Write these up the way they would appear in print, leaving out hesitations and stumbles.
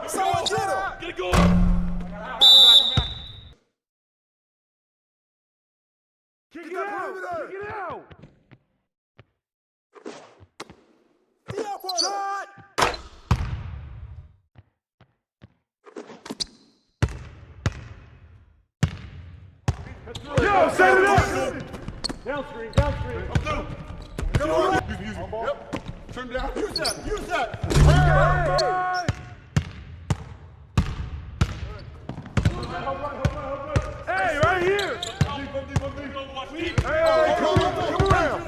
Someone get him! Get it going! Kick it out! Kick it out! Shot! Yo, set it up! Downstream, downstream. Up through. Come on. Use it. Yep. Turn down. Use that. Use that. Hey, right here! Hey, come around!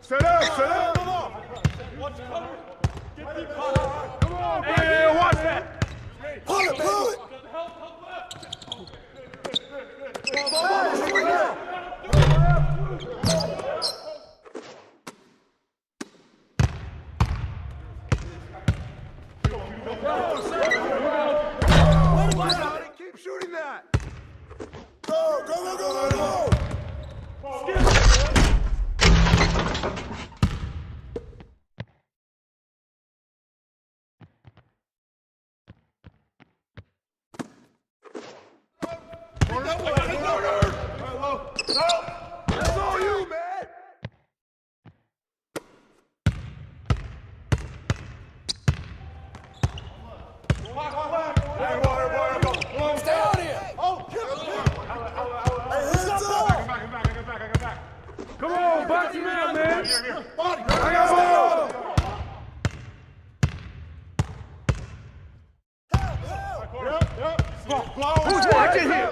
Set up, set up! Watch cover! Get deep Come on, hey, watch that! Pull it, pull it. Help left! Keep shooting that! Go, go, go, go, go, go. That's all you, man! Stay out here. Oh, hey, hands up. Come on, box him out, man! Body. I got ball! Who's watching here?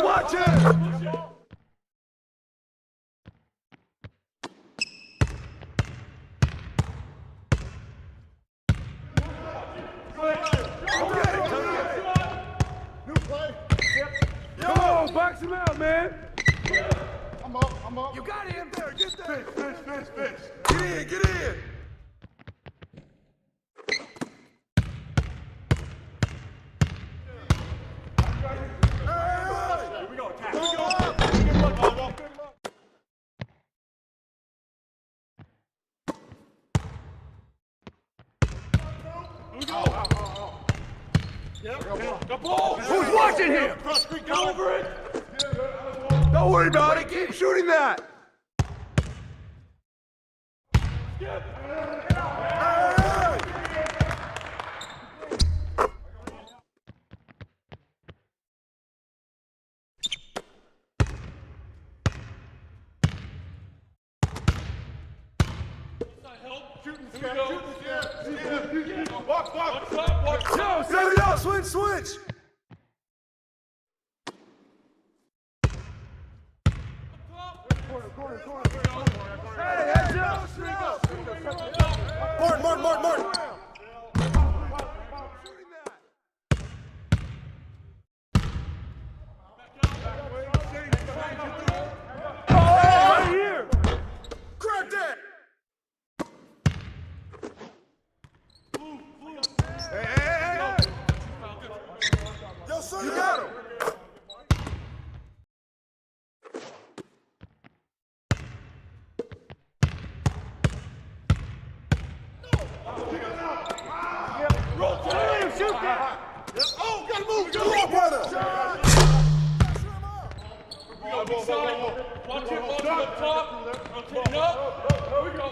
Watch it! Come on, box him out, man! I'm up, I'm up. You got him there, get there! Fish. Get in, get in! Here we go, attack. The ball! Who's watching him? Get over it! Don't worry about it, keep shooting that! Box. Yo, set it up, switch! Hey, heads up! Mark. Shooting that! Right here! Grab that. Hey! Yo, sir. You got him! Shoot that! Oh, gotta move. Come on, brother. Watch it up top. Rotate up. There we go.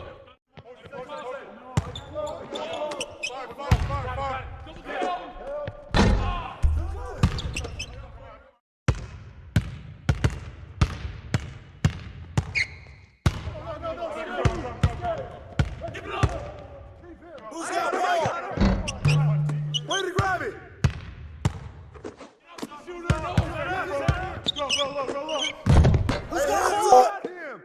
Fire. Who's got ball? Way to grab it! Go. Who's got ball? Him!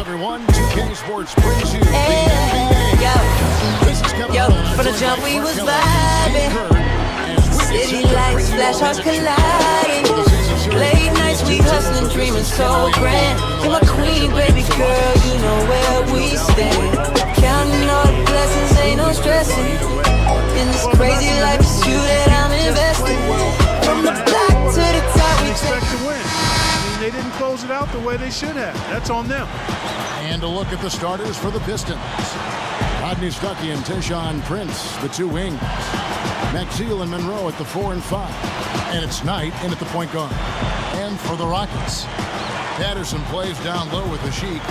everyone. 2K Sports brings you the NBA. This is coming Yo, on. from the jump we was vibing. City lights, flash hearts colliding. Late nights we hustling, dreaming so grand. You're my queen, baby girl, you know where we stand. Counting all the blessings, ain't no stressing. In this crazy life, it's you that I'm investing. From the block to the top, we Expect to win. I mean, they didn't close it out the way they should have. That's on them. And a look at the starters for the Pistons. Rodney Stuckey and Tayshaun Prince, the two wings. Maxwell and Monroe at the 4 and 5. And it's Knight in at the point guard. And for the Rockets, Patterson plays down low with the Sheik.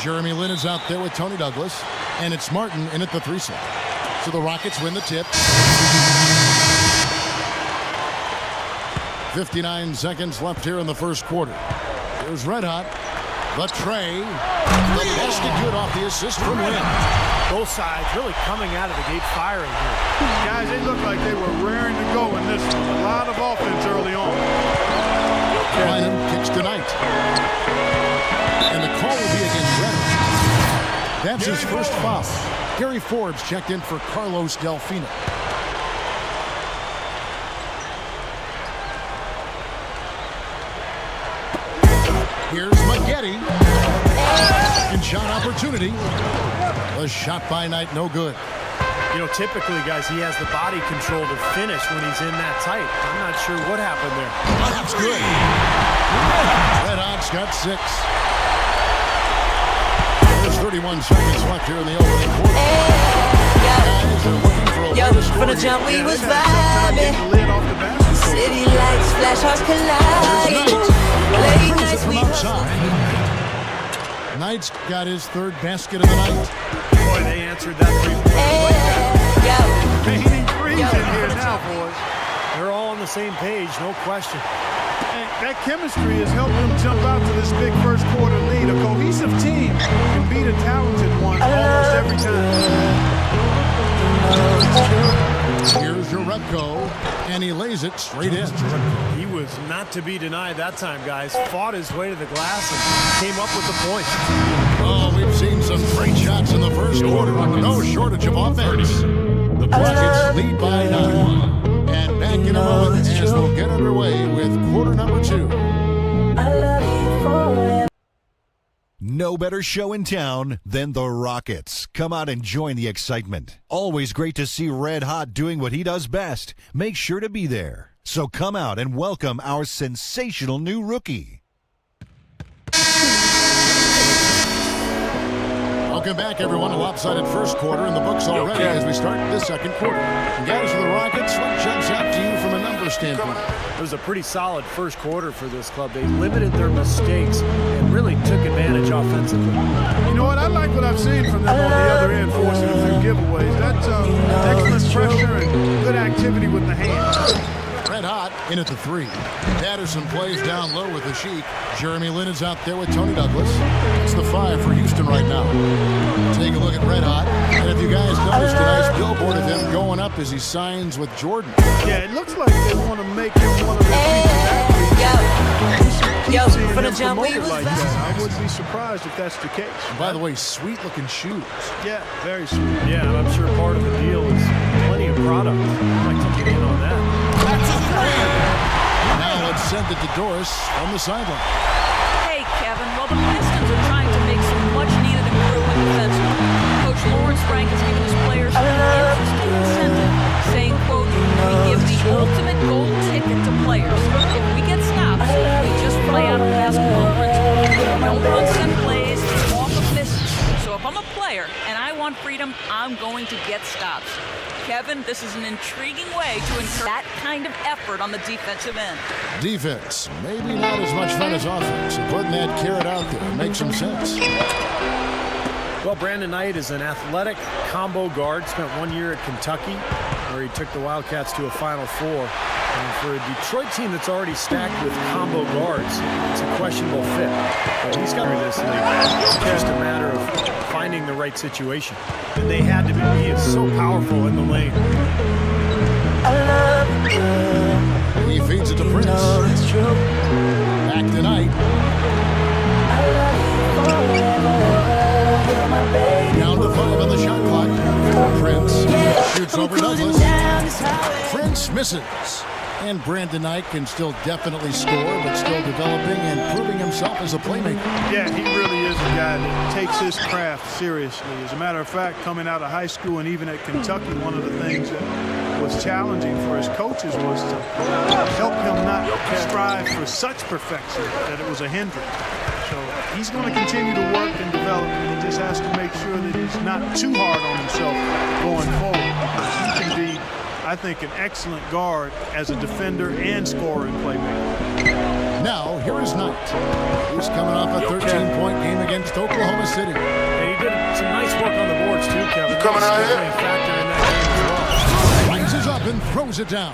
Jeremy Lin is out there with Tony Douglas. And it's Martin in at the 3 slot. So the Rockets win the tip. 59 seconds left here in the first quarter. Here's Red Hot. The tray. The basket good off the assist from Lin. Both sides really coming out of the gate firing here. Guys, they looked like they were raring to go in this one. A lot of offense early on. Bynum kicks to Knight. And the call will be against Reddish. That's his first foul. Gary Forbes checked in for Carlos Delfino. Here's Maggette. Second shot opportunity. A shot by Knight, no good. You know, typically, guys, he has the body control to finish when he's in that tight. I'm not sure what happened there. That's good. Red Hot's got 6. There's 31 seconds left here in the opening quarter. Guys are looking for a way Yo, to score from the here. jump we was Getting the vibing. lid off the basket. City lights, flash hearts colliding. Late Cruz nights it we from hustling. outside. Knight's got his 3rd basket of the night. Boy, they answered that three-pointer like that. Raining threes in here now, boys. They're all on the same page, no question. And that chemistry has helped them jump out to this big first quarter lead. A cohesive team can beat a talented one almost every time. Here's Jerebko, and he lays it straight in. He was not to be denied that time, guys. Fought his way to the glass and came up with the point. Oh, we've seen some great shots in the first quarter. No shortage of offense. The Rockets lead by 9. And back in a moment as we'll get underway with quarter number 2. No better show in town than the Rockets. Come out and join the excitement. Always great to see Red Hot doing what he does best. Make sure to be there. So come out and welcome our sensational new rookie. Welcome back, everyone. A lopsided first quarter in the books already as we start the second quarter. And guys, for the Rockets, what jumps out to you from a numbers standpoint? It was a pretty solid first quarter for this club. They limited their mistakes and really took advantage offensively. You know what? I like what I've seen from them on the other end, forcing a few giveaways. That's excellent pressure and good activity with the hands. Red Hot in at the 3. Patterson plays down low with the Sheik. Jeremy Lin is out there with Tony Douglas. It's the 5 for Houston right now. Take a look at Red Hot. And if you guys noticed a nice billboard of him going up as he signs with Jordan. Yeah, it looks like they want to make him one of their featured athletes. Yo, Seeing from the him jump we promoted was like vibing. that. I wouldn't be surprised if that's the case. And by the way, sweet looking shoes. Yeah, very sweet. Yeah, and I'm sure part of the deal is plenty of product. I'd like to get in on that. Now let's send it to Doris on the sideline. Hey, Kevin. Well, the Pistons are trying to make some much-needed improvement defensively. Coach Lawrence Frank has given his players an interesting incentive, saying, quote, "We give the ultimate gold ticket to players. If we get stops, we just play out of basketball principle. We don't run set plays off of misses. So if I'm a player and I want freedom, I'm going to get stops." Kevin, this is an intriguing way to encourage that kind of effort on the defensive end. Defense, maybe not as much fun as offense. And putting that carrot out there makes some sense. Well, Brandon Knight is an athletic combo guard. Spent 1 year at Kentucky, where he took the Wildcats to a Final Four. And for a Detroit team that's already stacked with combo guards, it's a questionable fit. But he's got this league. It's just a matter of finding the right situation. And they had to be. He is so powerful in the lane. He feeds it to Prince. Back to Knight. misses. And Brandon Knight can still definitely score, but still developing and proving himself as a playmaker. Yeah, he really is a guy that takes his craft seriously. As a matter of fact, coming out of high school and even at Kentucky, one of the things that was challenging for his coaches was to help him not strive for such perfection that it was a hindrance. So he's going to continue to work and develop, and he just has to make sure that he's not too hard on himself going forward. He can be, I think, an excellent guard as a defender and scorer and playmaker. Now, here is Knight. He's coming off a 13-point game against Oklahoma City. And he did some nice work on the boards, too, Kevin. Coming out here? A factor in that game as well. Rises up and throws it down.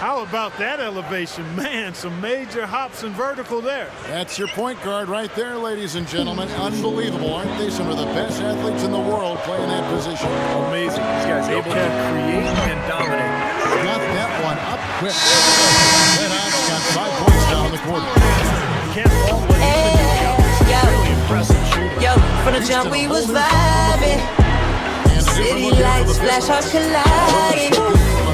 How about that elevation? Man, some major hops and vertical there. That's your point guard right there, ladies and gentlemen. Unbelievable, aren't they? Some of the best athletes in the world playing that position. Amazing. These guys able to create and dominate. Got that one up quick. Red Hot's got 5 points down in the quarter. Can't fall what he's been doing out there. Really impressive shooting. Yo, from the jump we was vibing. City lights, flash hearts colliding.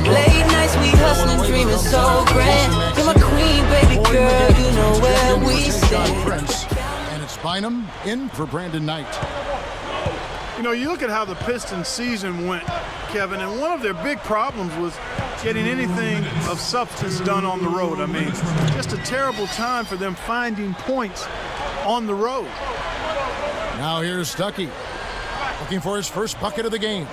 Late nights we hustling, dreaming so grand. You're my queen, baby girl, you know where we stand. And it's Bynum in for Brandon Knight. You know, you look at how the Pistons season went, Kevin, and one of their big problems was getting anything of substance done on the road. I mean, just a terrible time for them finding points on the road. Now here's Stuckey, looking for his first bucket of the game.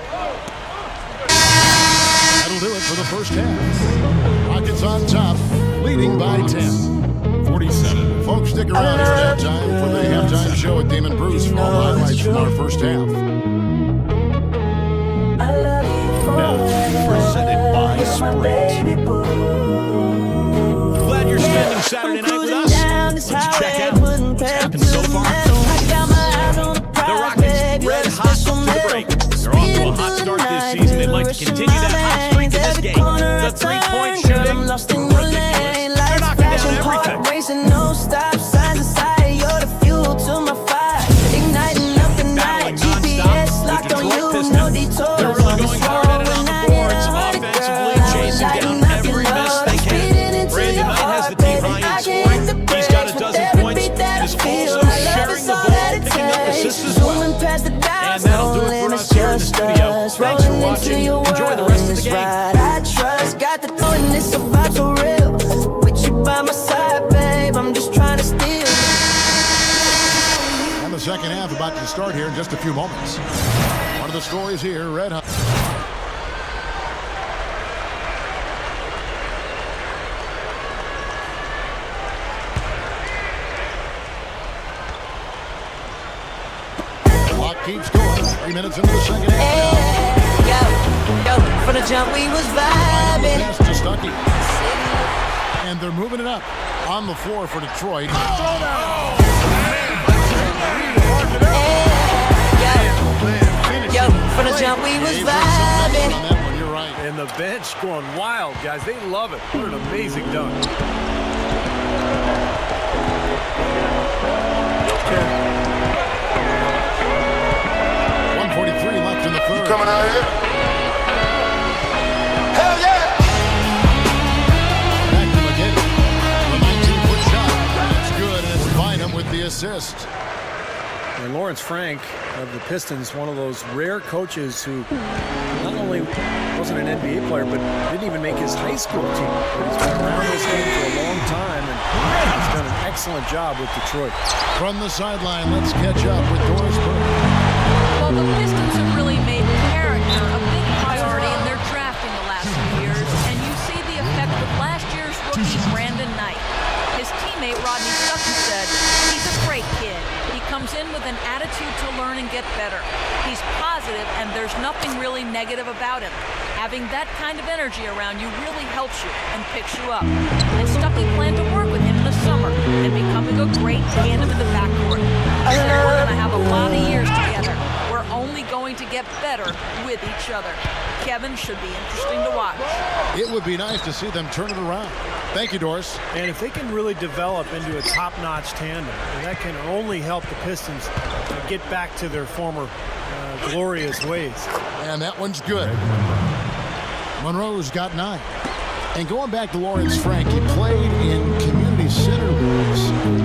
That'll do it for the first half. Rockets on top, leading by 10. 47. Folks, stick around for halftime for the halftime show at Damon Bruce for all the highlights from our first half. Presented by Sprint. Glad you're spending Saturday night with us. Let's check out what's happened so far. The Rockets red hot to the break. They're off to a hot start this season. They'd like to continue that hot streak in this game. The three-point shooting, ridiculous. They're knocking down everything. Racing, no stop signs inside. You're the fuel to my fire. Igniting up the night. GPS locked on you, no detours. They're really going hard at it on the boards, offensively, chasing down every miss they can. Brandon Knight has the team high in scoring. He's got a dozen points and is also sharing the ball, picking up assists as well. And that'll do it for us here in the studio. Thanks for watching. Enjoy the rest of the game. I trust, got the throwing this vibe so real. With you by my side, babe, I'm just trying to steal. And the second half about to start here in just a few moments. One of the stories here, Red Hot. Clock keeps going. 3 minutes into the second half. Yo, from the jump we was vibing. Pass to Stuckey. And they're moving it up on the floor for Detroit. Yo, from the jump we was vibing. On that one, you're right. And the bench going wild, guys. They love it. What an amazing dunk. Okay. 1:43 left in the third. Coming out here? Hell yeah! Back to McGinn. The 19-foot shot. It's good, and it's Bynum with the assist. And Lawrence Frank of the Pistons, one of those rare coaches who not only wasn't an NBA player, but didn't even make his high school team. But he's been around this game for a long time, and he's done an excellent job with Detroit. From the sideline, let's catch up with Doris Burke. Well, the Pistons have really made character a big priority in their drafting the last few years, and you see the effect of last year's rookie Brandon Knight. His teammate Rodney Stuckey said, "He's a great kid. He comes in with an attitude to learn and get better. He's positive, and there's nothing really negative about him. Having that kind of energy around you really helps you and picks you up." And Stuckey planned to work with him in the summer and becoming a great tandem in the backcourt. He said, "We're going to have a lot of years together. We're only going to get better with each other." Kevin, should be interesting to watch. It would be nice to see them turn it around. Thank you, Doris. And if they can really develop into a top-notch tandem, and that can only help the Pistons get back to their former glorious ways. And that one's good. Monroe's got 9. And going back to Lawrence Frank, he played in community center leagues,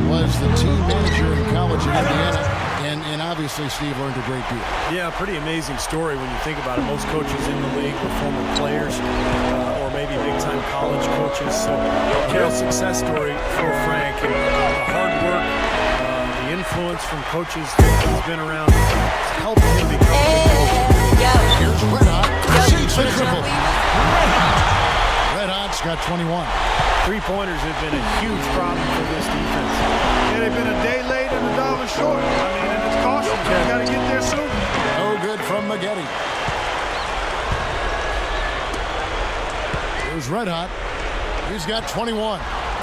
was the team manager in college in Indiana, and obviously Steve learned a great deal. Yeah, pretty amazing story when you think about it. Most coaches in the league were former players or maybe big-time college coaches. So real success story for Frank, and the hard work, the influence from coaches that he's been around has helped him become a good coach. Here's Red Hot. Shoots the triple. Red Hot's got 21. Three-pointers have been a huge problem for this defense. Yeah, they've been a day late and a dollar short. I mean, and it's costly. You got to get there soon. No good from Maggette. Here's Red Hot. He's got 21.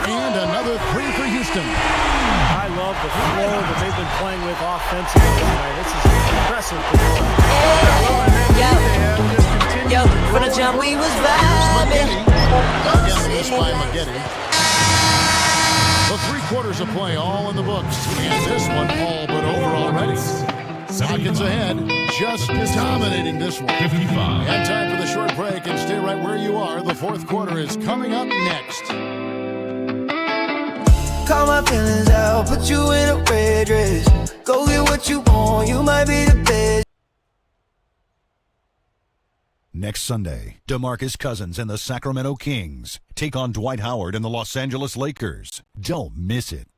And another three for Houston. I love the flow that they've been playing with offensively tonight. This is impressive. Yo, from the jump we was vibing. Again, missed by Maggette. The 3 quarters of play all in the books. And this one all but over already. Rockets ahead, just dominating this one. 55. And time for the short break, and stay right where you are. The fourth quarter is coming up next. Call my feelings out, put you in a red dress. Go get what you want, you might be the best. Next Sunday, DeMarcus Cousins and the Sacramento Kings take on Dwight Howard and the Los Angeles Lakers. Don't miss it.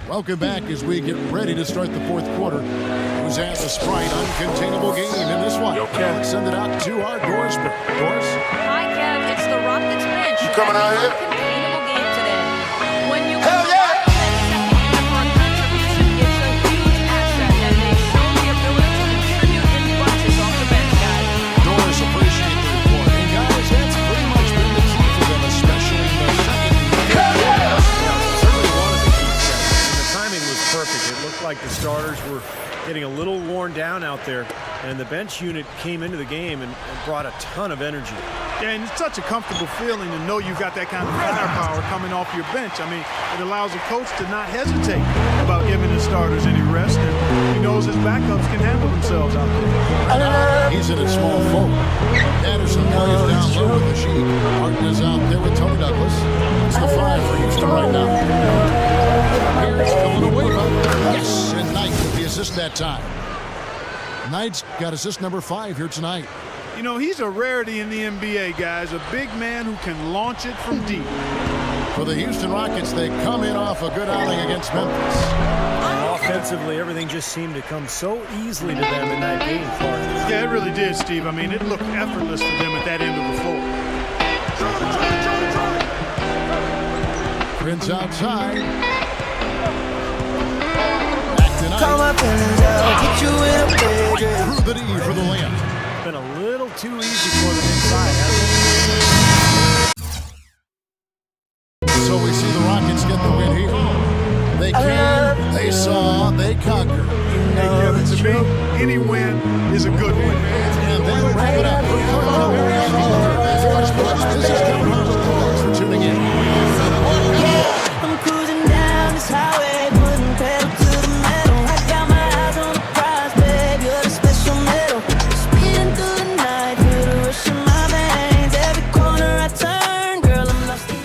Welcome back as we get ready to start the fourth quarter. Who's at the Sprite uncontainable game in this one? Let's send it out to our Doris. Doris? Hi, Kev. It's the Rockets bench. You coming out here? Uncontainable game today. When you Hell yeah! for a contribution, it's a huge asset, and they show the ability to contribute in bunches off the bench, guys. Doris, appreciate the report. And guys, that's pretty much been the key for them, especially in the second. Certainly one of the key steps. And the timing was perfect. It looked like the starters were getting a little worn down out there, and the bench unit came into the game and brought a ton of energy. Yeah, and it's such a comfortable feeling to know you've got that kind of firepower coming off your bench. I mean, it allows a coach to not hesitate about giving his starters any rest, and he knows his backups can handle themselves out there. He's in a small forward. Anderson plays down low with the Sheik. Martin is out there with Tony Douglas. It's the 5 for Houston right now. Here's Villanova. Yes, and Knight with the assist that time. Knight's got assist number 5 here tonight. You know, he's a rarity in the NBA, guys. A big man who can launch it from deep. For the Houston Rockets, they come in off a good outing against Memphis. And offensively, everything just seemed to come so easily to them in that game, Clark. Yeah, it really did, Steve. I mean, it looked effortless for them at that end of the floor. Prince outside. Back tonight. Call my feelings out, put you in a red dress. Through the D for the layup. It's been a little too easy for them inside, hasn't So we see the Rockets get the win here. They came, they saw, they conquered. Hey, Kevin, to me, any win is a good win. And then wrap it up. This is Kevin Harlan. Thanks for tuning in. I'm cruising down this highway, putting pedal to the metal. I got my eyes on the prize, babe, you're the special metal. Speeding through the night, feel the rush in my veins. Every corner I turn, girl, I'm lost in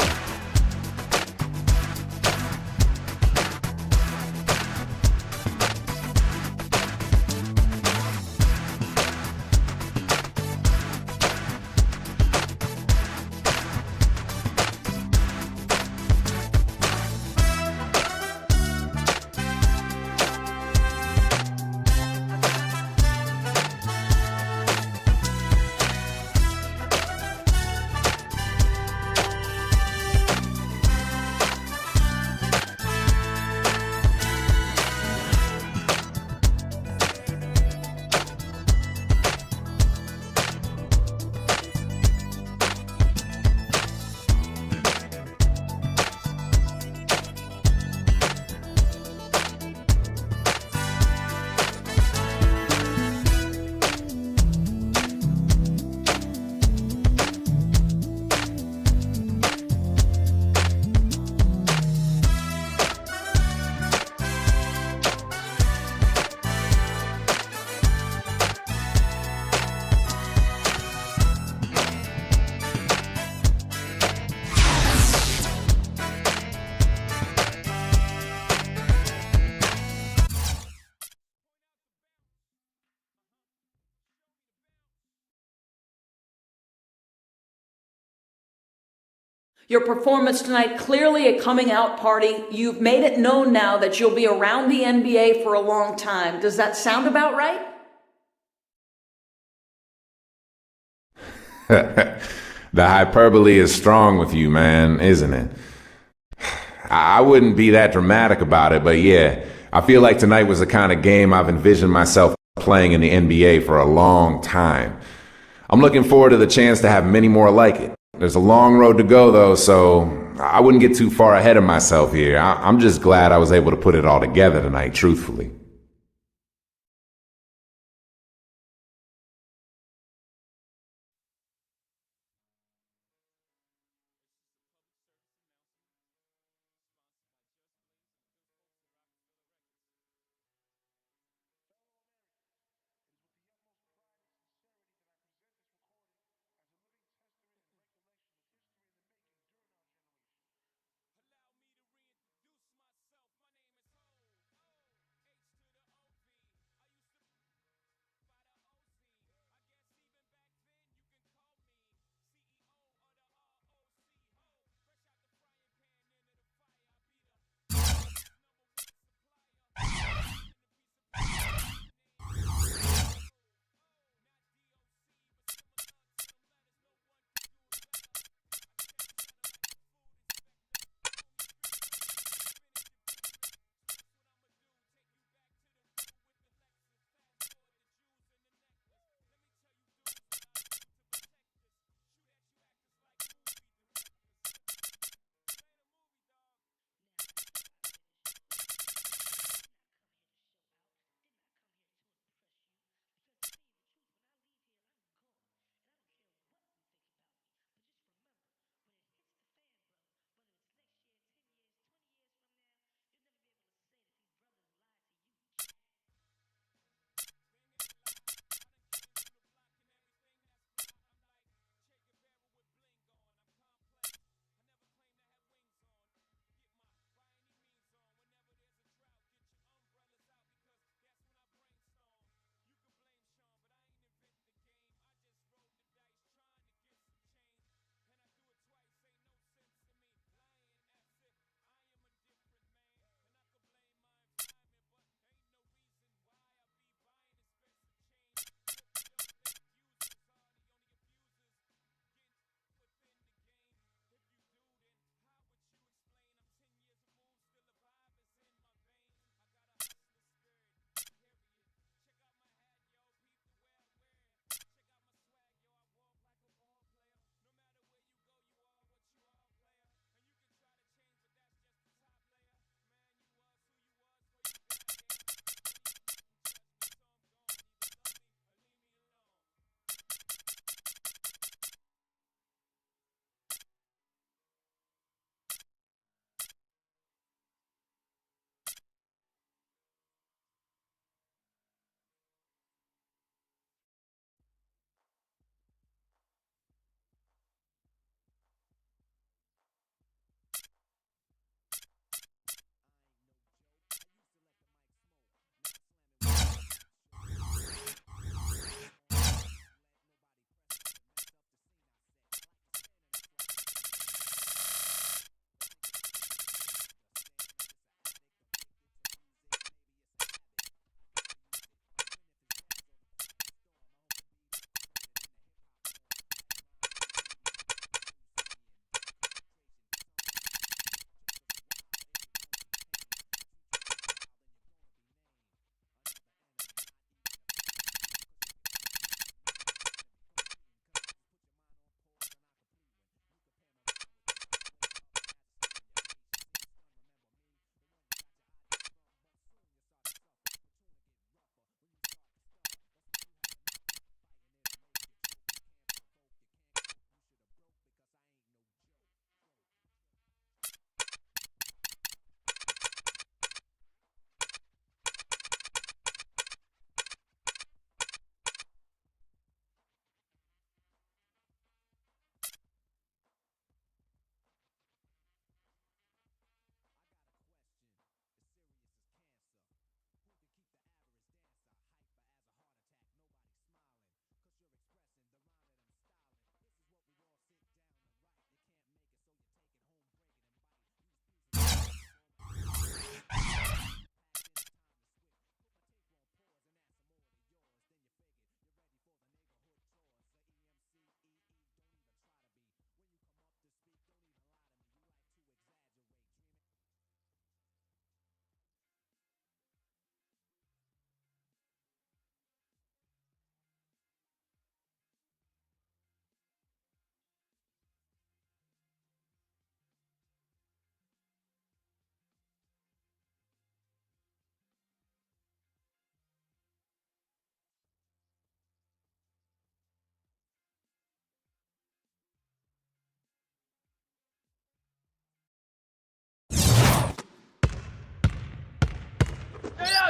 Your performance tonight, clearly a coming out party. You've made it known now that you'll be around the NBA for a long time. Does that sound about right? The hyperbole is strong with you, man, isn't it? I wouldn't be that dramatic about it, but yeah, I feel like tonight was the kind of game I've envisioned myself playing in the NBA for a long time. I'm looking forward to the chance to have many more like it. There's a long road to go, though, so I wouldn't get too far ahead of myself here. I'm just glad I was able to put it all together tonight, truthfully.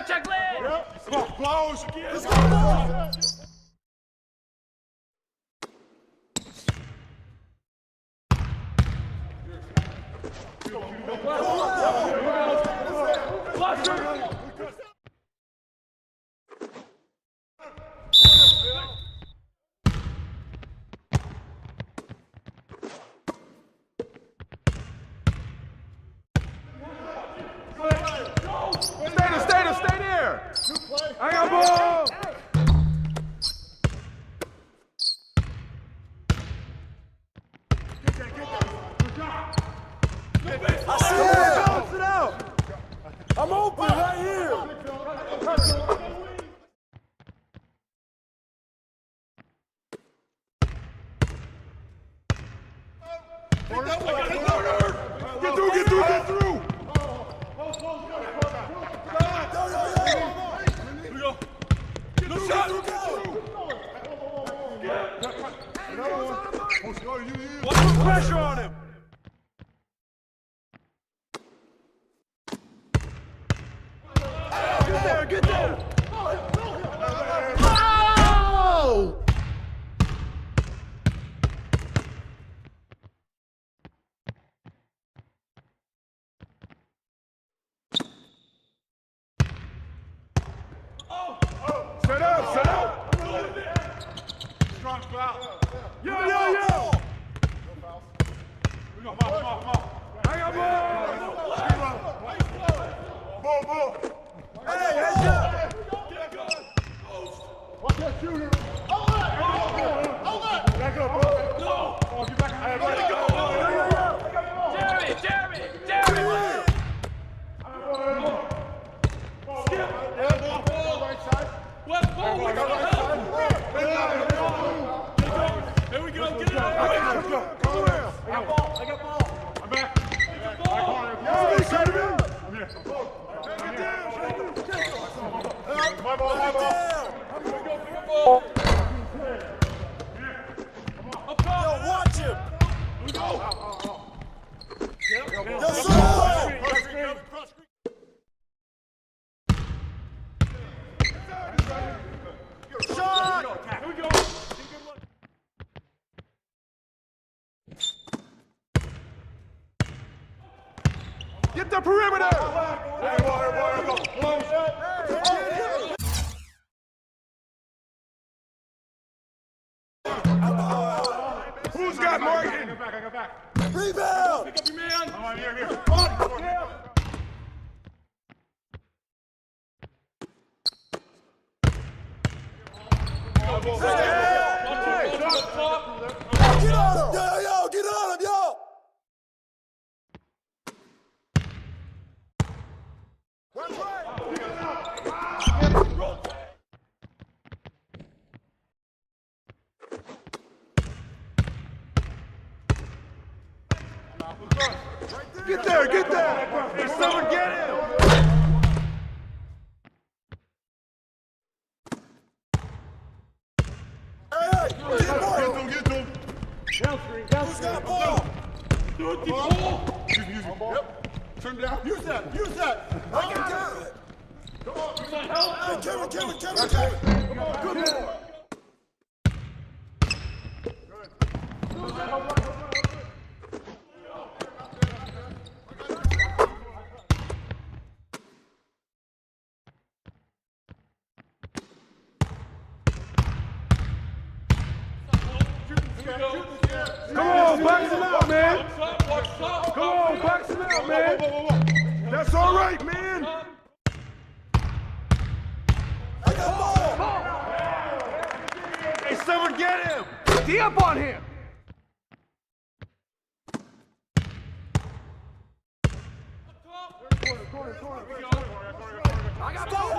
Check lane! Come on, close! Let's go! Stay there! I got ball! I see it! Balance it out! I'm open right here! Get through! Put pressure on him! Get there! Oh! Set up! Strong foul! Yo! Come on! I got ball! Ball! Hey, heads up! Watch that shooter! Hold it! Back up, bro! No! Oh, get back! Hey, let it go! Jeremy! Right side. Left ball! Right side. Here we go! Get it out! Let's go! Come around! I got ball! I'm back! My ball! Yo, watch him! Yes, sir! Shot! Here we go! Get the perimeter! Who's got Morgan? I got back. Rebound! Pick up your man! I'm here. Get on him! Yo! Get on him, yo! That's right! Get there! There's someone get him! Hey! Get to him! Down Who's got a ball? Ball. Use me. Yep. Turn down. Use that. I got it. Come on. Kevin. Come on. Good ball. Come on, box him out, man. Come on, box him out, man. That's all right, man. I got ball. Hey, someone get him. D up on him. Corner. I got ball.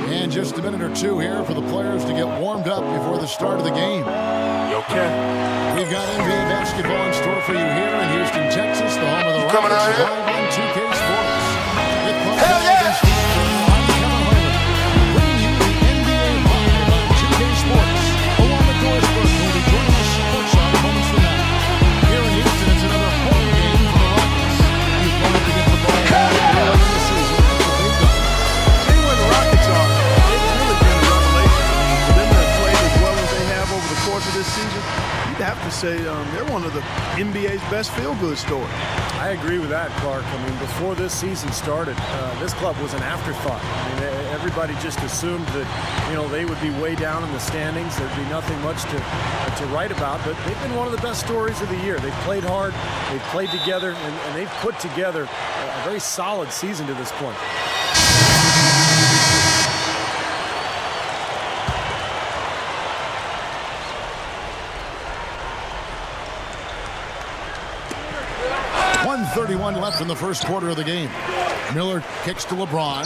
And just a minute or two here for the players to get warmed up before the start of the game. Okay. We've got NBA basketball in store for you here in Houston, Texas, the home of the Rockets, live on 2K Sports. Hell yeah! I'm Kevin Harlan, bringing you the NBA live on 2K Sports. Along with Doris Burke, who will be joining us courtside moments from now. Here in Houston, it's another home game for the Rockets. You've wanted to get the ball early in the season. That's what they've done. Seeing where the Rockets are, it's really been a revelation. For them to have played as well as they have over the course of this season, you'd have to say they're one of the NBA's best feel-good stories. I agree with that, Clark. I mean, before this season started, this club was an afterthought. I mean, everybody just assumed that, they would be way down in the standings. There'd be nothing much to write about, but they've been one of the best stories of the year. They've played hard, they've played together, and they've put together a very solid season to this point. .31 left in the first quarter of the game. Miller kicks to LeBron.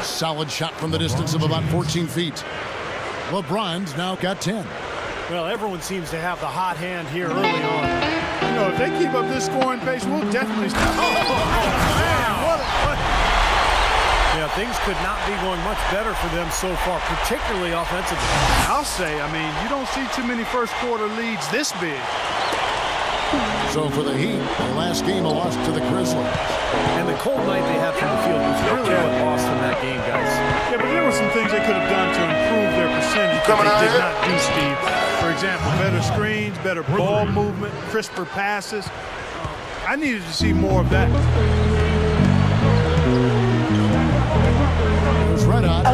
Solid shot from the distance of about 14 feet. LeBron's now got 10. Well, everyone seems to have the hot hand here early on. If they keep up this scoring pace, we'll definitely stop. Yeah, things could not be going much better for them so far, particularly offensively. I'll say, you don't see too many first quarter leads this big. So for the Heat, their last game a loss to the Grizzlies. And the cold night they had from the field was really what lost them that game, guys. Yeah, but there were some things they could have done to improve their percentage that they did not do, Steve. For example, better screens, better ball movement, crisper passes. I needed to see more of that. There's Red Hot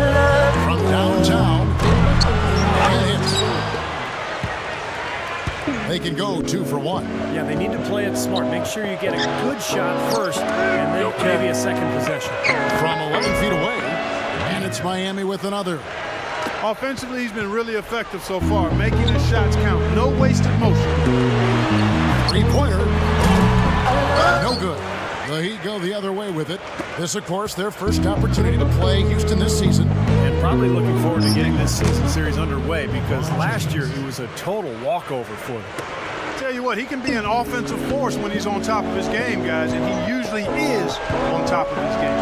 from downtown. And hits. They can go 2 for 1. Yeah, they need to play it smart. Make sure you get a good shot first, and then maybe a second possession. From 11 feet away, and it's Miami with another. Offensively, he's been really effective so far, making his shots count. No wasted motion. Three-pointer. No good. The Heat go the other way with it. This, of course, their first opportunity to play Houston this season. And probably looking forward to getting this season series underway because last year it was a total walkover for them. Tell you what, he can be an offensive force when he's on top of his game, guys, and he usually is on top of his game.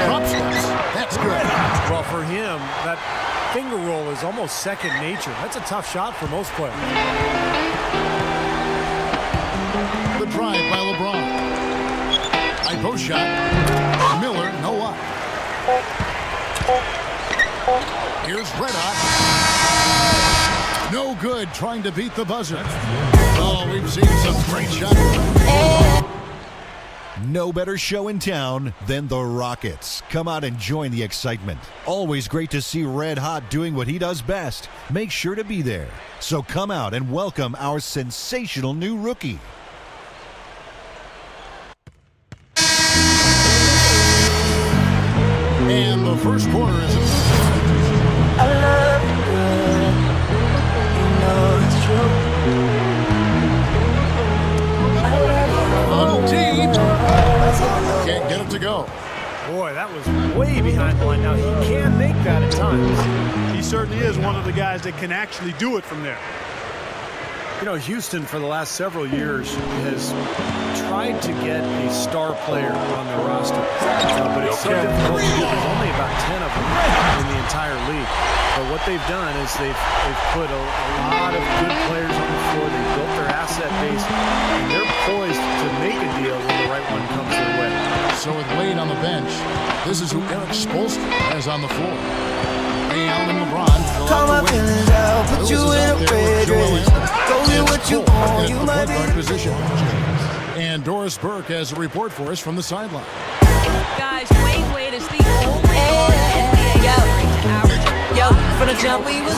Drop steps. That's good. Well, for him, that finger roll is almost second nature. That's a tough shot for most players. The drive by LeBron. Post shot. Miller, no up. Here's Red Hot. No good, trying to beat the buzzer. Oh, we've seen some great shots. No better show in town than the Rockets. Come out and join the excitement. Always great to see Red Hot doing what he does best. Make sure to be there. So come out and welcome our sensational new rookie. And the first quarter is... I love you, girl. You know it's true. Deep. Can't get it to go. Boy, that was way behind the line. Now, he can make that at times. He certainly is one of the guys that can actually do it from there. You know, Houston for the last several years has tried to get a star player on their roster. But it's so difficult to do. There's only about 10 of them in the entire league. But what they've done is they've put a lot of good players on the floor. They've built their asset base, and they're poised to make a deal when the right one comes their way. So with Wade on the bench, this is who Eric Spoelstra has on the floor. Ray Allen and LeBron. Call my feelings out, put you in a red dress. Go get what you want, you might be position. And Doris Burke has a report for us from the sideline. Guys, Dwayne Wade is the only guard in the NBA to average from the jump we was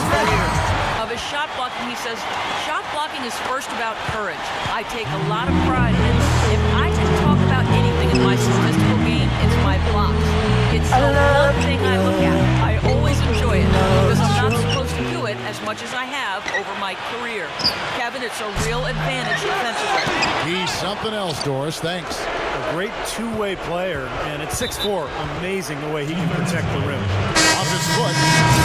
of his shot blocking. He says, shot blocking is first about courage. I take a lot of pride in it. If I can talk about anything in my statistical game, it's my blocks. It's the one thing I look at. I always enjoy it because I'm not supposed to do it as much as I have over my career. Kevin, it's a real advantage defensively. He's something else, Doris. Thanks. A great two-way player, and at 6'4", amazing the way he can protect the rim. Off his foot,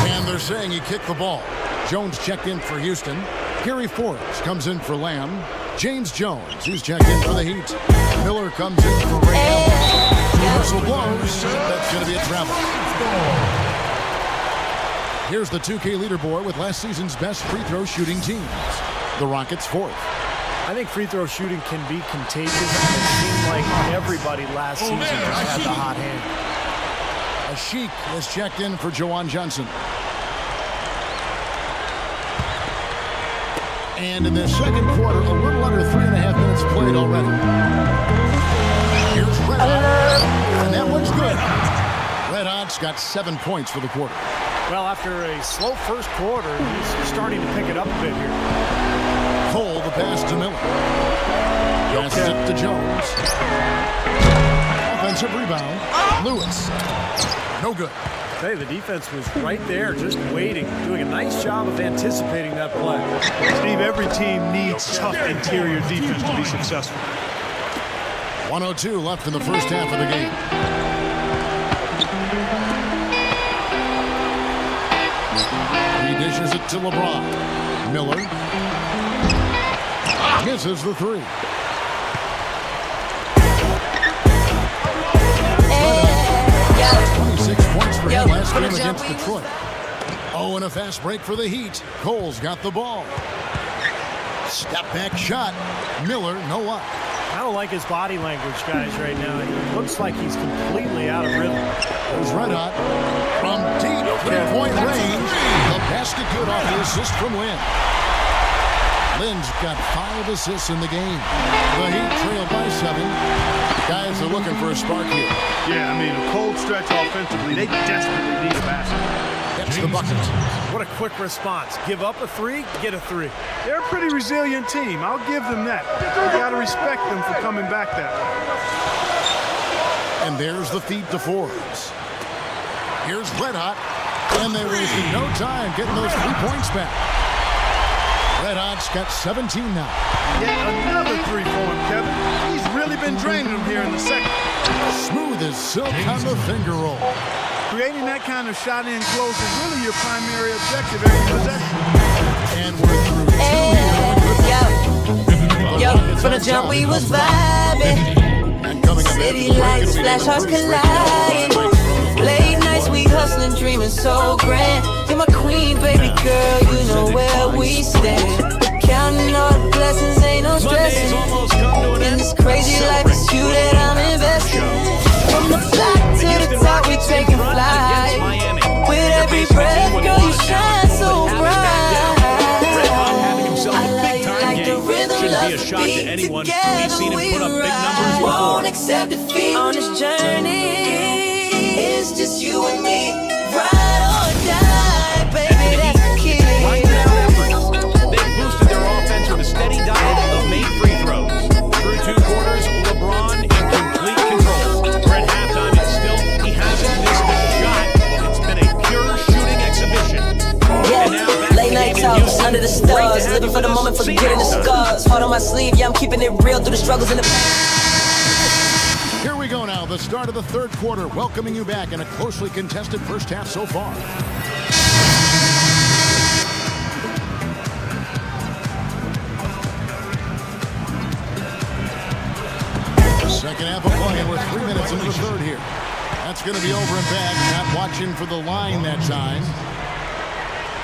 and they're saying he kicked the ball. Jones checked in for Houston. Gary Forbes comes in for Lamb. James Jones, he's checked in for the Heat. Miller comes in for Ray Allen. Whistle blows. That's going to be a travel. Here's the 2K leaderboard with last season's best free throw shooting teams. The Rockets fourth. I think free throw shooting can be contagious. It seemed like everybody last season just had the hot hand. Ashik is checked in for Jawan Johnson. And in the second quarter, a little under 3.5 minutes played already. Here's Red Hot, and that one's good. Red Hot's got 7 points for the quarter. Well, after a slow first quarter, he's starting to pick it up a bit here. Cole, the pass to Miller. Passes it to Jones. Offensive rebound. Lewis. No good. Hey, the defense was right there, just waiting, doing a nice job of anticipating that play. Steve, every team needs tough interior defense to be successful. 1:02 left in the first half of the game. He dishes it to LeBron. Miller misses the three. 26 points for him last game against Detroit. Oh, and a fast break for the Heat. Cole's got the ball. Step back shot. Miller, no up. I don't like his body language, guys, right now. It looks like he's completely out of rhythm. There's Red Hot from deep three-point range. The basket good off the assist from Lynn. Lynn's got 5 assists in the game. The Heat trail by 7. Guys are looking for a spark here. Yeah, I mean, a cold stretch offensively. They desperately need a basket. That's the bucket. What a quick response. Give up a 3, get a 3. They're a pretty resilient team. I'll give them that. You got to respect them for coming back that way. And there's the feed to Forbes. Here's Red Hot. And they wasted no time getting those 3 points back. Red Hot's got 17 now. Yet another 3 for him, Kevin. He's really been draining them here in the second. Smooth as silk on the finger roll. Creating that kind of shot in close is really your primary objective every possession. And we're through 2 Yo, from the jump we was vibing. City lights, flash hearts colliding. Late nights we hustling, dreaming so grand. You're my queen, baby girl, you know where we stand. Counting all the blessings, ain't no stressing. In this crazy life, it's you that I'm investing. put up big numbers you before. won't accept defeat on this journey. It's just you and me, ride or die, baby, that's the key. Right down effort. They've boosted their offense with a steady diet of made free throws. Through 2 quarters, LeBron in complete control. We're at halftime and still he hasn't missed a shot. It's been a pure shooting exhibition. Yeah, late night talks under the stars, living for the moment, forgetting the scars. Heart on my sleeve, yeah, I'm keeping it real through the struggles in the past. Here we go now, the start of the third quarter, welcoming you back in a closely contested first half so far. Second half of play, and we're 3 minutes into the third here. That's going to be over and back. Not watching for the line that time.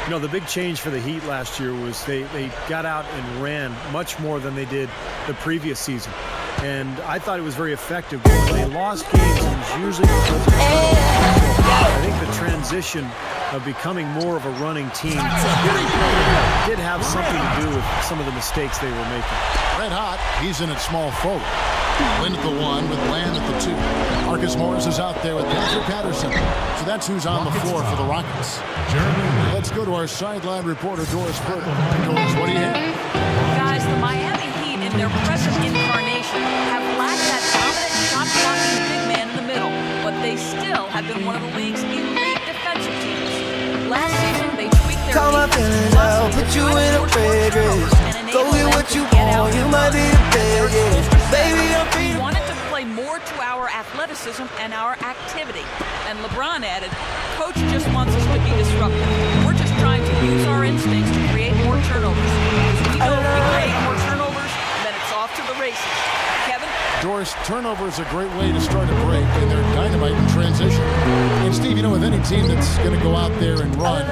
You know, the big change for the Heat last year was they got out and ran much more than they did the previous season. And I thought it was very effective. But when they lost games, it was usually because of I think the transition of becoming more of a running team did have something to do with some of the mistakes they were making. Red hot, he's in at small forward. Lynn at the 1 with Land at the 2. Marcus Morris is out there with Patrick Patterson. So that's who's on the floor for the Rockets. Let's go to our sideline reporter, Doris Burton. Doris, what do you have? Guys, the Miami Heat in their present incarnation have lacked that dominant shot-blocking big man in the middle, but they still have been one of the league's elite defensive teams. Last season, they tweaked their Call my feelings out, put you in a red dress. Go get what you want, you might be the best. Baby, I'm We wanted to play more to our athleticism and our activity. And LeBron added, Coach just wants us to be disruptive. We're just trying to use our instincts to create more turnovers. Because we know if we create more turnovers, then it's off to the races. Kevin? Doris, turnover is a great way to start a break, and they're dynamite in transition. And Steve, you know, with any team that's going to go out there and run,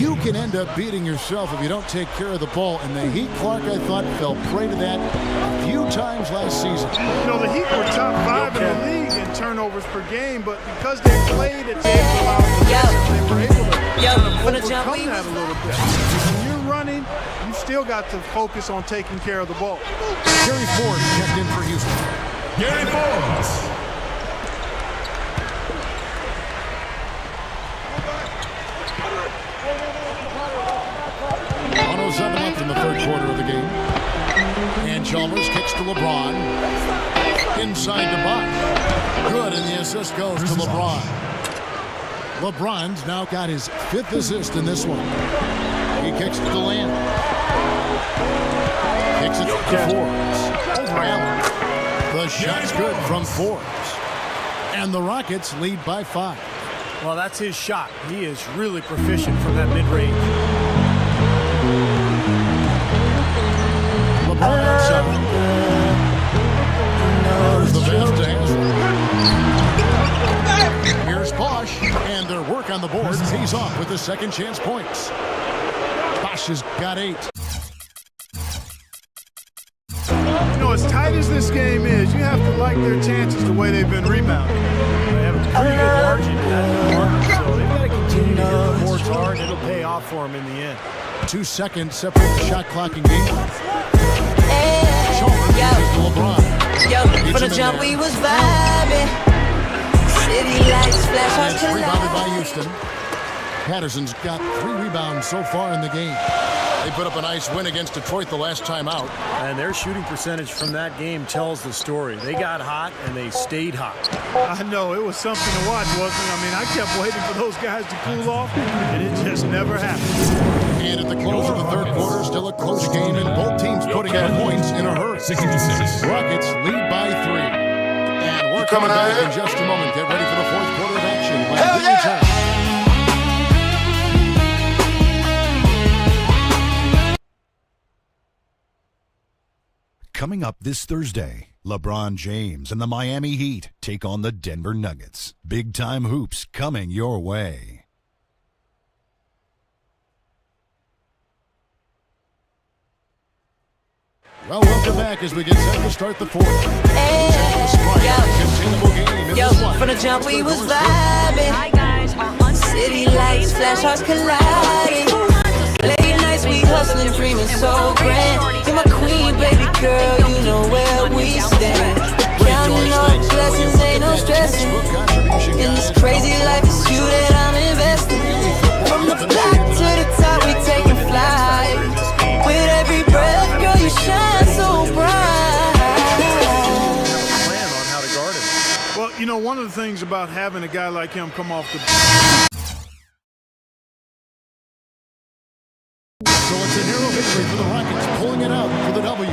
you can end up beating yourself if you don't take care of the ball. And the Heat, Clark, I thought, fell prey to that a few times last season. You know, the Heat were top 5 in the league in turnovers per game, but because they played at the they were able to overcome that a little bit. When you're running, you still got to focus on taking care of the ball. Gary Ford checked in for Houston. Gary Ford. 107 left in the third quarter of the game. And Chalmers kicks to LeBron. Inside to Bosh. Good, and the assist goes to LeBron. LeBron's now got his 5th assist in this one. He kicks it to Land. Kicks it to Forbes. Over Allen. The shot's good from Forbes. And the Rockets lead by 5. Well, that's his shot. He is really proficient from that mid-range. LeBron outside. There's the pass to Haslem. Here's Bosh, and their work on the boards pays off with the second chance points. Bosh has got 8. You know, as tight as this game is, you have to like their chances the way they've been rebounding. They have a pretty good margin in that department, so they've got to continue to hit the boards hard, and it'll pay off for them in the end. 2 seconds separate the shot clock and game. Chalmers to LeBron. Yo, from the jump we was vibing. City lights flash on It's rebounded by Houston. Patterson's got 3 rebounds so far in the game. They put up a nice win against Detroit the last time out. And their shooting percentage from that game tells the story. They got hot, and they stayed hot. I know, it was something to watch, wasn't it? I mean, I kept waiting for those guys to cool off, and it just never happened. And at the close of the third quarter, still a close game, and both teams putting up points in a hurry. 66. Rockets lead by 3. And we're coming back in just a moment. Get ready for the fourth quarter of action. Hell yeah! Coming up this Thursday, LeBron James and the Miami Heat take on the Denver Nuggets. Big time hoops coming your way. Well, welcome back as we get set to start the fourth. Yo, from the jump we was vibing. Hi guys, our City lights, flash hearts colliding. Late nights we hustling, dreaming so grand. You're my queen, baby girl, you know where we stand. Counting up blessings, ain't no stressing. In this crazy life, it's you that I'm investing. From the block to the top, we taking flight. With every breath, girl, you shine so bright. Plan on how to guard him. Well, you know, one of the things about having a guy like him come off the So it's a hero victory for the Rockets, pulling it out for the W.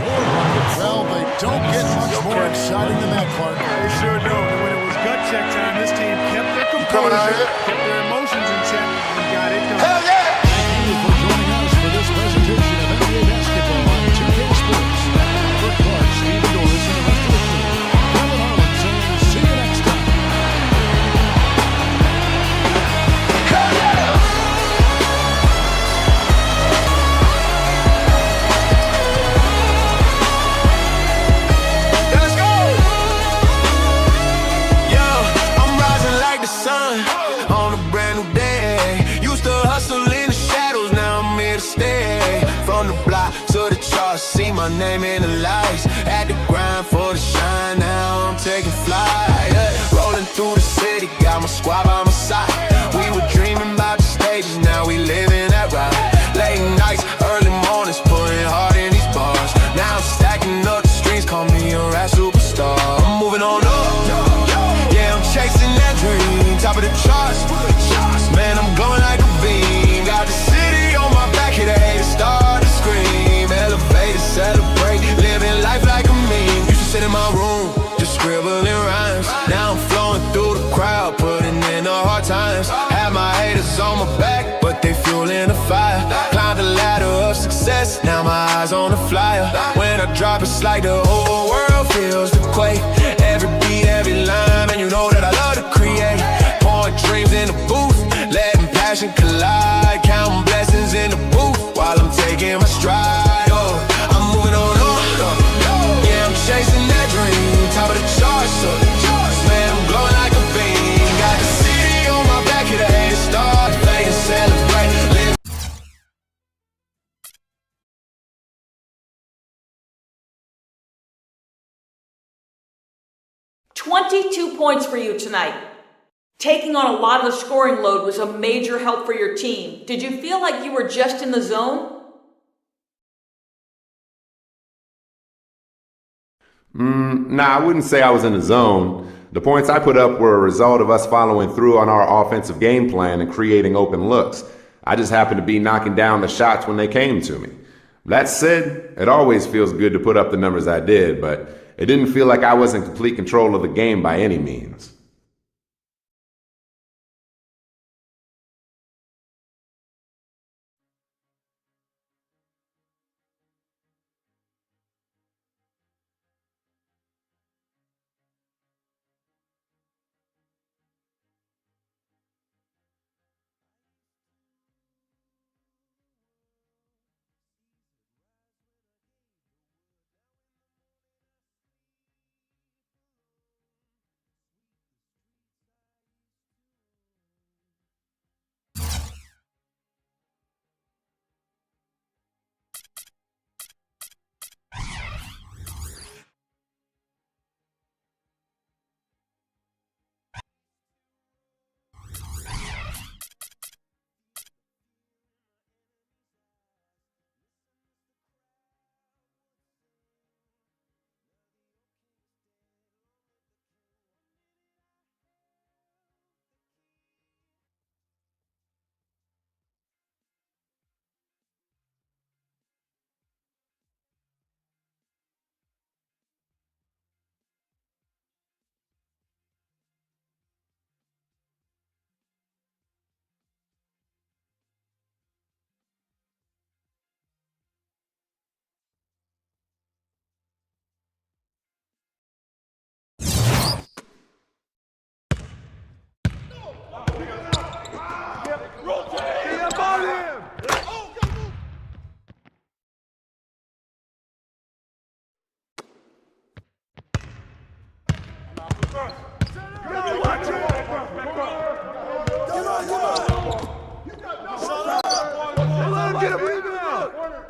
Well, they don't get much more exciting than that, Clark. They sure don't. And when it was gut check time, this team kept their composure, kept their emotions in check, and got it done. Thank you for joining us for this presentation of NBA basketball on 2K Sports. For Clark, Steve Doris, and the rest of the crew, Kevin Harlan saying, see you next time. On a brand new day, used to hustle in the shadows, now I'm here to stay. From the block to the charts, see my name in the lights. Had to grind for the shine, now I'm taking flight. Rolling through the city, got my squad by my side. We were dreaming about the stages, now we living that ride. Late nights, early mornings, putting hard in these bars. Now I'm stacking up the streets, call me a rap superstar. I'm moving on up, yeah, I'm chasing that dream. Top of the charts, man, I'm glowing like a beam. Got the city on my back, hit a hater, start to scream. Elevated, celebrate, living life like a meme. Used to sit in my room, just scribbling rhymes. Now I'm flowing through the crowd, putting in the hard times. Have my haters on my back, but they fueling the fire. Climbed the ladder of success, now my eyes on the flyer. When I drop, it's like the whole world feels the quake. Every beat, every line, and you know that I love to create. Dreams in the booth, letting passion collide. Counting blessings in the booth while I'm taking my stride. Oh, I'm moving on up. Yeah, I'm chasing that dream. Top of the charts, man, I'm glowing like a beam. Got the city on my back, hit a hater, start to play and celebrate. Live. 22 points for you tonight. Taking on a lot of the scoring load was a major help for your team. Did you feel like you were just in the zone? Nah, I wouldn't say I was in the zone. The points I put up were a result of us following through on our offensive game plan and creating open looks. I just happened to be knocking down the shots when they came to me. That said, it always feels good to put up the numbers I did, but it didn't feel like I was in complete control of the game by any means. Get him, rebound!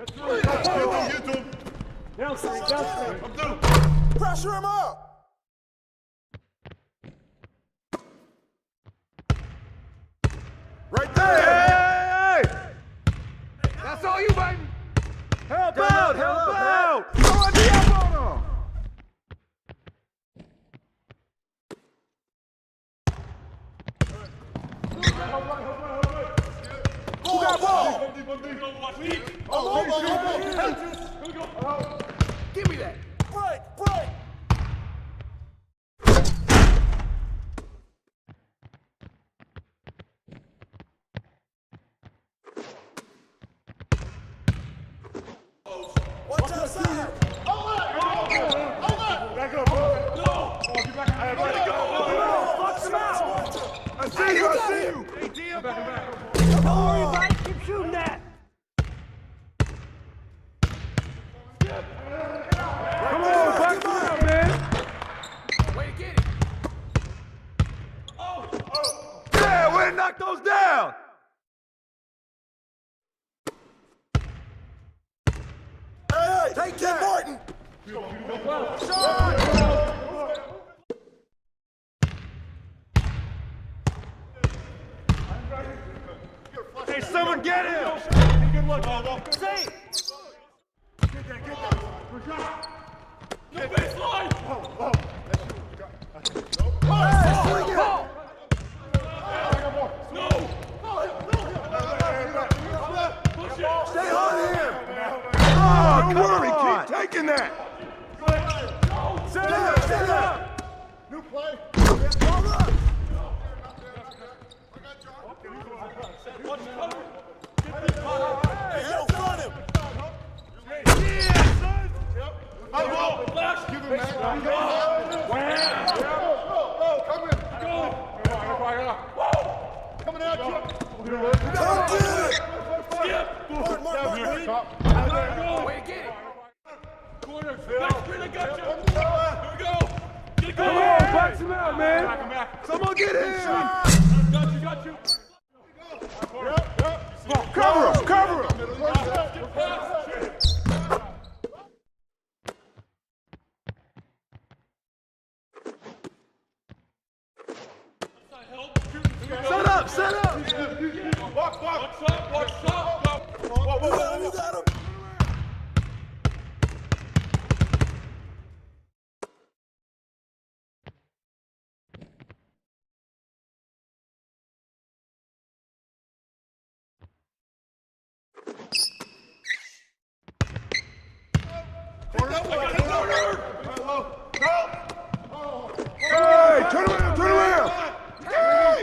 Get to him. Down screen, down screen. I'm through. Pressure him up! Right there! Hey! That's all you, baby! Help out! Help out! Throw a DM on him! Who got ball? Give me that! Break! Break! Watch outside! Back up, bro. No! Get back. Hey, ready, go. Box him out. I see you! I see you! Back. Don't worry about it. Keep shooting that. Come on, box him out, man. Way to get it! Yeah, way to knock those down! Hey, take that! Martin! Hey, someone get him. Good luck. Say. Get that. No baseline. No. Stay on him! Oh, don't worry, keep taking that! Set up. New play! Hey, yo, front him! Give him that. Coming at you! Come get it! Skip. Mark. Way to get it. Corner. Next screen, I got you. Here we go. Get it going. Come on, box him out, man. Back. Someone get him! Got you. Cover him! Cover him! Set up! Set up! Walk! Watch up. Whoa! You got him! Hey! Turn around! Hey!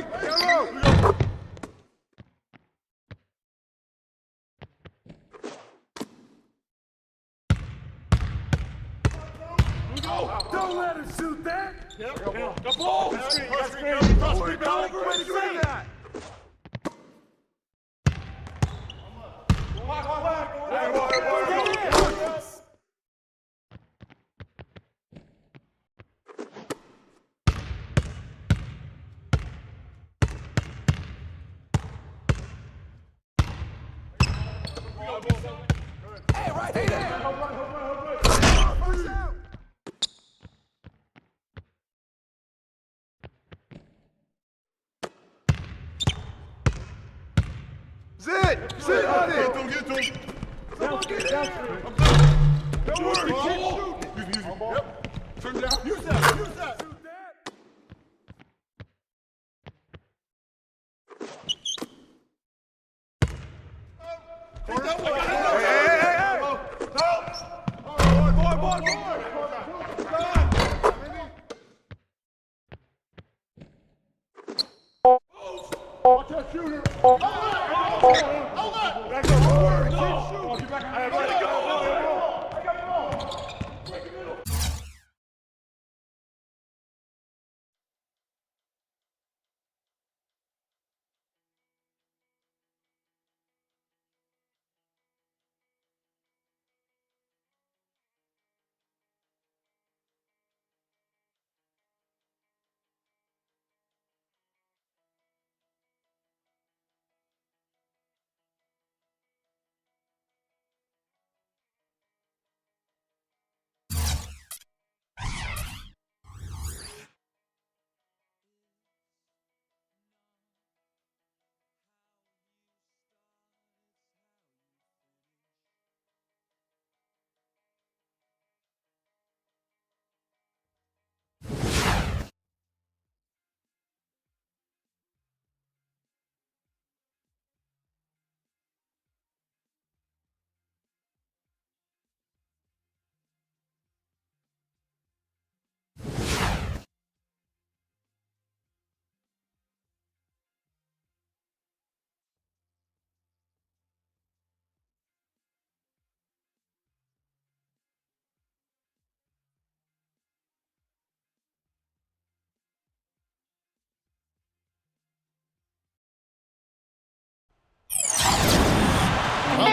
Don't let him shoot that. The ball. Hey, right there! Sit on it! Get to him! Someone get him! Don't worry, keep shooting! Yep. Turn down. Use that! Hey! Boy! Watch that shooter!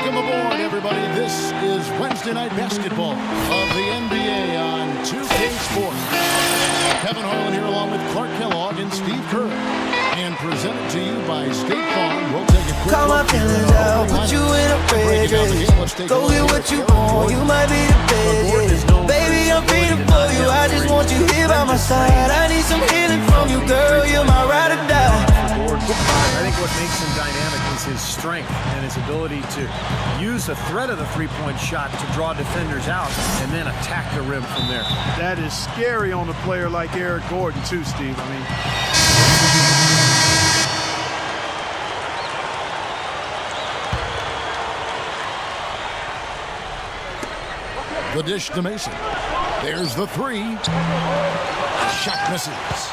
Welcome aboard, everybody. This is Wednesday Night Basketball of the NBA on 2K Sports. Kevin Harlan here along with Clark Kellogg and Steve Kerr. And presented to you by State Farm. We'll take a quick Call my feelings out, put you in a red dress. Go get what you want, you might be the best. Baby, I'm feeling for you, I just want you here by my side. I need some healing from you, girl, you're my ride or die. I think what makes him dynamic is his strength and his ability to use the threat of the three-point shot to draw defenders out and then attack the rim from there. That is scary on a player like Eric Gordon, too, Steve. I mean, the dish to Mason. There's the three. Shot misses.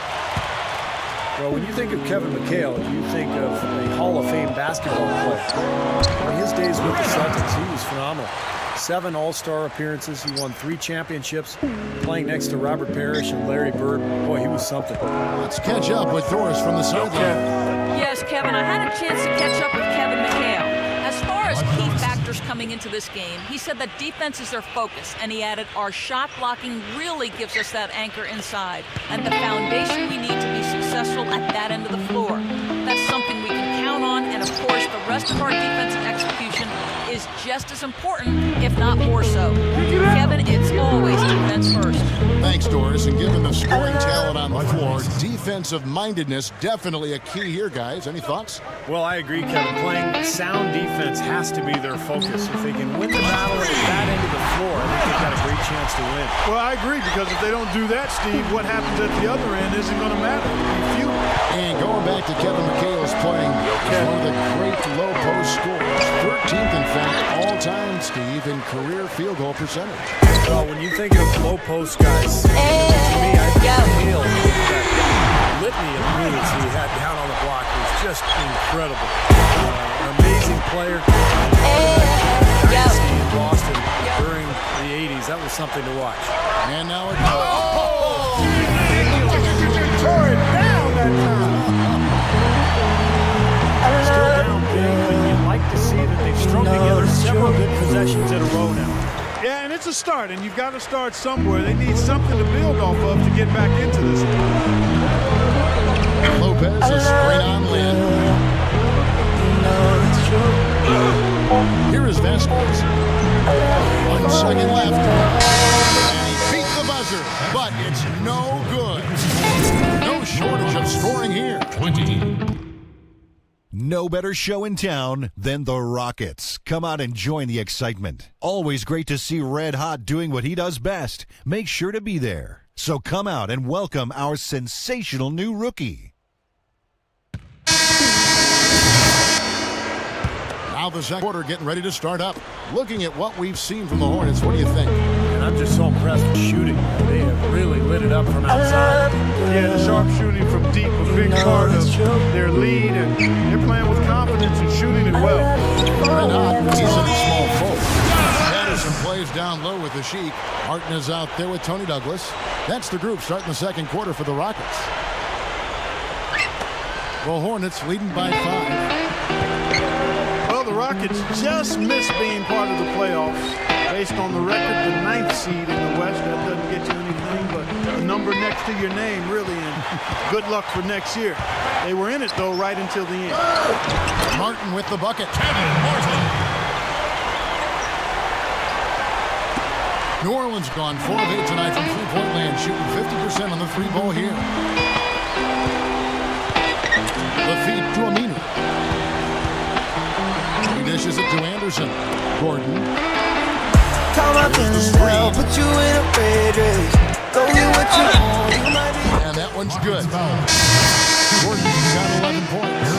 Well, when you think of Kevin McHale, you think of a Hall of Fame basketball player. In his days with the Celtics, he was phenomenal. 7 All-Star appearances. He won 3 championships, playing next to Robert Parrish and Larry Bird. Boy, he was something. Let's catch up with Doris from the sideline. Yes, Kevin, I had a chance to catch up with Kevin McHale. As far as key factors coming into this game, he said that defense is their focus, and he added, our shot blocking really gives us that anchor inside and the foundation we need to be successful at that end of the floor. That's something we can count on, and of course, the rest of our defensive execution is just as important, if not more so. Kevin, it's always defense first. Thanks, Doris. And given the scoring talent on the floor, defensive mindedness definitely a key here, guys. Any thoughts? Well, I agree, Kevin. Playing sound defense has to be their focus. If they can win the battle at that end of the floor, I think they've got a great chance to win. well, I agree, because if they don't do that, Steve, what happens at the other end isn't going to matter. It'll be few. And going back to Kevin McHale's playing as one of the great low post scorers. 13th, in fact, all-time, Steve, in career field goal percentage. Well, when you think of low post guys, to me, I think McHale, that litany of moves he had down on the block was just incredible. An amazing player. Dynasty in Boston during the 80s. That was something to watch. And now it Tore it down that time. Still down big, but you'd like to see that they've strung together several good possessions in a row now. Yeah, and it's a start, and you've got to start somewhere. They need something to build off of to get back into this. Lopez, a screen on Lynn. Here is Vasquez. 1 second left. And he beat the buzzer, but it's no good. No shortage of scoring here. 20. No better show in town than the Rockets. Come out and join the excitement. Always great to see Red Hot doing what he does best. Make sure to be there. So come out and welcome our sensational new rookie. Now the second quarter getting ready to start up. Looking at what we've seen from the Hornets, what do you think? And I'm just so impressed with shooting. They have really lit it up from outside. Yeah, the sharp shooting from deep, a big part of their lead, and they're playing with confidence and shooting it well. Red Hot, he's in a small forward. Patterson plays down low with the Sheik. Martin is out there with Tony Douglas. That's the group starting the second quarter for the Rockets. Well, Hornets leading by 5. Well, the Rockets just missed being part of the playoffs. Based on the record, the 9th seed in the West. That doesn't get you anything, but the number next to your name, really, and good luck for next year. They were in it, though, right until the end. Martin with the bucket. Kevin Martin. New Orleans gone 4 of 8 tonight from three-point land, shooting 50% on the three ball here. The feed to Aminu. He dishes it to Anderson. Gordon. Call my feelings out, put you in a red dress. Go get what you want, you might be. And that one's good. Gordon's got 11 points.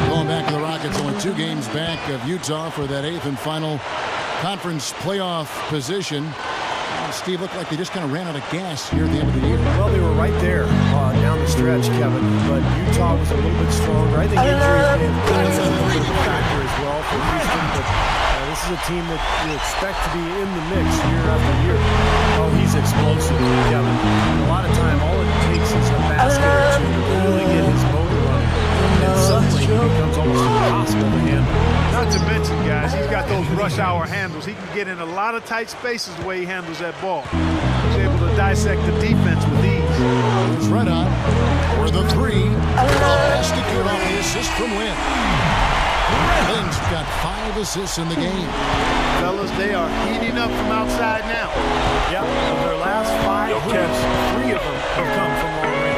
Going back to the Rockets, only 2 games back of Utah for that 8th and final conference playoff position. Steve, looked like they just kind of ran out of gas here at the end of the year. Well, they were right there down the stretch, Kevin, but Utah was a little bit stronger. I think injuries may have played a little bit of a factor as well for Houston, but this is a team that you expect to be in the mix year after year. Oh, he's explosive, Kevin. And a lot of time, all it takes is a basket or two to really get his motor running. and suddenly he becomes almost impossible to handle. Not to mention, guys, he's got those rush hour handles. He can get in a lot of tight spaces the way he handles that ball. He's able to dissect the defense with ease. It's Red Hot for the three. Has to get off the assist from Wynn. Lynn's got 5 assists in the game. Fellas, they are heating up from outside now. Yep, of their last 5 hits, 3 of them have come from long range.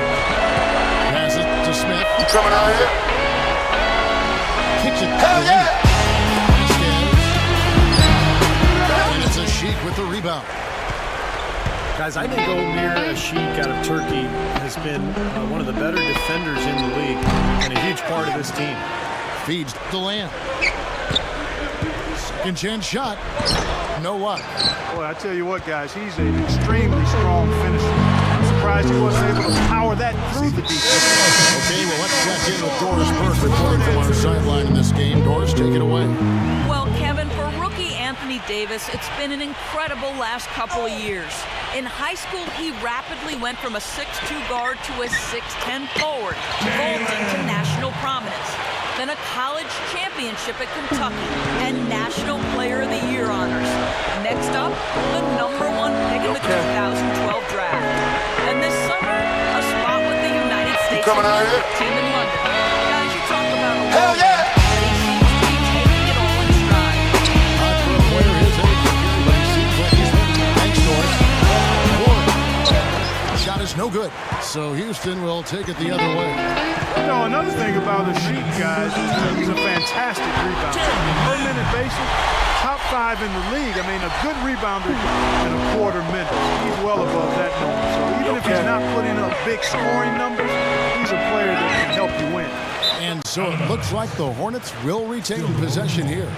Pass it to Smith. Coming out here. Kicks it. Hell yeah! And it's a Sheik with the rebound. Guys, I think Omer Asik out of Turkey has been one of the better defenders in the league and a huge part of this team. Feeds to Lamb. Second chance shot. No luck. Boy, I tell you what, guys, he's an extremely strong finisher. I'm surprised he wasn't able to power that through the defense. Okay, well, let's check in with Doris Burke reporting from our sideline in this game. Doris, take it away. Well, Kevin, for rookie Anthony Davis, it's been an incredible last couple of years. In high school, he rapidly went from a 6'2 guard to a 6'10 forward, vaulting to national prominence. Then a college championship at Kentucky and National Player of the Year honors. Next up, the #1 pick in the 2012 draft. And this summer, a spot with the United States team in London. Guys, you talk about a Hell yeah! He seems to be taking it all in stride. Not for a player his age, but he seems like he's ready. Thanks, Doris. Shot is no good, so Houston will take it the other way. You know, another thing about Asik, guys, is that he's a fantastic rebounder. Per minute basis, top 5 in the league. I mean, a good rebounder in a quarter minute. He's well above that number. So even if he's not putting up big scoring numbers, he's a player that can help you win. And so it looks like the Hornets will retain possession here.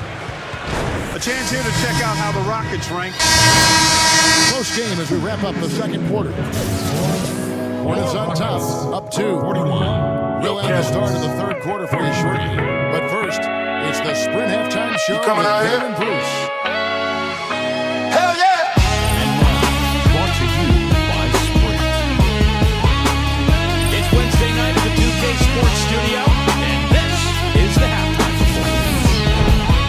A chance here to check out how the Rockets rank. Close game as we wrap up the second quarter. Hornets on top, up 2. 41. We'll have the start of the third quarter for you shortly. But first, it's the Sprint Halftime Show with coming out Kevin here? and Bruce. Hell yeah! And now, brought to you by Sprint. It's Wednesday night at the 2K Sports Studio, and this is the halftime performance.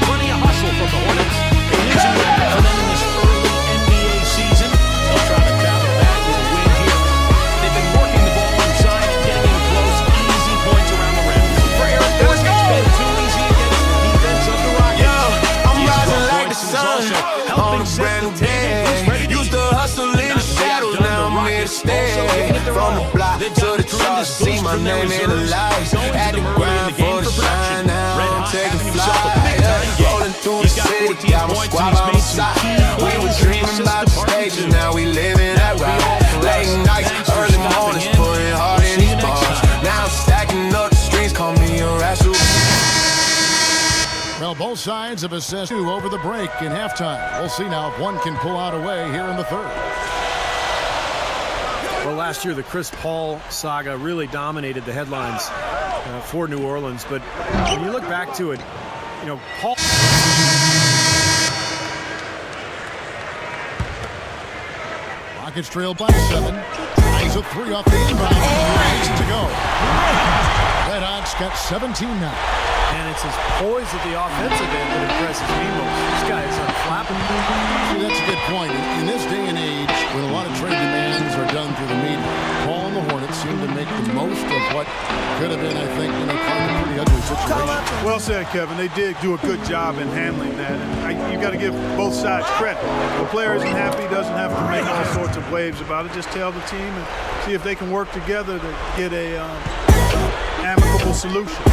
Plenty of hustle from the Hornets. A losing record for them in this early NBA season. They'll try to battle back with a win here. They've been working the ball inside, getting in close, easy points around the rim. For Aaron Gordon, it's been too easy against the defense of the Rockets. Yo, I'm He's rising scored like the points and is sun also on helping a set brand the new table. He's ready day. to Used to hustle in the shadows, now I'm here to stay. From the block to the charts, see my name in the lights. Had to grind for the shine, now I'm taking flight. Rolling through the city, got my squad on my side. We were dreaming about the stages, now we living that ride. Late nights, early mornings, putting hard in these bars. Now I'm stacking up the streets, call me a rascal. Well, both sides have assessed 2 over the break in halftime. We'll see now if one can pull out away here in the third. Well, last year the Chris Paul saga really dominated the headlines for New Orleans. But when you look back to it, you know, Paul... Rockets trail by 7. Eyes a 3 off the inbound. Ready to go. Red Hot's got 17 now. And it's his poise at the offensive end that impresses me most. This guy is unflappable. See, that's a good point. In this day and age, when a lot of trade demands are done through the media, Paul and the Hornets seem to make the most of what could have been, I think, quite a pretty ugly situation. Well said, Kevin. They did do a good job in handling that. And you got to give both sides credit. If the player isn't happy, doesn't have to make all sorts of waves about it. Just tell the team and see if they can work together to get a amicable solution.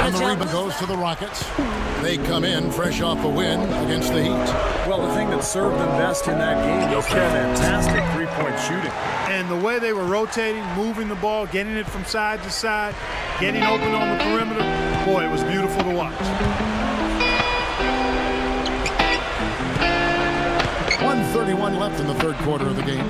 And the rebound goes to the Rockets. They come in fresh off a win against the Heat. Well, the thing that served them best in that game was their fantastic three-point shooting. And the way they were rotating, moving the ball, getting it from side to side, getting open on the perimeter, boy, it was beautiful to watch. 1:31 left in the third quarter of the game.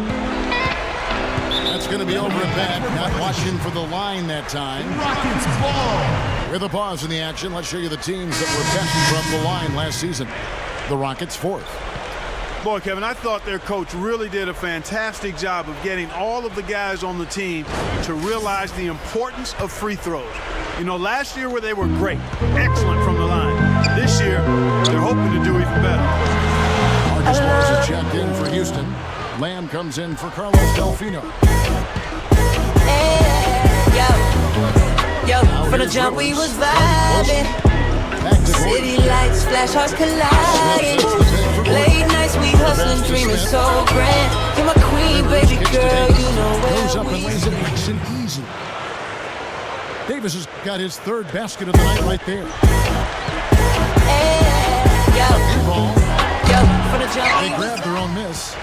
That's going to be over at that. Not watching for the line that time. Rockets ball. With a pause in the action, let's show you the teams that were best from the line last season. The Rockets 4th. Boy, Kevin, I thought their coach really did a fantastic job of getting all of the guys on the team to realize the importance of free throws. You know, last year where they were great, excellent from the line. This year, they're hoping to do even better. Marcus Morris is checked in for Houston. Lamb comes in for Carlos Delfino. Yo, from the jump we was vibing. City lights, flash hearts colliding. Late nights we hustling, dreaming so grand. You're my queen, baby girl, you know where goes up and lays it nice and easy. Davis has got his third basket of the night right there. Yo, from the jump they grabbed their own miss.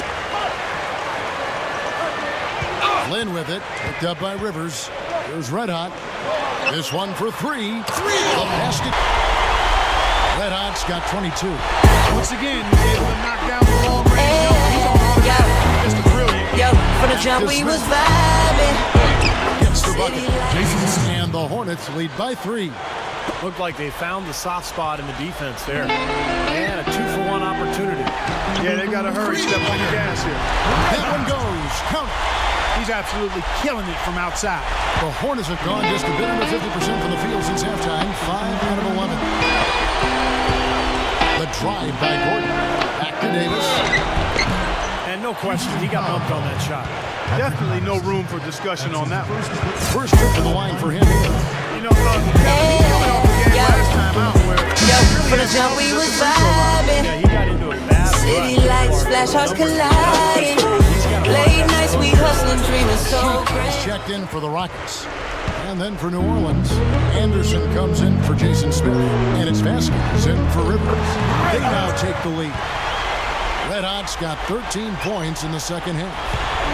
Flynn with it, picked up by Rivers. Here's Red Hot. This one for three. The basket. Red Hot's got 22. Once again, he's able to knock down the long range jump. He's on automatic. Just brilliant. Yo, from the jump we was vibing. Gets the bucket. And the Hornets lead by 3. Looked like they found the soft spot in the defense there. And a 2-for-1 opportunity. Yeah, they got to hurry. Step on the gas here. That one goes. Count. He's absolutely killing it from outside. The Hornets have gone just a bit under 50% from the field since halftime. 5 out of 11. The drive by Gordon. Back to Davis. And no question, he got bumped on that shot. Definitely no room for discussion on that one. First trip to the line for him. You know, he's coming off the game last time out where... From the jump we was vibing. Yeah, he got into a bad City lights, flash hearts colliding. Late nights we hustling, dreaming so great. Checked in for the Rockets. And then for New Orleans, Anderson comes in for Jason Smith. And it's Vasquez in for Rivers. They now take the lead. Red Hot's got 13 points in the second half.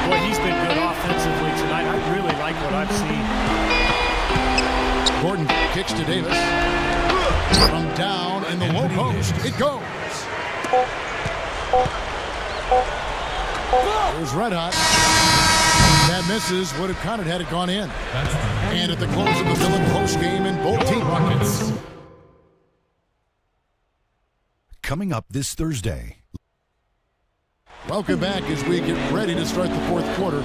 Boy, he's been good offensively tonight. I really like what I've seen. Gordon kicks to Davis. From down in the low post, it goes. Here's Red Hot. That misses. Would have counted had it gone in. And at the close of the Villain post game in both team buckets. Coming up this Thursday. Welcome back as we get ready to start the fourth quarter.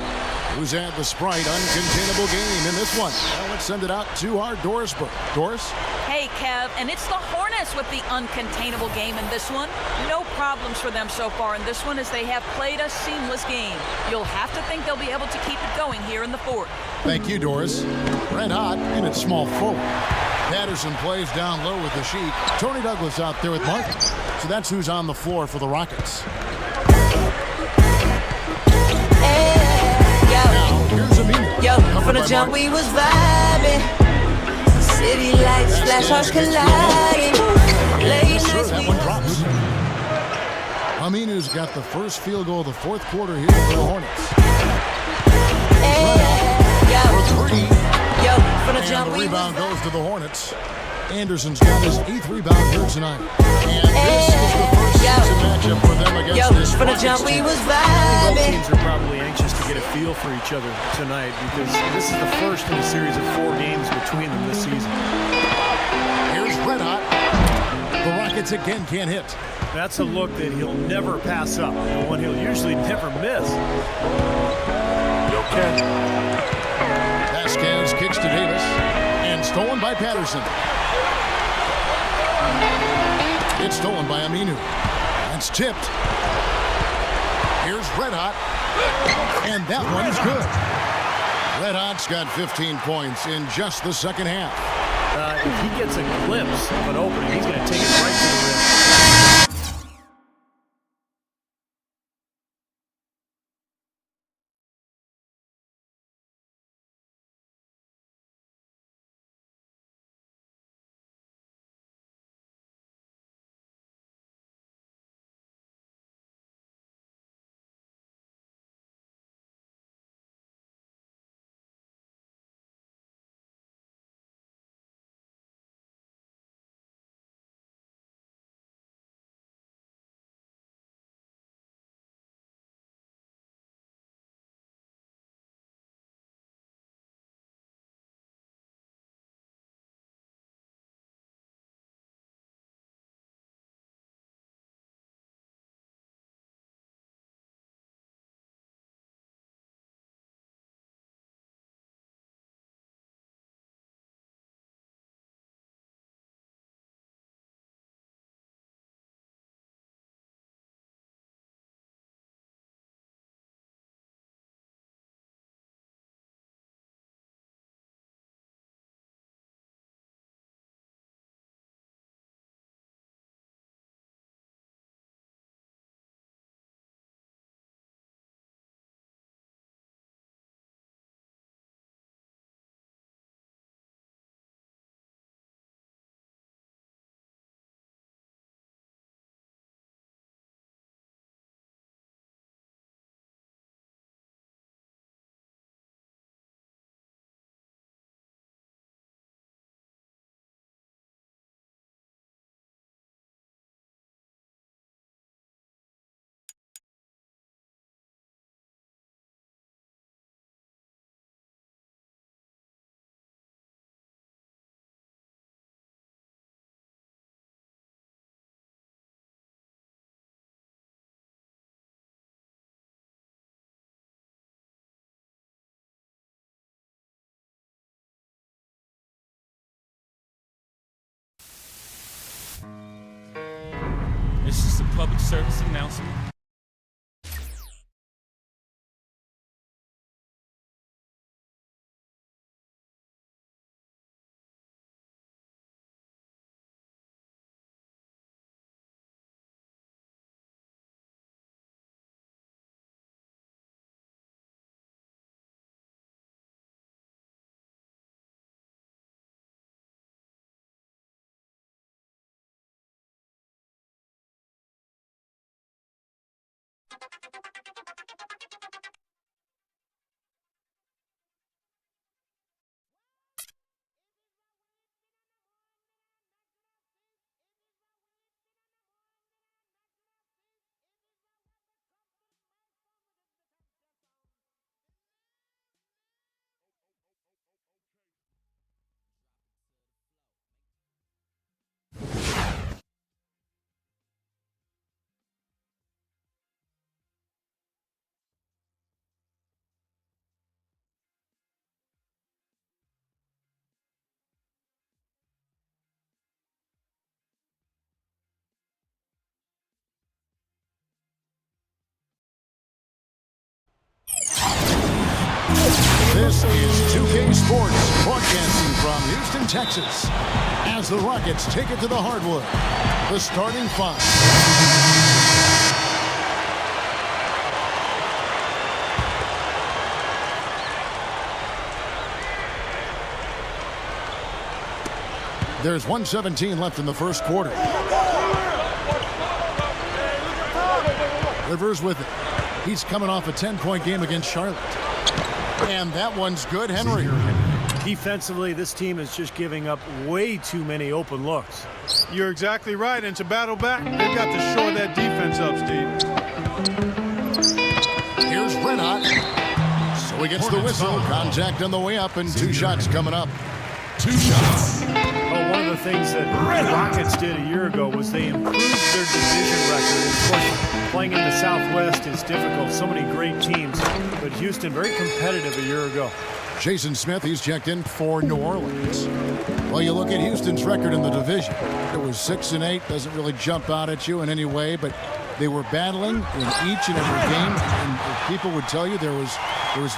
Who's at the Sprite uncontainable game in this one? Well, let's send it out to our Doris Burke. Doris? Hey, Kev, and it's the Hornets with the uncontainable game in this one. No problems for them so far in this one as they have played a seamless game. You'll have to think they'll be able to keep it going here in the fourth. Thank you, Doris. Red Hot in its small forward. Patterson plays down low with the Sheik. Tony Douglas out there with Martin. So that's who's on the floor for the Rockets. Yo, from the jump we was vibing. City lights, flash hearts colliding. Late nights we drops. Aminu's got the first field goal of the fourth quarter here for the Hornets. Yo, from the jump and the we rebound was goes to the Hornets. Anderson's got his 8th rebound here tonight. And this is the first season matchup for them against this from the jump we was Both vibing. teams are probably anxious to get a feel for each other tonight because this is the first in a series of 4 games between them this season. Here's Red Hot. The Rockets again can't hit. That's a look that he'll never pass up, and one he'll usually never miss. Okay. Vasquez kicks to Davis. And stolen by Patterson. It's stolen by Aminu. It's tipped. Here's Red Hot. And that one's good. Red Hot's got 15 points in just the second half. If he gets a glimpse of an opening, he's going to take it right to the rim. This is a public service announcement. This is 2K Sports, broadcasting from Houston, Texas, as the Rockets take it to the hardwood. The starting five. There's 1:17 left in the first quarter. Rivers with it. He's coming off a 10-point game against Charlotte. And that one's good, Henry. Defensively, this team is just giving up way too many open looks. You're exactly right, and to battle back, they've got to shore that defense up, Steve. Here's Red Hot. So he gets the whistle. Contact on the way up, and 2 shots coming up. 2 shots. Well, one of the things that the Rockets did a year ago was they improved their division record. Of course, playing in the Southwest is difficult. So many great teams, but Houston very competitive a year ago. Jason Smith, he's checked in for New Orleans. Well, you look at Houston's record in the division. It was 6-8. Doesn't really jump out at you in any way, but they were battling in each and every game. And people would tell you there was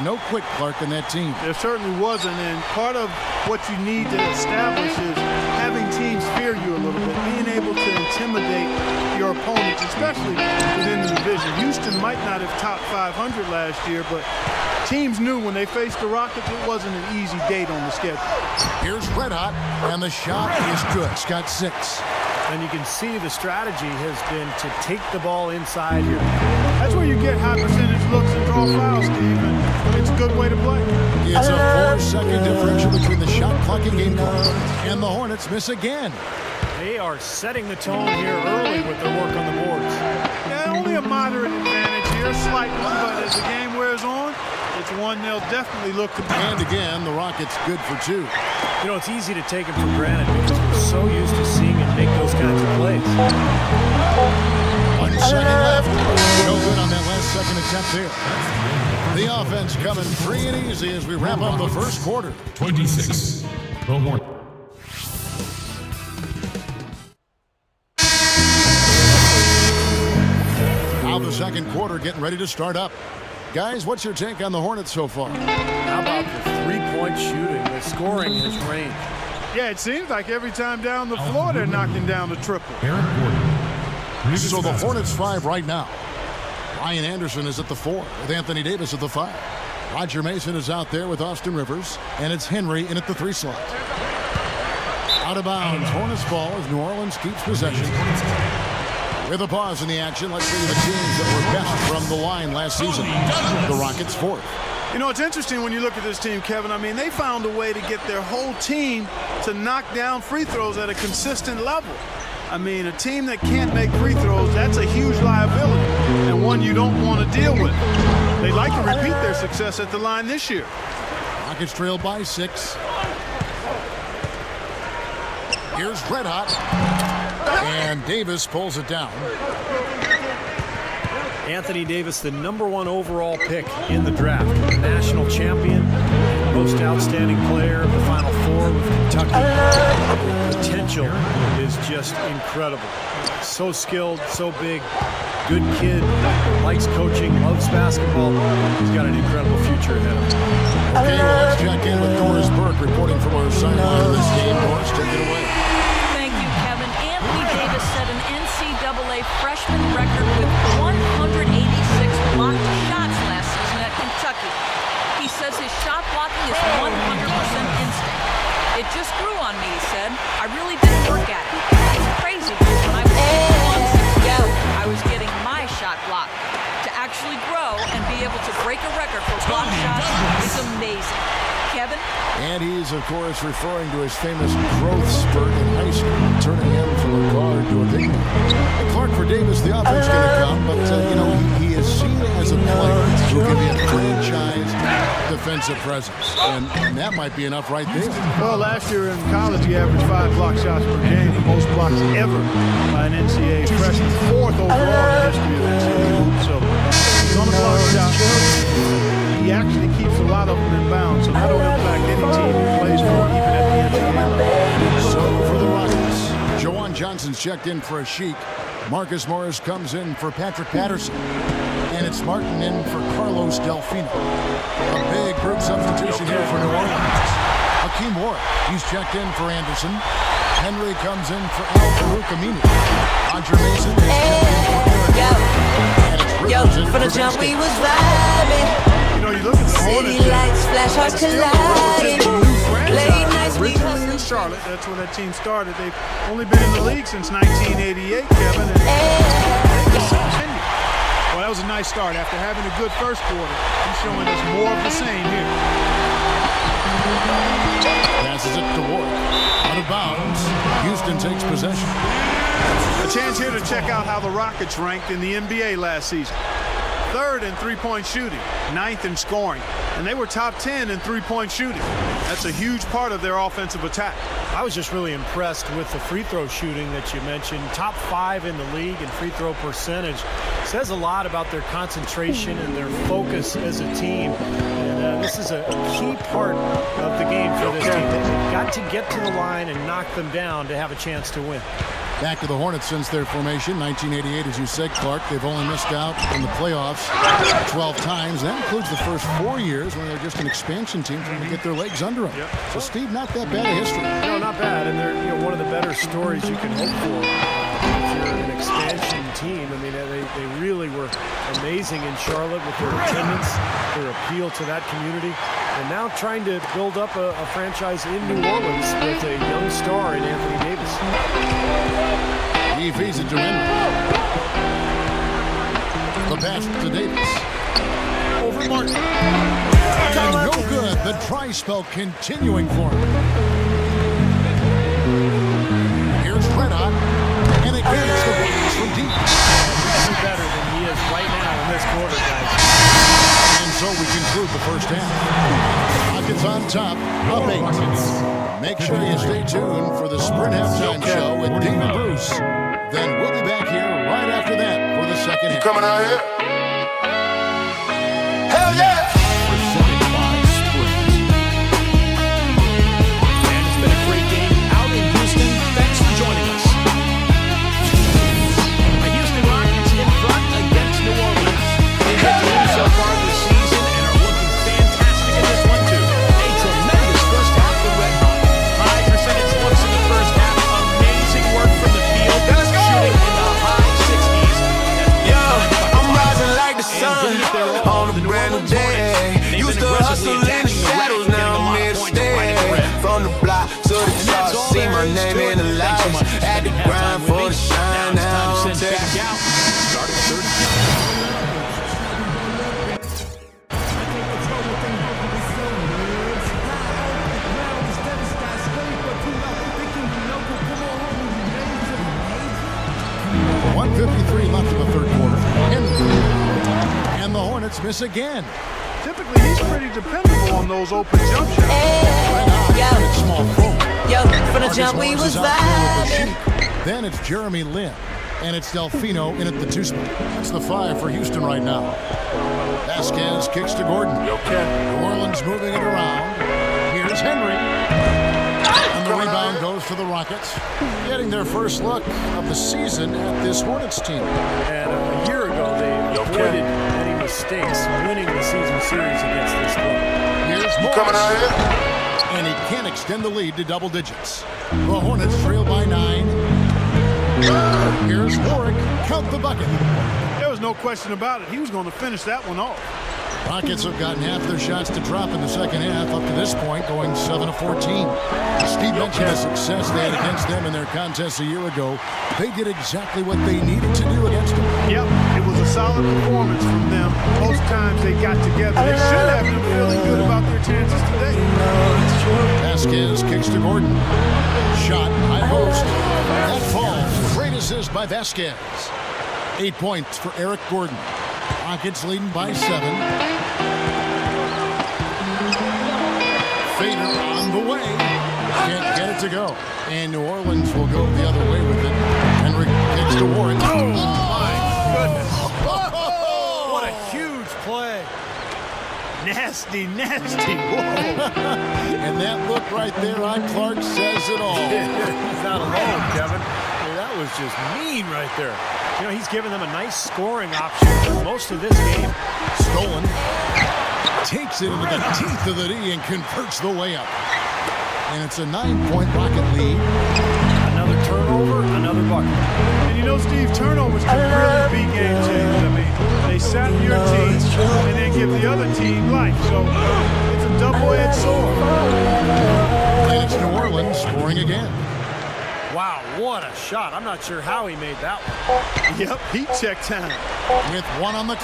no quick Clark in that team. There certainly wasn't, and part of what you need to establish is having teams fear you a little bit, being able to intimidate your opponents, especially within the division. Houston might not have topped 500 last year, but teams knew when they faced the Rockets it wasn't an easy date on the schedule. Here's Red Hot, and the shot is good. Scott 6. And you can see the strategy has been to take the ball inside here. That's where you get high percentage looks and draw fouls, Steve, and it's a good way to play. It's a 4-second differential between the shot clock and game clock. And the Hornets miss again. They are setting the tone here early with their work on the boards. Yeah, only a moderate advantage here, slight one, but as the game wears on, it's one they'll definitely look to. And again, the Rockets good for 2. You know, it's easy to take it for granted because we're so used to seeing him make those kinds of plays. 1 second left. No good on that last second attempt there. The offense coming free and easy as we wrap up the first quarter. 26. No more. Now the second quarter getting ready to start up. Guys, what's your take on the Hornets so far? How about the three-point shooting? The scoring has ranged. Yeah, it seems like every time down the floor they're knocking down the triple. So the Hornets 5 right now. Ryan Anderson is at the 4 with Anthony Davis at the 5. Roger Mason is out there with Austin Rivers, and it's Henry in at the 3 slot. Out of bounds, Hornets ball as New Orleans keeps possession. With a pause in the action, let's see the teams that were best from the line last season. The Rockets 4th. You know, it's interesting when you look at this team, Kevin. I mean, they found a way to get their whole team to knock down free throws at a consistent level. I mean, a team that can't make free throws, that's a huge liability and one you don't want to deal with. They'd like to repeat their success at the line this year. Rockets trail by 6. Here's Red Hot. And Davis pulls it down. Anthony Davis, the #1 overall pick in the draft. National champion. most outstanding player of the Final Four with Kentucky. The potential is just incredible. So skilled, so big, good kid, likes coaching, loves basketball. He's got an incredible future ahead of him. Okay, well, let's check in with Doris Burke reporting from our sideline of this game. Doris, take it away. Thank you, Kevin. Anthony Davis set an NCAA freshman record with 186 blocked shots last season at Kentucky. He says his shot blocking is 100% instinct. It just grew on me, he said. I really didn't work at it. It's crazy because when I was 6 years old, I was getting my shot blocked. To actually grow and be able to break a record for block shots is amazing. Kevin? And he's, of course, referring to his famous growth spurt in high school, turning him from a guard to a big man. And Clark, for Davis, the offense going to come, but, he is seen as a player who can be a franchise defensive presence. And that might be enough right there. Well, last year in college, he averaged 5 block shots per game, the most blocks ever by an NCAA freshman, 4th overall in the history of NCAA hoops. So he's on the block shot. He actually keeps a lot of them in bounds, so that'll impact any team he plays for, even at the NCAA level. So for the Rockets, Jawan Johnson's checked in for a Sheik. Marcus Morris comes in for Patrick Patterson. And it's Martin in for Carlos Delfino. A big group substitution here for New Orleans. Hakeem Ward, he's checked in for Anderson. Henry comes in for Al-Farouq Amini. Roger Mason is Yo, from the jump we was vibing. You know, you look at the City Hornets, lights, flash hearts colliding. Late nights we originally in Charlotte, that's where that team started. They've only been in the league since 1988, Kevin. And continue. Well, that was a nice start. After having a good first quarter, he's showing us more of the same here. passes it to Ward. Out of bounds. Houston takes possession. A chance here to check out how the Rockets ranked in the NBA last season. 3rd in three-point shooting, 9th in scoring, and they were top 10 in three-point shooting. That's a huge part of their offensive attack. I was just really impressed with the free throw shooting that you mentioned. Top 5 in the league in free throw percentage. Says a lot about their concentration and their focus as a team. And this is a key part of the game for this team. They've got to get to the line and knock them down to have a chance to win. Back to the Hornets since their formation, 1988, as you said, Clark. They've only missed out in the playoffs 12 times. That includes the first 4 years when they were just an expansion team trying to get their legs under them. So, Steve, not that bad a history. No, not bad. And they're one of the better stories you can hope for if you're an expansion team. I mean, they really were amazing in Charlotte with their attendance, their appeal to that community, and now trying to build up a franchise in New Orleans with a young star in Anthony Davis. He feeds it to Henry. The pass to Davis. Over Martin. And no good. The try spell continuing for him. Here's Red Hot. And again, it's the Rockets from deep. He's better than he is right now in this quarter, guys. And so we conclude the first half. Rockets on top, up 8. Make sure you stay tuned for the Sprint Halftime Show with David Bruce. Then we'll be back here right after that for the second half. Coming out here? Hell yeah! Presented by Sprint. And it's been a great game out in Houston. Thanks for joining us. The Houston Rockets in front against New Orleans. They've been doing so far this season and are looking fantastic in this one too. A tremendous first half for Red Hot. High percentage looks in the first half. Amazing work from the field. Shooting in the high 60s. I'm rising like the sun on a brand new day. Used to hustle in the shadows, now I'm here to stay. From the block to the top, see my name in the lights. Had to grind for the shine, now I'm taking out. Started third. .53 left in the third quarter. And the Hornets miss again. Typically, he's pretty dependable on those open jump shots. Yo, from the jump we was vibing. Then it's Jeremy Lin. And it's Delfino in at the 2 spot. That's the 5 for Houston right now. Vasquez kicks to Gordon. New Orleans moving it around. Here's Henry. And the rebound goes to the Rockets, getting their first look of the season at this Hornets team. And a year ago, they avoided any mistakes winning the season series against this club. Here's Morris. Coming out here. And he can't extend the lead to double digits. The Hornets trail by 9. Here's Warwick. Count the bucket. There was no question about it. He was going to finish that one off. Rockets have gotten half their shots to drop in the second half up to this point, going 7 of 14. Steve mentioned the success they had against them in their contest a year ago. They did exactly what they needed to do against them. Yep, it was a solid performance from them. Most times they got together. They should have been feeling good about their chances today. Vasquez kicks to Gordon. Shot, high post. That falls. Great assist by Vasquez. 8 points for Eric Gordon. Rockets leading by 7. Fader on the way. Can't get it to go. And New Orleans will go the other way with it. Henry kicks to Warren. Oh, my goodness. What a huge play. Nasty, nasty. Whoa. And that look right there on Clark says it all. He's not alone, Kevin. I mean, that was just mean right there. You know, he's given them a nice scoring option for most of this game. Stolen. Takes it into the teeth of the D and converts the layup. And it's a 9-point Rocket lead. Another turnover, another bucket. And you know, Steve, turnovers can really be game changers. I mean, they sap your team and then give the other team life. So it's a double-edged sword. And it's New Orleans scoring again. Wow, what a shot. I'm not sure how he made that one. Yep, heat check time. With one on the go!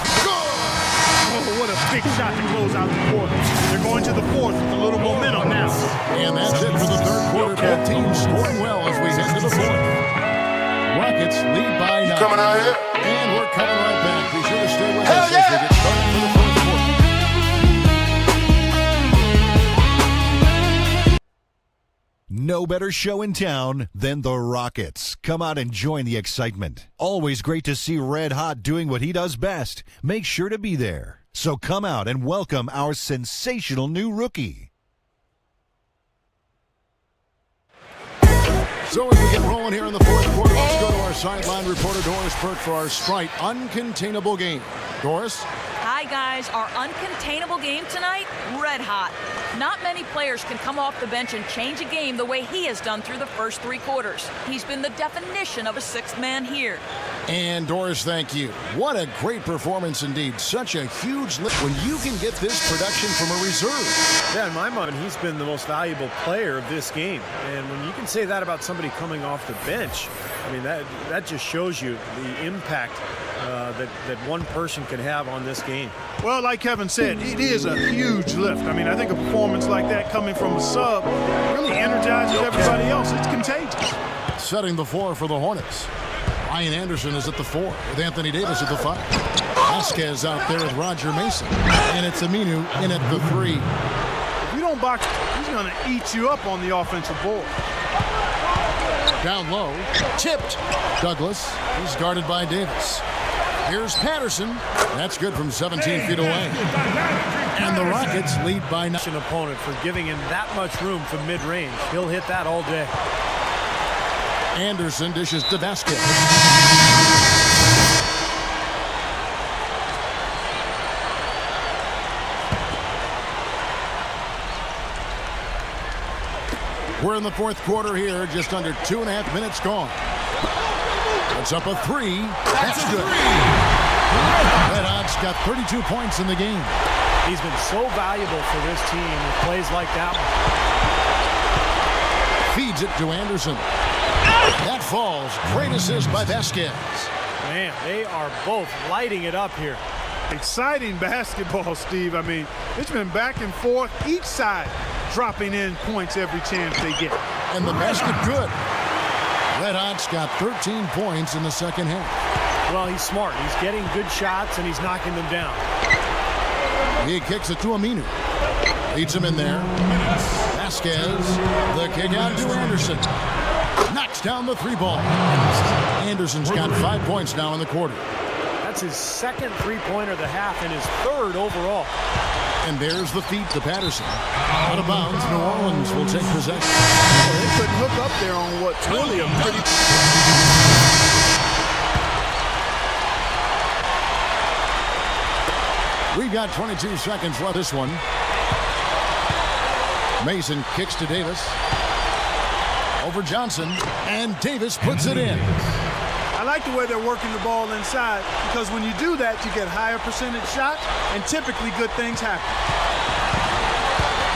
Oh, what a big shot to close out the quarter. They're going to the fourth with a little momentum now. And that's it for the third quarter. Both teams scoring well as we head to the fourth. Rockets lead by 9. Coming out here. And we're coming right back. Be sure to stay with us as we get started for the fourth quarter. No better show in town than the Rockets. Come out and join the excitement. Always great to see Red Hot doing what he does best. Make sure to be there. So come out and welcome our sensational new rookie. So as we get rolling here in the fourth quarter, let's go to our sideline reporter, Doris Burke, for our Sprite Uncontainable game. Doris? Hi, guys. Our uncontainable game tonight, red hot. Not many players can come off the bench and change a game the way he has done through the first 3 quarters. He's been the definition of a sixth man here. And Doris, thank you. What a great performance indeed. Such a huge lift when you can get this production from a reserve. Yeah, in my mind, he's been the most valuable player of this game. And when you can say that about somebody coming off the bench, I mean, that just shows you the impact that one person can have on this game. Well, like Kevin said, it is a huge lift. I mean, I think a performance like that coming from a sub really energizes everybody else. It's contagious. Setting the floor for the Hornets. Ryan Anderson is at the 4 with Anthony Davis at the 5. Vasquez out there with Roger Mason. And it's Aminu in at the 3. If you don't box, he's going to eat you up on the offensive board. Down low. Tipped. Douglas. He's guarded by Davis. Here's Patterson. That's good from 17 feet away. And the Rockets lead by 9. An opponent for giving him that much room from mid-range. He'll hit that all day. Anderson dishes to Vasquez. We're in the fourth quarter here, just under 2.5 minutes gone. It's up a 3. That's good. Red Hot's got 32 points in the game. He's been so valuable for this team with plays like that one. Feeds it to Anderson. That falls. Great assist by Vasquez. Man, they are both lighting it up here. Exciting basketball, Steve. I mean, it's been back and forth. Each side dropping in points every chance they get. And the basket good. Red Hot's got 13 points in the second half. Well, he's smart. He's getting good shots, and he's knocking them down. He kicks it to Aminu. Leads him in there. Vasquez. The kick out to Anderson. Knocks down the 3 ball. Anderson's got 5 points now in the quarter. That's his second three-pointer of the half and his third overall. And there's the feed to Patterson. Out of bounds, New Orleans will take possession. Well, they couldn't hook up there on what's really a pretty... We've got 22 seconds left this one. Mason kicks to Davis. Over Johnson, and Davis puts it in. I like the way they're working the ball inside, because when you do that, you get higher percentage shots, and typically good things happen.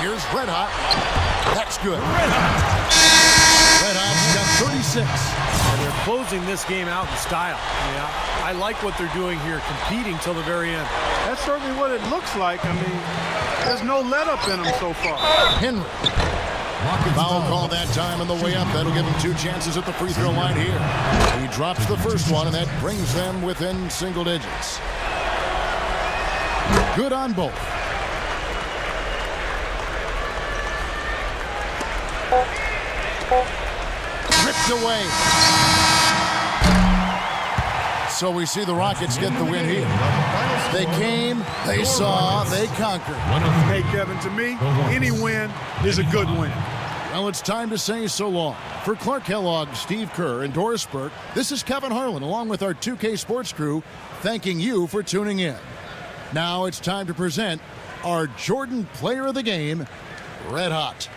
Here's Red Hot. That's good. Red Hot's got 36. And they're closing this game out in style. I like what they're doing here, competing till the very end. That's certainly what it looks like. I mean, there's no let-up in them so far. Henry. Foul call that time on the way up. That'll give him 2 chances at the free throw line here. He drops the first one, and that brings them within single digits. Good on both. Ripped away. So we see the Rockets get the win here. They came, they saw, they conquered. Hey, Kevin, to me, any win is a good win. Well, it's time to say so long. For Clark Kellogg, Steve Kerr, and Doris Burke, this is Kevin Harlan along with our 2K Sports crew thanking you for tuning in. Now it's time to present our Jordan Player of the Game, Red Hot.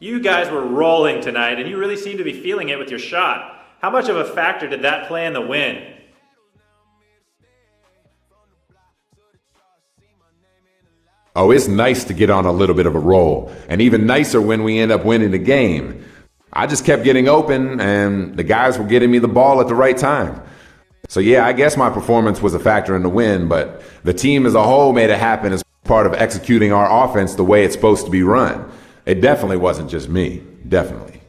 You guys were rolling tonight, and you really seemed to be feeling it with your shot. How much of a factor did that play in the win? Oh, it's nice to get on a little bit of a roll, and even nicer when we end up winning the game. I just kept getting open, and the guys were getting me the ball at the right time. So yeah, I guess my performance was a factor in the win, but the team as a whole made it happen as part of executing our offense the way it's supposed to be run. It definitely wasn't just me. Definitely.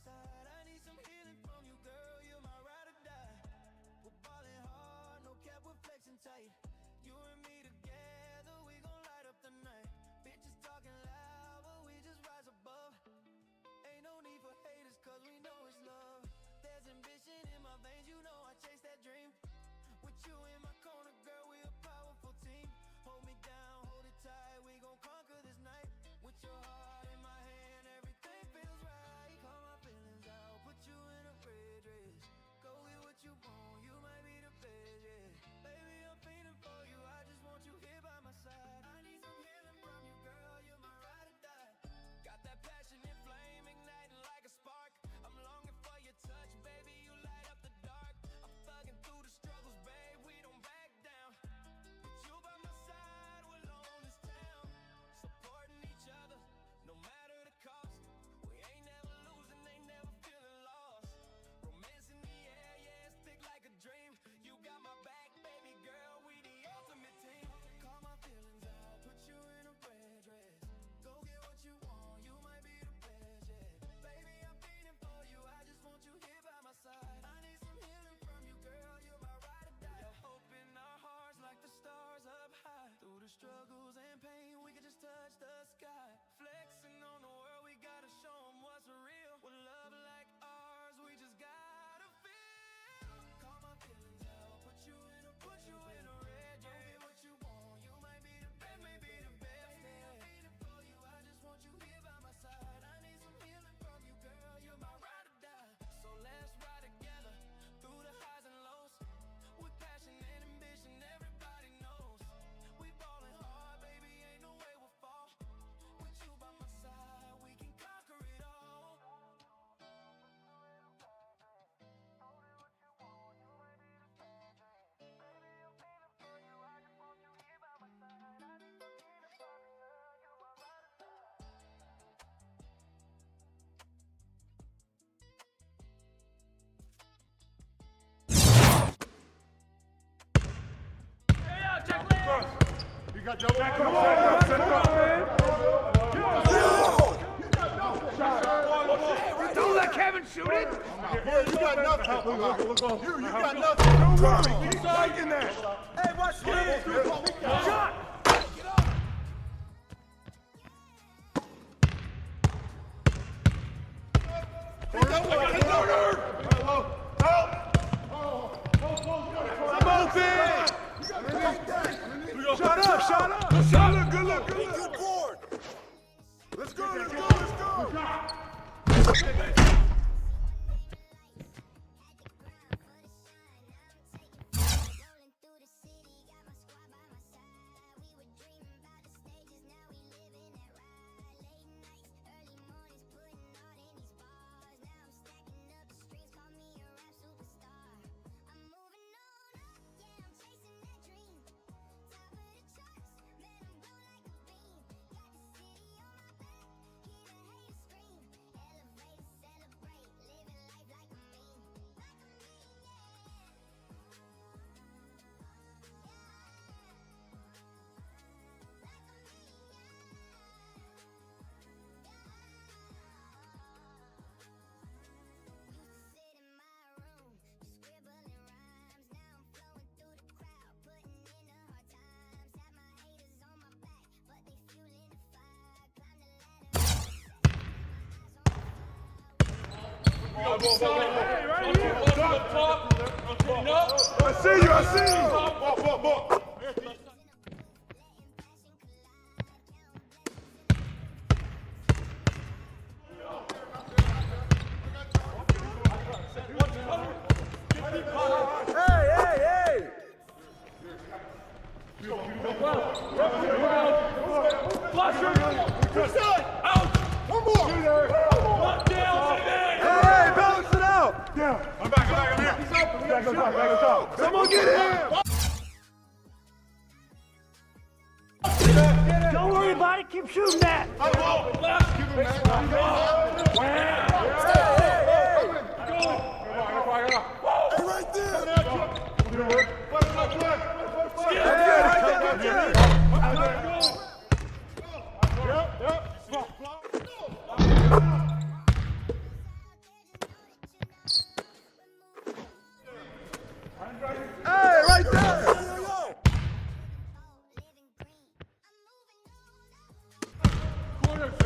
side. I need some healing from you, girl. You're my ride or die. We're ballin' hard, no cap, we're flexing tight. You and me together, we gon' light up the night. Bitches talking loud, but we just rise above. Ain't no need for haters, cause we know it's love. There's ambition in my veins, you know I chase that dream. With you in my corner, girl, we a powerful team. Hold me down, hold it tight, we gon' conquer this night. With your heart in my hand, everything feels right. Call my feelings out, put you in a red dress. Go get what you want, you might be the best, yeah. Baby, I'm feeling for you, I just want you here by my side. I need some healing from you, girl, you're my ride or die. Got that passionate flame igniting like a spark. I'm longing for your touch, baby, you light up the dark. I'm thugging through the struggles, babe, we don't back down. With you by my side, we'll own this town. Supporting each other, no matter the cost. We ain't never losing, ain't never feeling lost. Romance in the air, yeah, it's thick like a dream. You got my back, baby girl, we the ultimate team. Call my feelings out, put you in a red dress. Go get what you want, you might be the best, yeah. Baby, I'm feeling for you, I just want you here by my side. I need some healing from you, girl, you're my ride or die. Your hope in our hearts like the stars up high. Through the struggles and pain, we can just touch the sky. Flexing on the world, we gotta show them what's real. With love like ours, we just gotta feel. Call my feelings out, put you in a red dress. Go get what you want, you might be the best, may be the best. I'm feeling for you, I just want you here by my side. I need some healing from you, girl, you're my ride or die. So let's ride together through the highs and lows. With passion and ambition, everybody knows. We ballin' hard, baby, ain't no way we'll fall. With you by my side, we can conquer it all. You got double. Come on, Don't let Kevin shoot it. You got nothing. You got nothing. Don't worry. Keep fighting that. Hey, watch this. Shot. Shut up! Good look! Good board! Let's go! Hey, right here. I see you. Hey. Out. One more. Hey, balance it out. Yeah. I'm back. I'm here. Back on top. Someone get him. Don't worry about it. Keep shooting that. Hey, right there.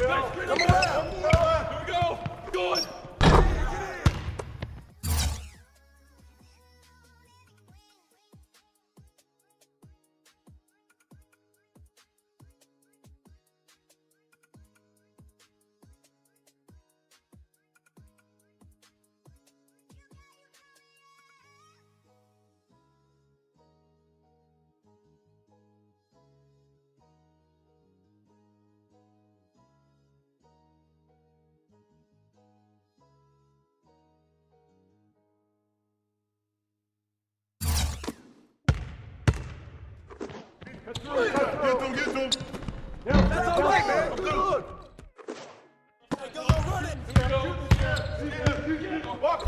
Come around. Here we go. Good. Get them. That's all right, man. I'm good. Go, run it. Here we go. Walk.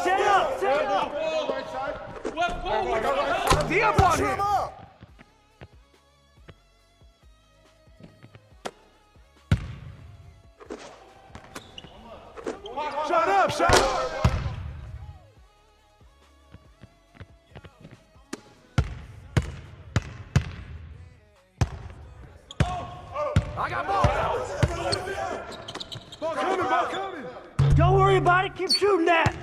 Set up. Right side. Left forward. Diop on him. Shut up. I got ball. Ball coming. Don't worry about it. Keep shooting that.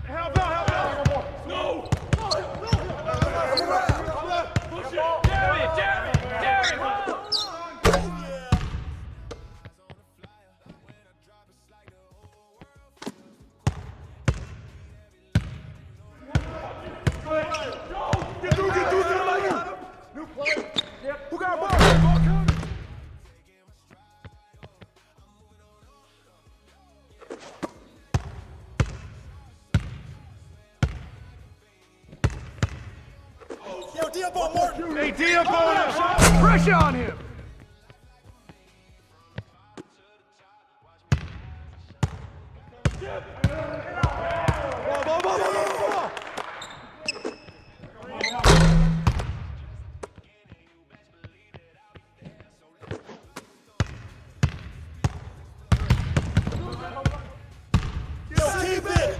Help out. No. Push it. Jeremy. Get through. New play. Yep. Who got ball? Ball coming. Yo, Diop on Martin. Hey, Diop on. Pressure on him. Ball. Keep it.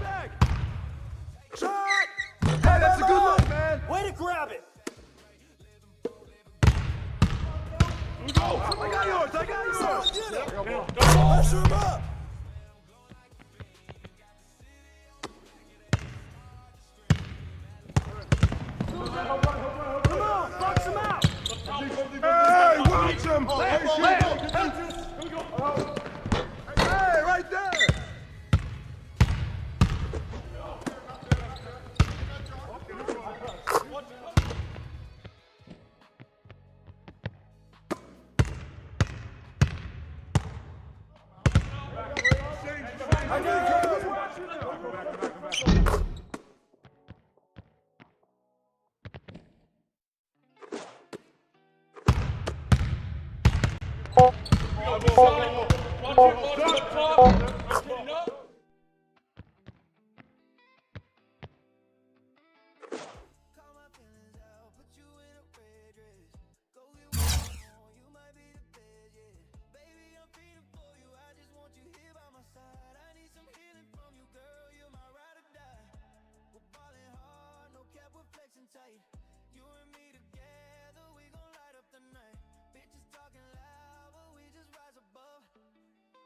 Shot. Hey, that's a good look, man. Way to grab it. I got yours. Pressure him up. Come on, box him out. Hey, watch him. Hey, right there.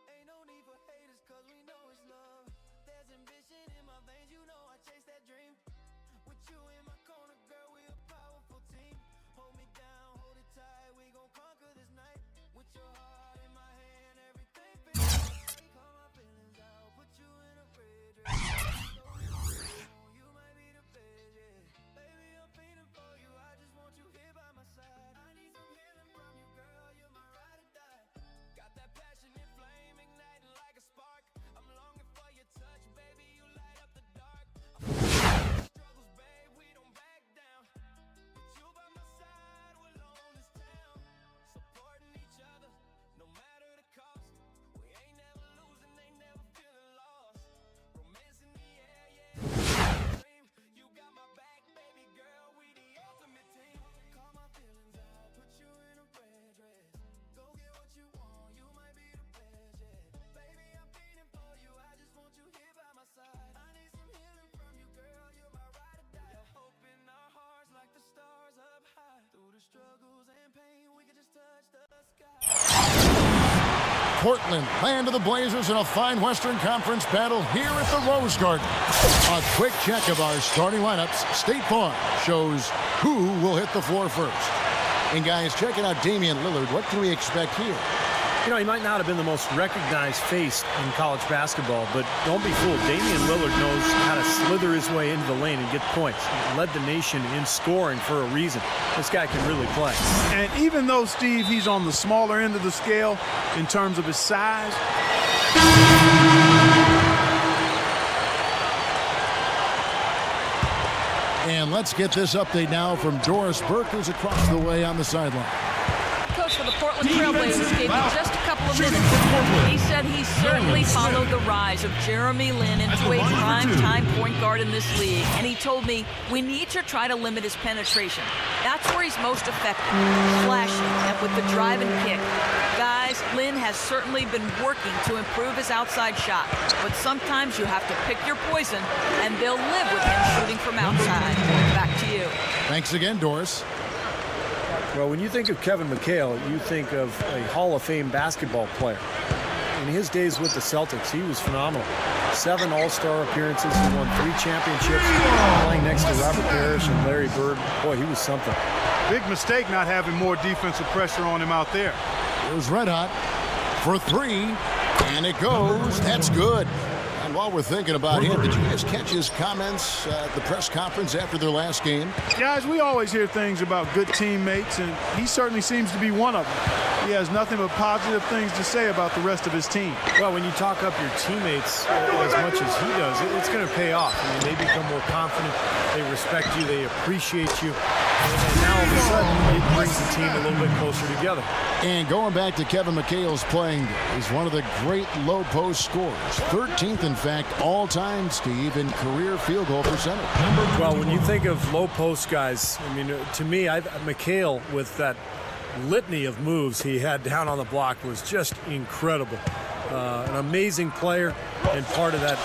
Ain't no need for haters Portland, land of the Blazers in a fine Western Conference battle here at the Rose Garden. A quick check of our starting lineups. State Farm shows who will hit the floor first. And guys, checking out Damian Lillard, what can we expect here? You know, he might not have been the most recognized face in college basketball, but don't be fooled. Damian Lillard knows how to slither his way into the lane and get points. He led the nation in scoring for a reason. This guy can really play. And even though, Steve, he's on the smaller end of the scale in terms of his size, and let's get this update now from Doris Burke, who's across the way on the sideline. Coach for the Portland Trailblazers gave me just a couple of minutes. He said he certainly followed the rise of Jeremy Lin into a prime-time point guard in this league, and he told me we need to try to limit his penetration. That's where he's most effective, slashing and with the drive and kick. Guys, Lin has certainly been working to improve his outside shot, but sometimes you have to pick your poison, and they'll live with him shooting from outside. Back to you. Thanks again, Doris. Well, when you think of Kevin McHale, you think of a Hall of Fame basketball player. In his days with the Celtics, he was phenomenal. 7 All-Star appearances, he won 3 championships, playing next to Robert Parrish and Larry Bird. Boy, he was something. big mistake not having more defensive pressure on him out there. Here's Red Hot for 3, and it goes. That's good. And while we're thinking about him, did you guys catch his comments at the press conference after their last game? Guys, we always hear things about good teammates, and he certainly seems to be one of them. He has nothing but positive things to say about the rest of his team. Well, when you talk up your teammates as much as he does, it's going to pay off. I mean, they become more confident, they respect you, they appreciate you, and now all of a sudden it brings the team a little bit closer together. And going back to Kevin McHale's playing, he's one of the great low post scorers. 13th, in fact, all-time, Steve, in career field goal percentage. Well, when you think of low post guys, I mean, to me, McHale, with that litany of moves he had down on the block, was just incredible. An amazing player and part of that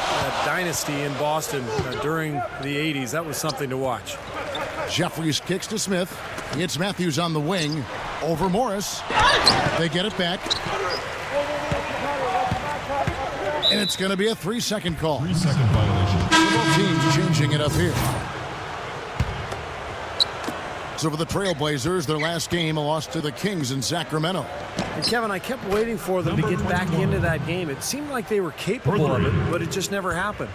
dynasty in Boston during the 80s. That was something to watch. Jeffries kicks to Smith. It's Matthews on the wing. Over Morris. They get it back. And it's going to be a 3-second call. 3-second violation. Both teams changing it up here. So for the Trailblazers, their last game, a loss to the Kings in Sacramento. And Kevin, I kept waiting for them to get back into that game. It seemed like they were capable of it, but it just never happened.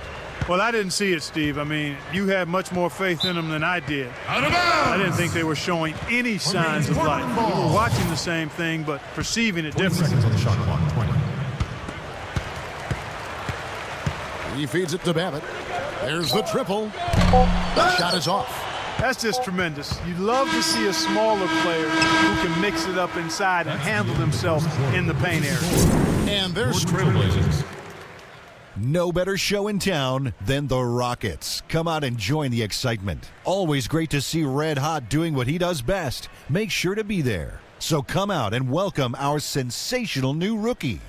Well, I didn't see it, Steve. I mean, you had much more faith in them than I did. I didn't think they were showing any signs of life. We were watching the same thing, but perceiving it differently. Seconds on the shot clock. 20. He feeds it to Babbitt. There's the triple. The shot is off. That's just tremendous. You'd love to see a smaller player who can mix it up inside and handle themselves in the paint area. And there's Trailblazers. No better show in town than the Rockets. Come out and join the excitement. Always great to see Red Hot doing what he does best. Make sure to be there. So come out and welcome our sensational new rookie.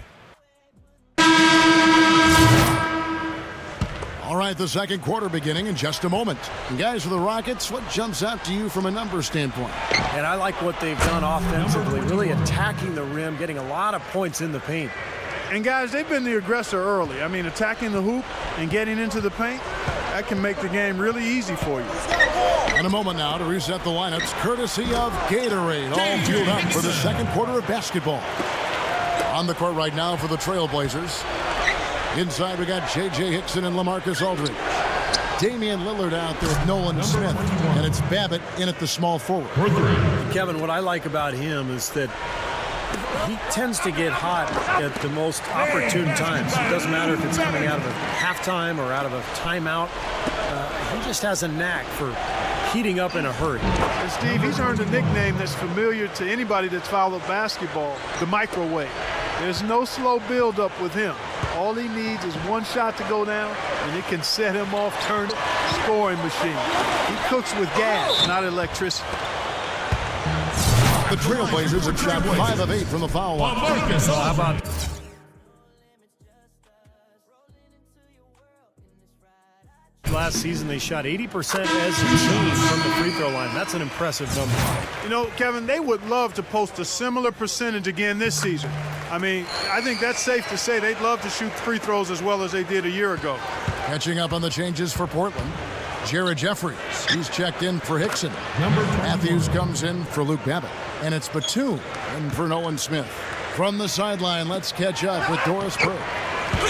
All right, the second quarter beginning in just a moment. And guys, for the Rockets, what jumps out to you from a numbers standpoint? And I like what they've done offensively, really attacking the rim, getting a lot of points in the paint. And guys, they've been the aggressor early. I mean, attacking the hoop and getting into the paint, that can make the game really easy for you. In a moment now to reset the lineups, courtesy of Gatorade, all fueled up for the second quarter of basketball. On the court right now for the Trailblazers. Inside we got J.J. Hickson and LaMarcus Aldridge. Damian Lillard out there with Nolan Smith, and it's Babbitt in at the small forward. Kevin, what I like about him is that he tends to get hot at the most opportune times. It doesn't matter if it's coming out of a halftime or out of a timeout. He just has a knack for heating up in a hurry. And Steve, he's earned a nickname that's familiar to anybody that's followed basketball, the microwave. There's no slow build-up with him. All he needs is one shot to go down, and it can set him off, turn it, scoring machine. He cooks with gas, not electricity. The Trailblazers have shot 5 of 8 from the foul line. So how about last season? They shot 80% as a team from the free throw line. That's an impressive number. You know, Kevin, they would love to post a similar percentage again this season. I mean, I think that's safe to say they'd love to shoot free throws as well as they did a year ago. Catching up on the changes for Portland, Jared Jeffries. He's checked in for Hickson. Matthews comes in for Luke Babbitt. And it's Batum in for Nolan Smith. From the sideline, let's catch up with Doris Burke.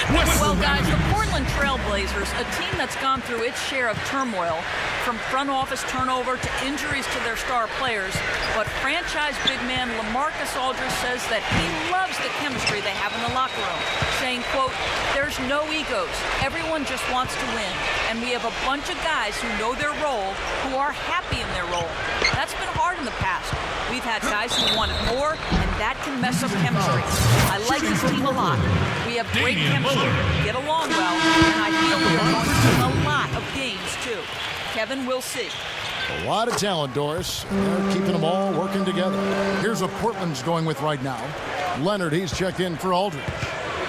Well, guys, the Portland Trail Blazers, a team that's gone through its share of turmoil, from front office turnover to injuries to their star players, but franchise big man LaMarcus Aldridge says that he loves the chemistry they have in the locker room, saying, quote, "There's no egos. Everyone just wants to win, and we have a bunch of guys who know their role, who are happy in their role. That's been hard in the past. We've had guys who wanted more, and that can mess up chemistry. I like this team a lot. We have great chemistry, get along well, and I feel we are going to win a lot of games, too. Kevin, we'll see." A lot of talent, Doris. They're keeping them all working together. Here's what Portland's going with right now. Leonard, he's checked in for Aldridge.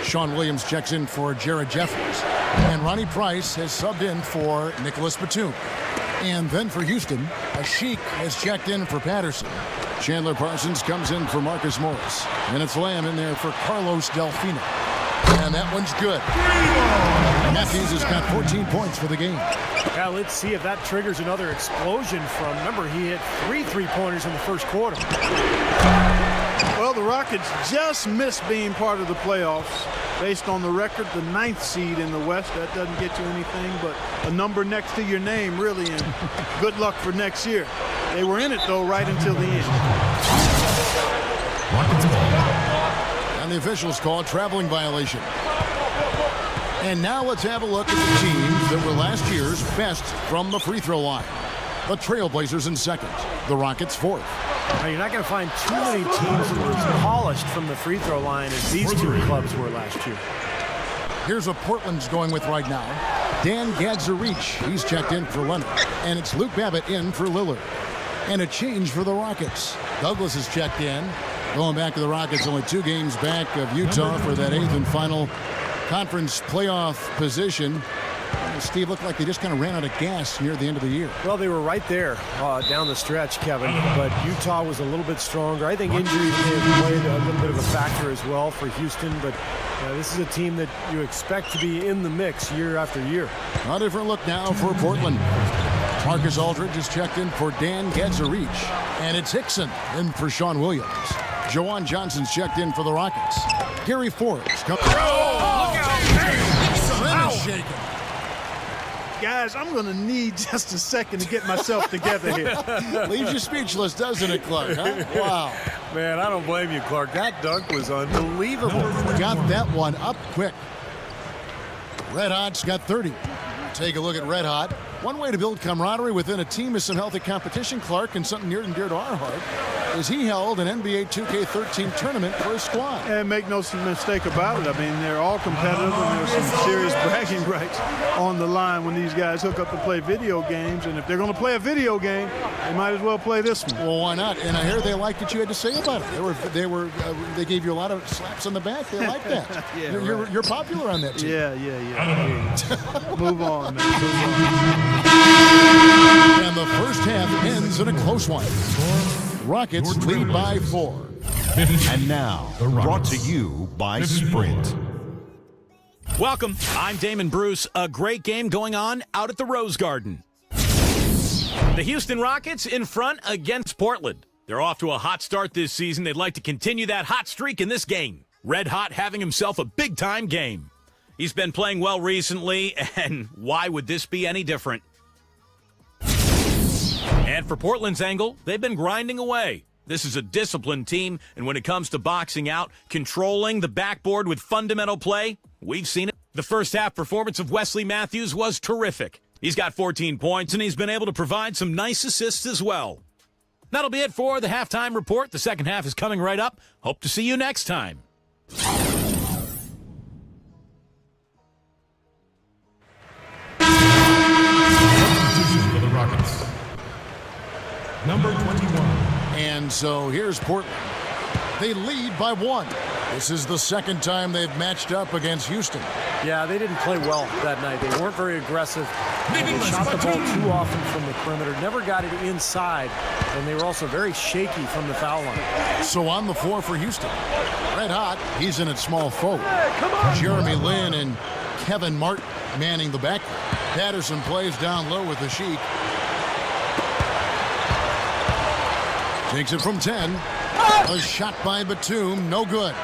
Sean Williams checks in for Jared Jeffries. And Ronnie Price has subbed in for Nicholas Batum. And then for Houston, Ashik has checked in for Patterson. Chandler Parsons comes in for Marcus Morris. And it's Lamb in there for Carlos Delfino. And that one's good. Matthews has got 14 points for the game. Yeah, let's see if that triggers another explosion from, remember, he hit 3 3-pointers in the first quarter. Well, the Rockets just missed being part of the playoffs. Based on the record, the 9th seed in the West. That doesn't get you anything but a number next to your name, really, and good luck for next year. They were in it, though, right until the end. And the officials call a traveling violation. And now let's have a look at the teams that were last year's best from the free throw line. The Trailblazers in second, the Rockets fourth. Now, you're not going to find too many teams that were as polished from the free throw line as these two clubs were last year. Here's what Portland's going with right now. Dan Gadzarich, he's checked in for Leonard. And it's Luke Babbitt in for Lillard. And a change for the Rockets. Douglas is checked in. Going back to the Rockets, only 2 games back of Utah for that 8th and final conference playoff position. Steve, looked like they just kind of ran out of gas near the end of the year. Well, they were right there down the stretch, Kevin, but Utah was a little bit stronger. I think injuries may have played a little bit of a factor as well for Houston, but this is a team that you expect to be in the mix year after year. A different look now for Portland. Marcus Aldridge is checked in for Dan Gadzarich, and it's Hickson in for Sean Williams. Jawan Johnson's checked in for the Rockets. Gary Forbes comes. Oh, look out! Hey, shaking. Guys, I'm going to need just a second to get myself together here. Leaves you speechless, doesn't it, Clark? Huh? Wow. Man, I don't blame you, Clark. That dunk was unbelievable. Got that one up quick. Red Hot's got 30. Take a look at Red Hot. One way to build camaraderie within a team is some healthy competition, Clark, and something near and dear to our heart is he held an NBA 2K13 tournament for his squad. And make no mistake about it. I mean, they're all competitive, and there's some serious bragging rights on the line when these guys hook up to play video games. And if they're going to play a video game, they might as well play this one. Well, why not? And I hear they liked what you had to say about it. They gave you a lot of slaps on the back. They like that. Yeah, you're popular on that team. Yeah. Move on, man. Move on. And the first half ends in a close one. Rockets lead by 4. And now, brought to you by Sprint. Welcome. I'm Damon Bruce. A great game going on out at the Rose Garden. The Houston Rockets in front against Portland. They're off to a hot start this season. They'd like to continue that hot streak in this game. Red Hot having himself a big-time game. He's been playing well recently, and why would this be any different? And for Portland's angle, they've been grinding away. This is a disciplined team, and when it comes to boxing out, controlling the backboard with fundamental play, we've seen it. The first half performance of Wesley Matthews was terrific. He's got 14 points, and he's been able to provide some nice assists as well. That'll be it for the halftime report. The second half is coming right up. Hope to see you next time. For the Rockets, number 21. And so here's Portland. They lead by 1. This is the second time they've matched up against Houston. Yeah, they didn't play well that night. They weren't very aggressive. They shot the ball too often from the perimeter, never got it inside, and they were also very shaky from the foul line. So on the floor for Houston, red hot, he's in at small forward. Jeremy Lin and Kevin Martin manning the back. Patterson plays down low with the Sheik. Takes it from 10. A shot by Batum, no good.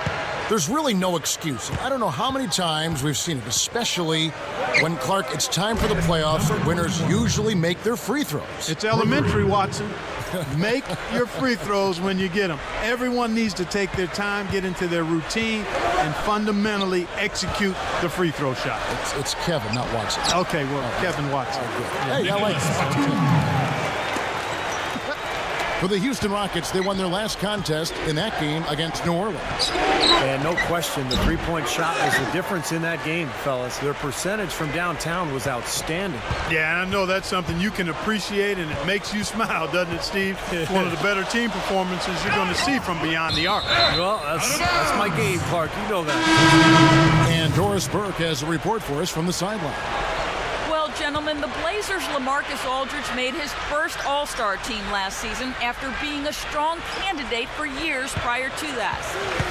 There's really no excuse. I don't know how many times we've seen it, especially when, Clark, it's time for the playoffs. Winners usually make their free throws. It's elementary, Watson. Make your free throws when you get them. Everyone needs to take their time, get into their routine, and fundamentally execute the free throw shot. It's Kevin, not Watson. Okay, well, Kevin Watson. Hey, I like that. For the Houston Rockets, they won their last contest in that game against New Orleans. And no question, the three-point shot was the difference in that game, fellas. Their percentage from downtown was outstanding. Yeah, and I know that's something you can appreciate, and it makes you smile, doesn't it, Steve? It's one of the better team performances you're going to see from beyond the arc. Well, that's my game, Clark. You know that. And Doris Burke has a report for us from the sideline. Well, gentlemen, the Blazers' LaMarcus Aldridge made his first All-Star team last season after being a strong candidate for years prior to that.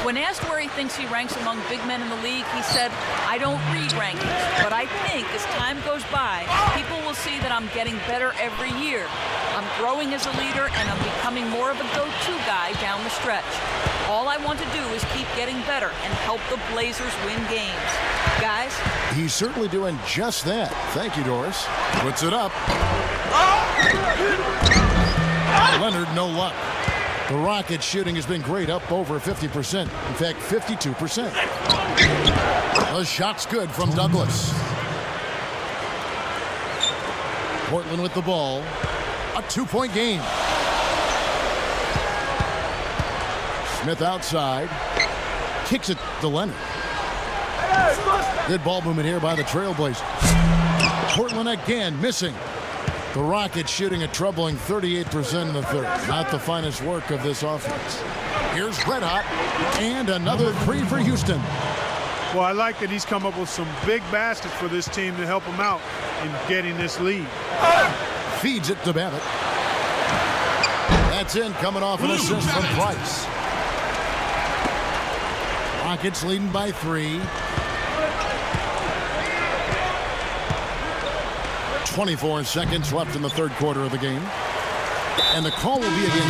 When asked where he thinks he ranks among big men in the league, he said, "I don't read rankings, but I think as time goes by, people will see that I'm getting better every year. I'm growing as a leader, and I'm becoming more of a go-to guy down the stretch. All I want to do is keep getting better and help the Blazers win games." Guys? He's certainly doing just that. Thank you, Doris. Puts it up. Leonard, no luck. The Rockets' shooting has been great, up over 50%. In fact, 52%. The shot's good from Douglas. Portland with the ball. A two-point game. Smith outside. Kicks it to Leonard. Good ball movement here by the Trailblazers. Portland again missing. The Rockets shooting a troubling 38% in the third. Not the finest work of this offense. Here's Red Hot. And another three for Houston. Well, I like that he's come up with some big baskets for this team to help him out in getting this lead. Feeds it to Babbitt. That's in, coming off an assist from Price. Rockets leading by 3. 24 seconds left in the third quarter of the game. And the call will be against.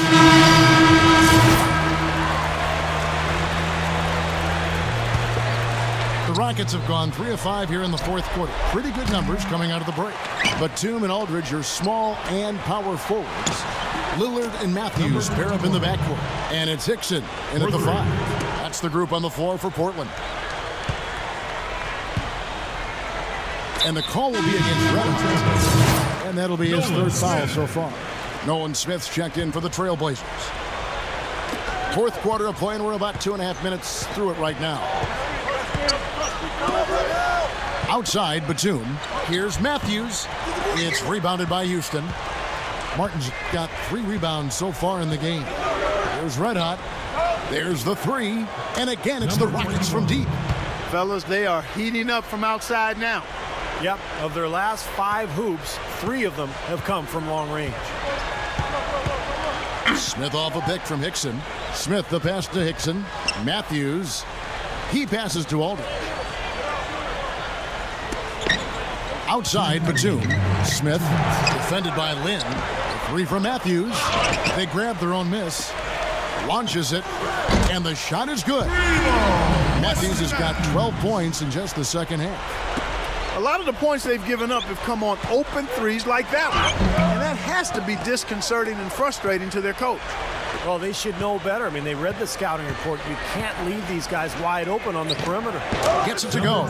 The Rockets have gone 3 of 5 here in the fourth quarter. Pretty good numbers coming out of the break. Batum and Aldridge are small and power forwards. Lillard and Matthews pair up in the backcourt. And it's Hickson in at the 5. That's the group on the floor for Portland. And the call will be against Red. And that'll be his third foul so far. Nolan Smith's checked in for the Trailblazers. Fourth quarter of play, and we're about 2.5 minutes through it right now. Outside, Batum. Here's Matthews. It's rebounded by Houston. Martin's got 3 rebounds so far in the game. There's Red Hot. There's the 3. And again, it's the Rockets from deep. Fellas, they are heating up from outside now. Yep, of their last 5 hoops, 3 of them have come from long range. Smith off a pick from Hickson. Smith the pass to Hickson. Matthews. He passes to Aldridge. Outside, Batum. Smith defended by Lin. 3 from Matthews. They grab their own miss. Launches it. And the shot is good. Matthews has got 12 points in just the second half. A lot of the points they've given up have come on open threes like that one. And that has to be disconcerting and frustrating to their coach. Well, they should know better. I mean, they read the scouting report. You can't leave these guys wide open on the perimeter. Gets it to go.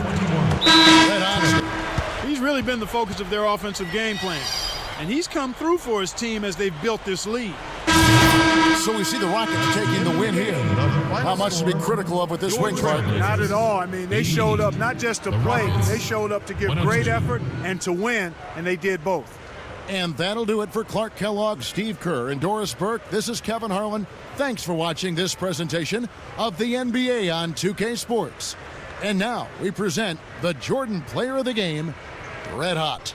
He's really been the focus of their offensive game plan. And he's come through for his team as they've built this lead. So we see the Rockets taking the win here. How much to be critical of with this win, Clark? Not at all. I mean, they showed up not just to play. They showed up to give great effort and to win, and they did both. And that'll do it for Clark Kellogg, Steve Kerr, and Doris Burke. This is Kevin Harlan. Thanks for watching this presentation of the NBA on 2K Sports. And now we present the Jordan Player of the Game, Red Hot.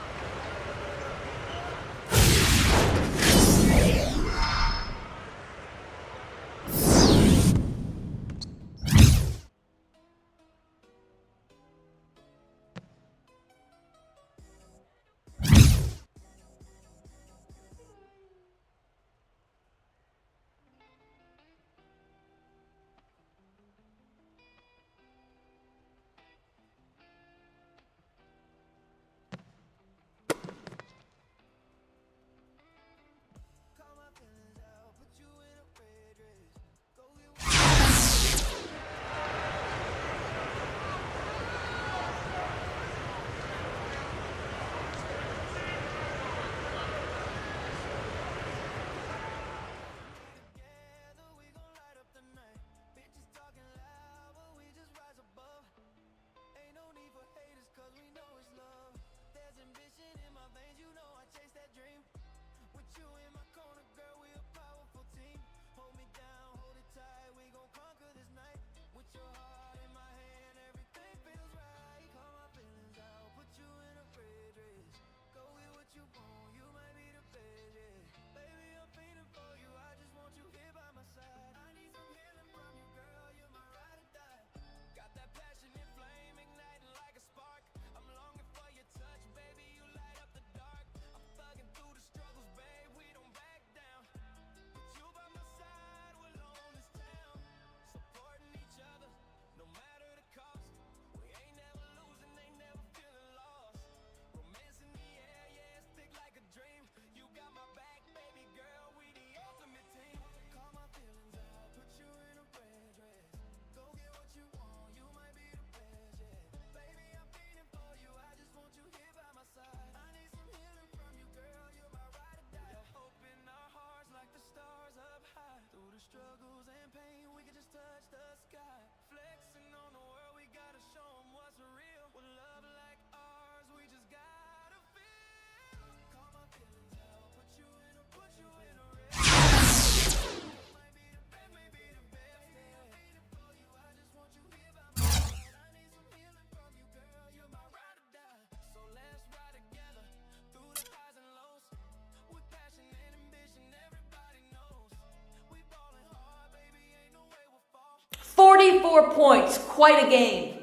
"44 points, quite a game.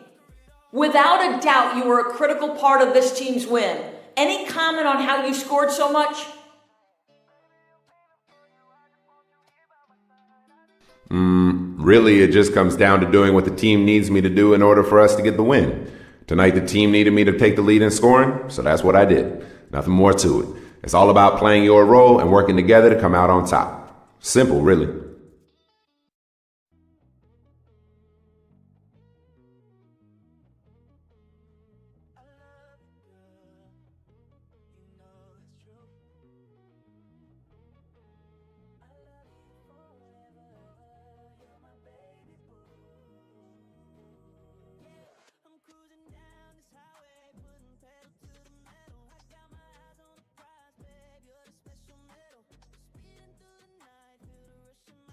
Without a doubt, you were a critical part of this team's win. Any comment on how you scored so much?" Really, it just comes down to doing what the team needs me to do in order for us to get the win. Tonight, the team needed me to take the lead in scoring, so that's what I did. Nothing more to it. It's all about playing your role and working together to come out on top. Simple, really. Speeding through the night, feel the rush in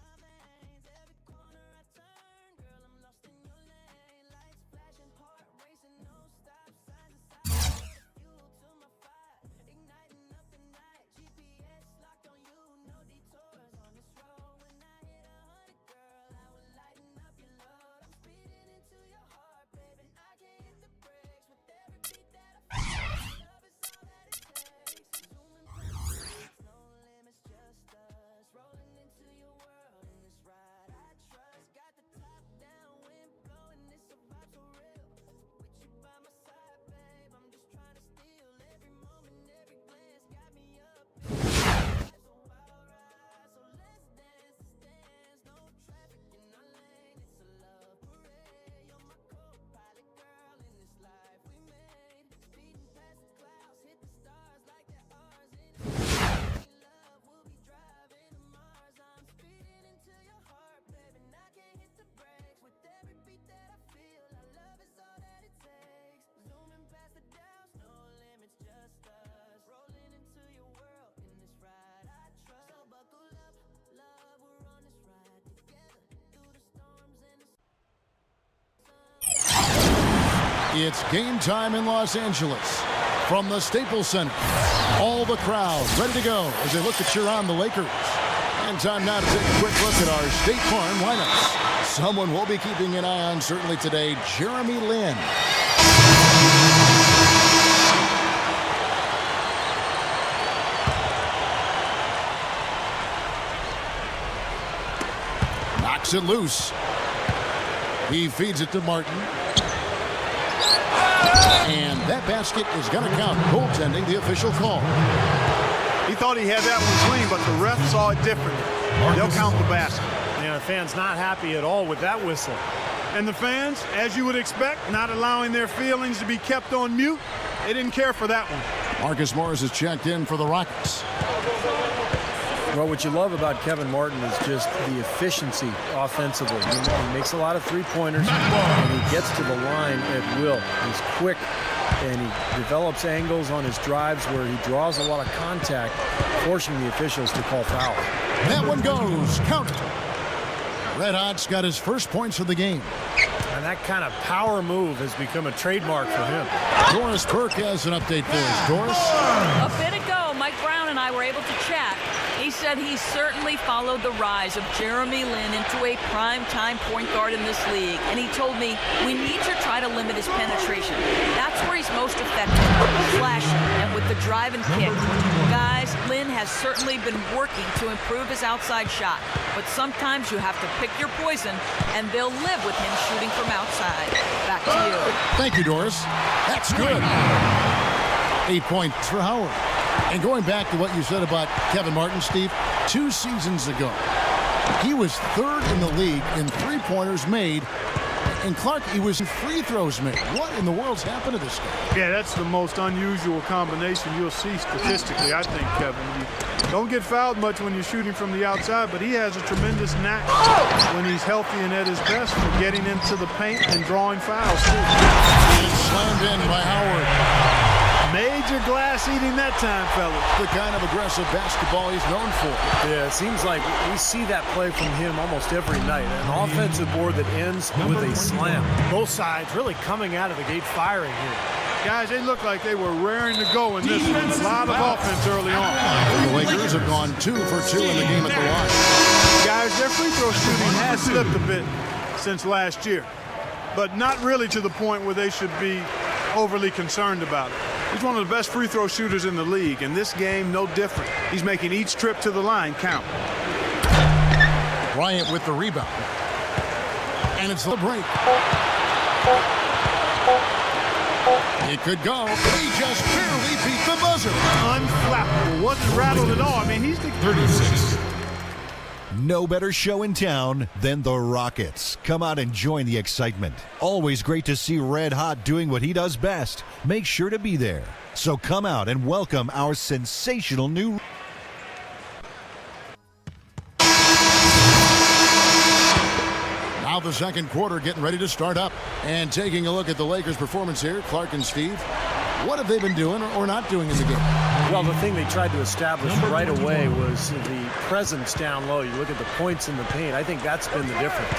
It's game time in Los Angeles. From the Staples Center, all the crowd ready to go as they look to cheer on the Lakers. And time now to take a quick look at our State Farm lineups. Someone we'll be keeping an eye on certainly today, Jeremy Lin. Knocks it loose. He feeds it to Martin. And that basket is going to count. Goaltending, the official call. He thought he had that one clean, but the ref saw it differently. They'll count the basket. Yeah, the fans not happy at all with that whistle. And the fans, as you would expect, not allowing their feelings to be kept on mute. They didn't care for that one. Marcus Morris is checked in for the Rockets. Well, what you love about Kevin Martin is just the efficiency offensively. He makes a lot of three-pointers, and he gets to the line at will. He's quick, and he develops angles on his drives where he draws a lot of contact, forcing the officials to call fouls. That one goes. Count it. Red Hot's got his first points of the game. And that kind of power move has become a trademark for him. Doris Burke has an update for us. Doris? A bit ago, Mike Brown and I were able to chat. He said he certainly followed the rise of Jeremy Lin into a prime-time point guard in this league. And he told me, we need to try to limit his penetration. That's where he's most effective, flashing and with the drive and kick. Guys, Lin has certainly been working to improve his outside shot. But sometimes you have to pick your poison, and they'll live with him shooting from outside. Back to you. Thank you, Doris. That's good. 8 points for Howard. And going back to what you said about Kevin Martin, Steve, 2 seasons ago, he was third in the league in three-pointers made. And Clark, he was in free throws made. What in the world's happened to this guy? Yeah, that's the most unusual combination you'll see statistically, I think, Kevin. You don't get fouled much when you're shooting from the outside, but he has a tremendous knack when he's healthy and at his best for getting into the paint and drawing fouls, too. He's slammed in by Howard. Major glass eating that time, fellas. The kind of aggressive basketball he's known for. Yeah, it seems like we see that play from him almost every night. An offensive board that ends with a slam. Both sides really coming out of the gate firing here. Guys, they look like they were raring to go in this one. A lot of offense early on. The Lakers have gone 2 for 2 in the game at the line. Guys, their free throw shooting has slipped a bit since last year, but not really to the point where they should be overly concerned about it. He's one of the best free throw shooters in the league, and this game no different. He's making each trip to the line count. Bryant with the rebound. And it's the break. It could go. He just barely beat the buzzer. Unflappable. Wasn't rattled at all. I mean, he's the 36. No better show in town than the Rockets. Come out and join the excitement. Always great to see Red Hot doing what he does best. Make sure to be there. So come out and welcome our sensational new... Now the second quarter getting ready to start up. And taking a look at the Lakers' performance here, Clark and Steve. What have they been doing or not doing in the game? Well, the thing they tried to establish right away was the presence down low. You look at the points in the paint. I think that's been the difference.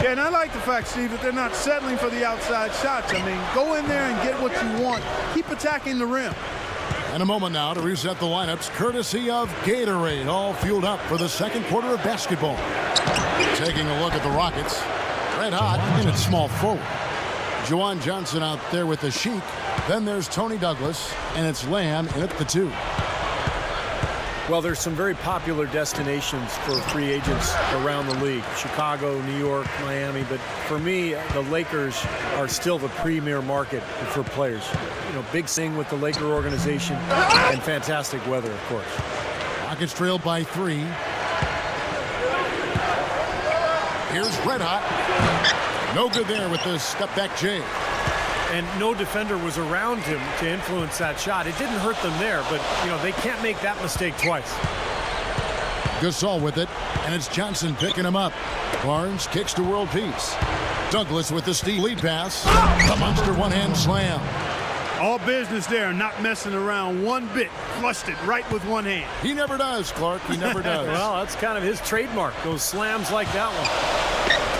Yeah, and I like the fact, Steve, that they're not settling for the outside shots. I mean, go in there and get what you want. Keep attacking the rim. And a moment now to reset the lineups, courtesy of Gatorade, all fueled up for the second quarter of basketball. Taking a look at the Rockets. Red Hot in its small forward. Juwan Johnson out there with the Sheik. Then there's Tony Douglas, and it's Lamb in at the 2. Well, there's some very popular destinations for free agents around the league. Chicago, New York, Miami. But for me, the Lakers are still the premier market for players. You know, big thing with the Laker organization and fantastic weather, of course. Rockets trailed by 3. Here's Red Hot. No good there with the step-back J. And no defender was around him to influence that shot. It didn't hurt them there, but, you know, they can't make that mistake twice. Gasol with it, and it's Johnson picking him up. Barnes kicks to world peace. Douglas with the steal lead pass. The monster one-hand slam. All business there, not messing around one bit. Flushed it right with one hand. He never does, Clark. He never does. Well, that's kind of his trademark, those slams like that one.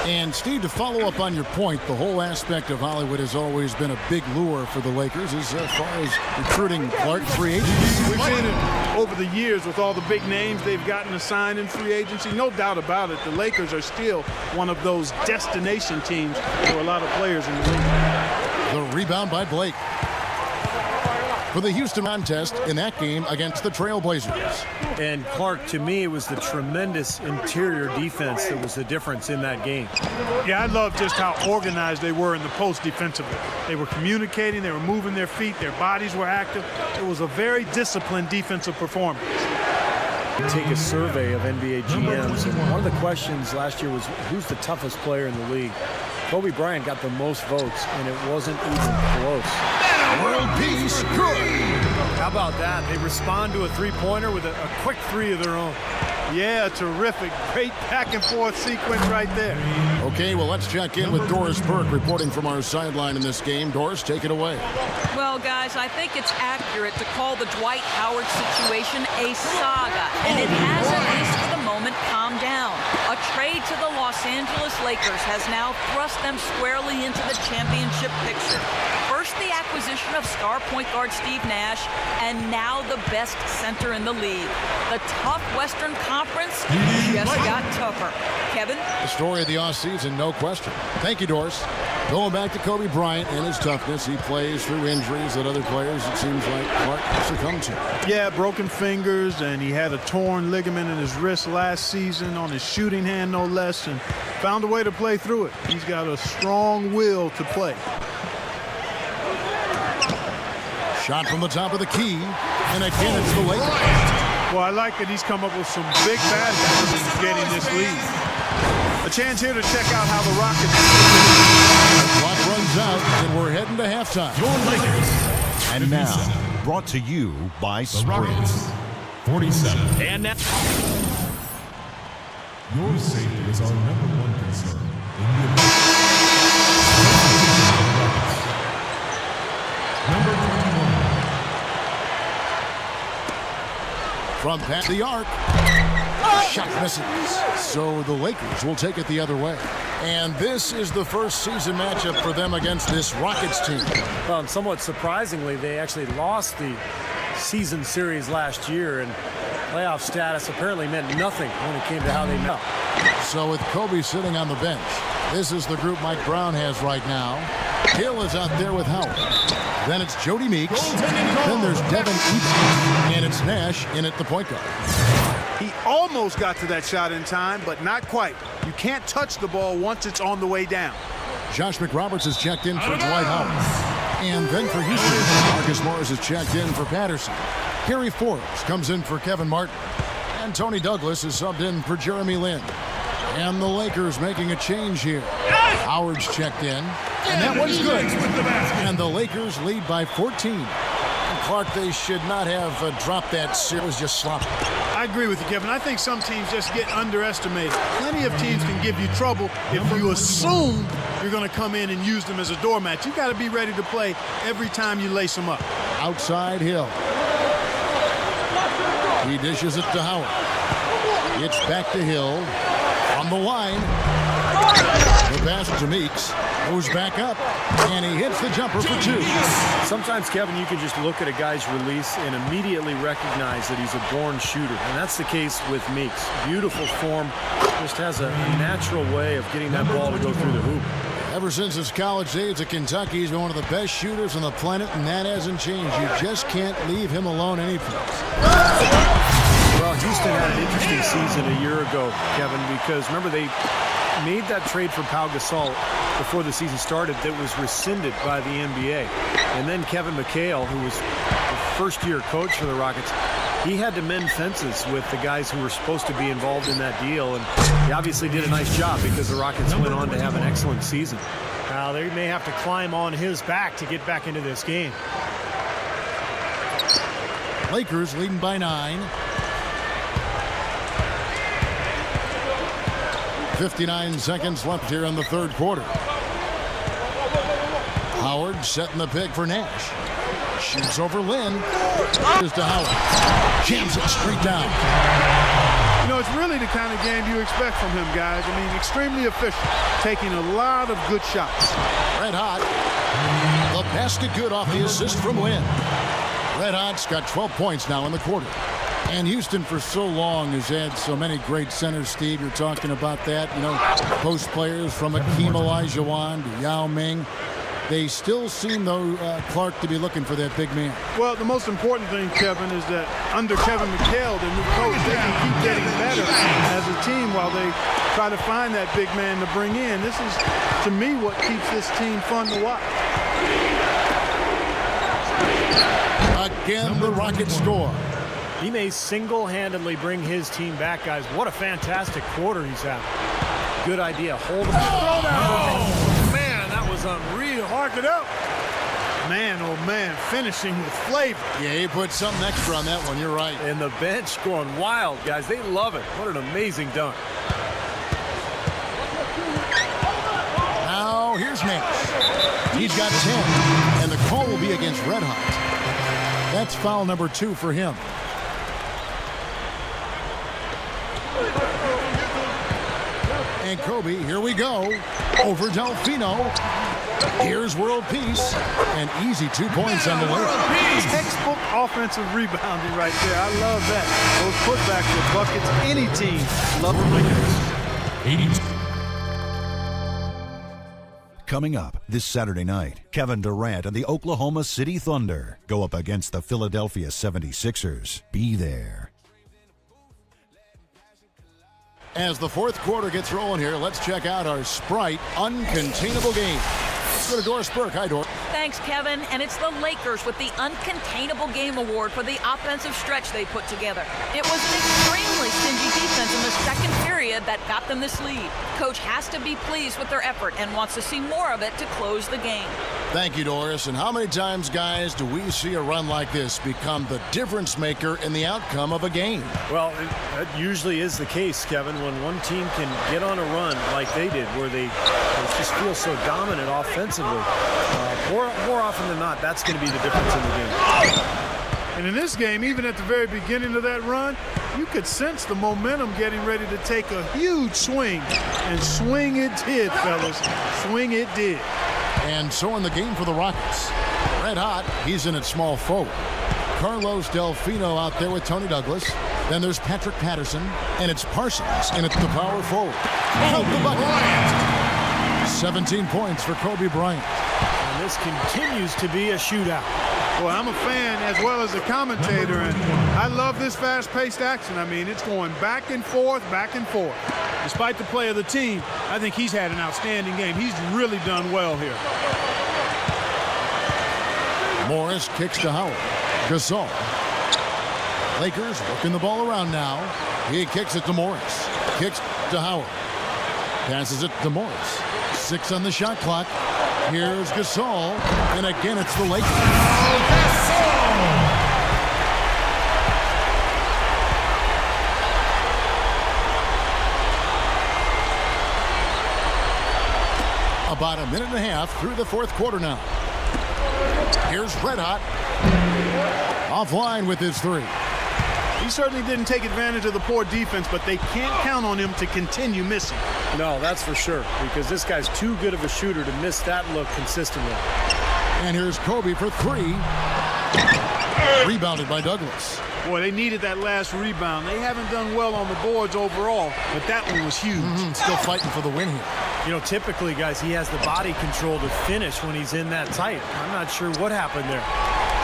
And, Steve, to follow up on your point, the whole aspect of Hollywood has always been a big lure for the Lakers as far as recruiting Clark free agents. We've seen it over the years with all the big names they've gotten assigned in free agency. No doubt about it, the Lakers are still one of those destination teams for a lot of players in the league. The rebound by Blake for the Houston contest in that game against the Trailblazers. And Clark, to me, it was the tremendous interior defense that was the difference in that game. Yeah, I love just how organized they were in the post defensively. They were communicating, they were moving their feet, their bodies were active. It was a very disciplined defensive performance. Take a survey of NBA GMs, and one of the questions last year was, who's the toughest player in the league? Kobe Bryant got the most votes, and it wasn't even close. World peace, good. How about that? They respond to a three-pointer with a quick three of their own. Yeah, terrific. Great back-and-forth sequence right there. Okay, well, let's check in with Doris Burke reporting from our sideline in this game. Doris, take it away. Well, guys, I think it's accurate to call the Dwight Howard situation a saga, and it has, at least for the moment, calmed down. A trade to the Los Angeles Lakers has now thrust them squarely into the championship picture. First, the acquisition of star point guard Steve Nash, and now the best center in the league. The tough Western Conference just got tougher. Kevin? The story of the offseason, no question. Thank you, Doris. Going back to Kobe Bryant and his toughness, he plays through injuries that other players, it seems like, Clark succumbed to. Yeah, broken fingers, and he had a torn ligament in his wrist last season on his shooting hand, no less, and found a way to play through it. He's got a strong will to play. Shot from the top of the key, and again it's the Lakers. Well, I like that he's come up with some big baskets in getting this lead. A chance here to check out how the Rockets... The clock runs out, and we're heading to halftime. Your Lakers. And now, brought to you by Sprint. 47. And now... Your safety is our #1 concern. Number 21. From past the arc. Shot misses. So the Lakers will take it the other way. And this is the first season matchup for them against this Rockets team. Well, and somewhat surprisingly, they actually lost the season series last year, and playoff status apparently meant nothing when it came to how they met. So with Kobe sitting on the bench, this is the group Mike Brown has right now. Hill is out there with Howard. Then it's Jody Meeks. Then there's Devin Eaton. And it's Nash in at the point guard. He almost got to that shot in time, but not quite. You can't touch the ball once it's on the way down. Josh McRoberts has checked in for Dwight Howard. And then for Houston, Marcus Morris has checked in for Patterson. Gary Forbes comes in for Kevin Martin. And Tony Douglas is subbed in for Jeremy Lin. And the Lakers making a change here. Howard's checked in. And that one's good. And the Lakers lead by 14. And Clark, they should not have dropped that series. It was just sloppy. I agree with you, Kevin. I think some teams just get underestimated. Plenty of teams can give you trouble if you assume you're going to come in and use them as a doormat. You got to be ready to play every time you lace them up. Outside Hill. He dishes it to Howard. It's back to Hill. On the line. The pass to Meeks. Goes back up. And he hits the jumper for two. Sometimes, Kevin, you can just look at a guy's release and immediately recognize that he's a born shooter. And that's the case with Meeks. Beautiful form. Just has a natural way of getting that ball to go through the hoop. Ever since his college days at Kentucky, he's been one of the best shooters on the planet, and that hasn't changed. You just can't leave him alone anyplace. Well, Houston had an interesting season a year ago, Kevin, because remember they made that trade for Pau Gasol before the season started that was rescinded by the NBA. And then Kevin McHale, who was the first-year coach for the Rockets, he had to mend fences with the guys who were supposed to be involved in that deal, and he obviously did a nice job because the Rockets went on to have an excellent season. Now, they may have to climb on his back to get back into this game. Lakers leading by 9. 59 seconds left here in the third quarter. Howard setting the pick for Nash. Shoots over Lynn. Is to Howard. Jams it straight down. You know, it's really the kind of game you expect from him, guys. I mean, extremely efficient, taking a lot of good shots. Red Hot, the basket good off the assist from Lynn. Red Hot's got 12 points now in the quarter. And Houston for so long has had so many great centers, Steve. You're talking about that. You know, post players from Akeem Olajuwon to Yao Ming. They still seem, though, Clark, to be looking for that big man. Well, the most important thing, Kevin, is that under Kevin McHale, the new coach, they can keep getting better as a team while they try to find that big man to bring in. This is, to me, what keeps this team fun to watch. Again, the Rockets score. He may single-handedly bring his team back, guys. What a fantastic quarter he's having. Good idea. Hold him. Oh, man, that was unreal. Hark it up. Man, oh man, finishing with flavor. Yeah, he put something extra on that one. You're right. And the bench going wild, guys. They love it. What an amazing dunk. Now, here's Nash. He's got 10, and the call will be against Red Hot. That's foul number 2 for him. And Kobe, here we go, over Delfino. Here's World Peace, and easy 2 points on the way. Textbook offensive rebounding right there. I love that. Those putbacks with buckets, any team love them. Coming up this Saturday night, Kevin Durant and the Oklahoma City Thunder go up against the Philadelphia 76ers. Be there. As the fourth quarter gets rolling here, let's check out our Sprite Uncontainable Game. Let's go to Doris Burke. Hi, Doris. Thanks, Kevin. And it's the Lakers with the Uncontainable Game Award for the offensive stretch they put together. It was an extremely stingy defense in the second period that got them this lead. Coach has to be pleased with their effort and wants to see more of it to close the game. Thank you, Doris. And how many times, guys, do we see a run like this become the difference maker in the outcome of a game? Well, that usually is the case, Kevin, when one team can get on a run like they did, where they just feel so dominant offensively. More often than not, that's going to be the difference in the game. And in this game, even at the very beginning of that run, you could sense the momentum getting ready to take a huge swing. And swing it did, fellas. Swing it did. And so in the game for the Rockets. Red Hot, he's in at small forward. Carlos Delfino out there with Tony Douglas. Then there's Patrick Patterson, and it's Parsons, and it's the power forward. Count the bucket. 17 points for Kobe Bryant. And this continues to be a shootout. Well, I'm a fan as well as a commentator, and I love this fast-paced action. I mean, it's going back and forth, back and forth. Despite the play of the team, I think he's had an outstanding game. He's really done well here. Morris kicks to Howard. Gasol. Lakers working the ball around now. He kicks it to Morris. Kicks to Howard. Passes it to Morris. 6 on the shot clock. Here's Gasol. And again, it's the Lakers. About a minute and a half through the fourth quarter now. Here's Red Hot. Offline with his 3. He certainly didn't take advantage of the poor defense, but they can't count on him to continue missing. No, that's for sure, because this guy's too good of a shooter to miss that look consistently. And here's Kobe for 3. Rebounded by Douglas. Boy, they needed that last rebound. They haven't done well on the boards overall, but that one was huge. Still fighting for the win here. You know, typically, guys, he has the body control to finish when he's in that tight. I'm not sure what happened there.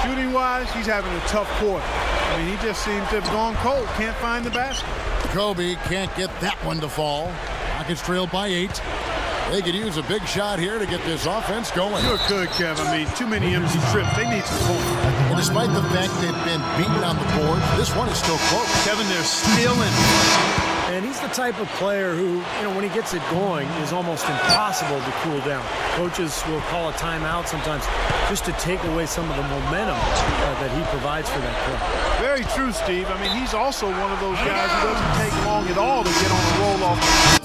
Shooting-wise, he's having a tough quarter. I mean, he just seems to have gone cold. Can't find the basket. Kobe can't get that one to fall. Rockets trailed by 8. They could use a big shot here to get this offense going. Sure could, Kev. I mean, too many empty trips. They need some points. And despite the fact they've been beaten on the board, this one is still close. Kevin, they're still in. And he's the type of player who, you know, when he gets it going, is almost impossible to cool down. Coaches will call a timeout sometimes just to take away some of the momentum that he provides for that play. Very true, Steve. I mean, he's also one of those guys who doesn't take long at all to get on a roll-off.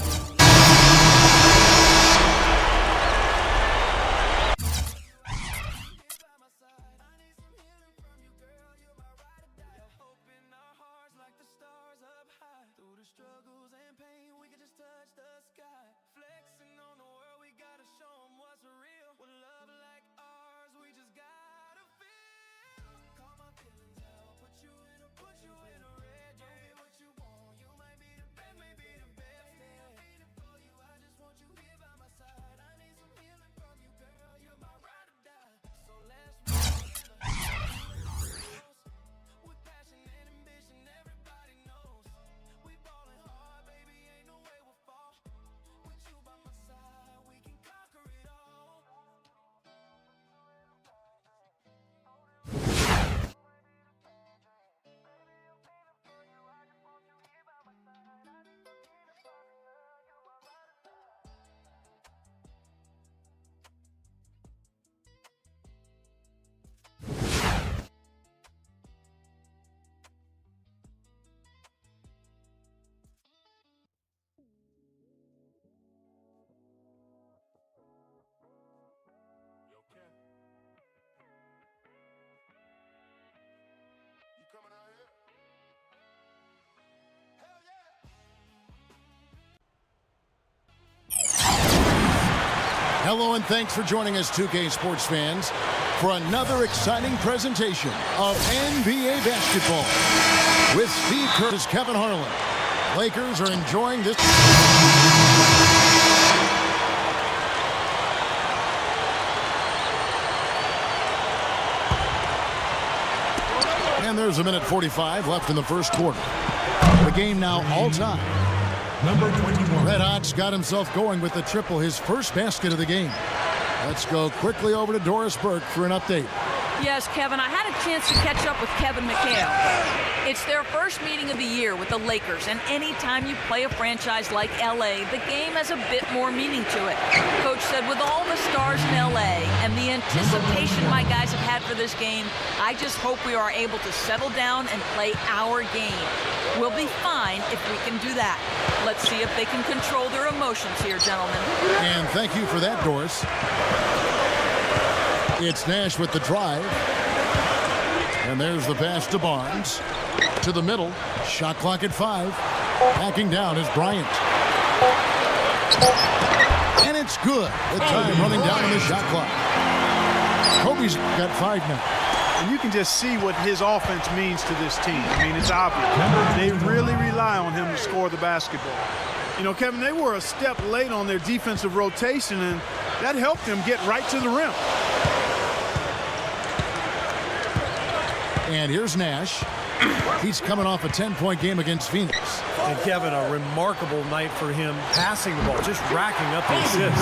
Hello and thanks for joining us, 2K Sports fans, for another exciting presentation of NBA basketball. With Steve Kerr as Kevin Harlan. Lakers are enjoying this. And there's a minute 45 left in the first quarter. The game now all time. Number 21. Red Hot's got himself going with the triple, his first basket of the game. Let's go quickly over to Doris Burke for an update. Yes, Kevin, I had a chance to catch up with Kevin McHale. It's their first meeting of the year with the Lakers, and anytime you play a franchise like LA, the game has a bit more meaning to it. Coach said with all the stars in LA and the anticipation my guys have had for this game, I just hope we are able to settle down and play our game. We'll be fine if we can do that. Let's see if they can control their emotions here, gentlemen. And thank you for that, Doris. It's Nash with the drive. And there's the pass to Barnes. To the middle. Shot clock at 5. Backing down is Bryant. And it's good. The time running down on the shot clock. Kobe's got 5 now. And you can just see what his offense means to this team. I mean, it's obvious. They really rely on him to score the basketball. You know, Kevin, they were a step late on their defensive rotation, and that helped them get right to the rim. And here's Nash. He's coming off a 10-point game against Phoenix. And Kevin, a remarkable night for him passing the ball, just racking up the assists.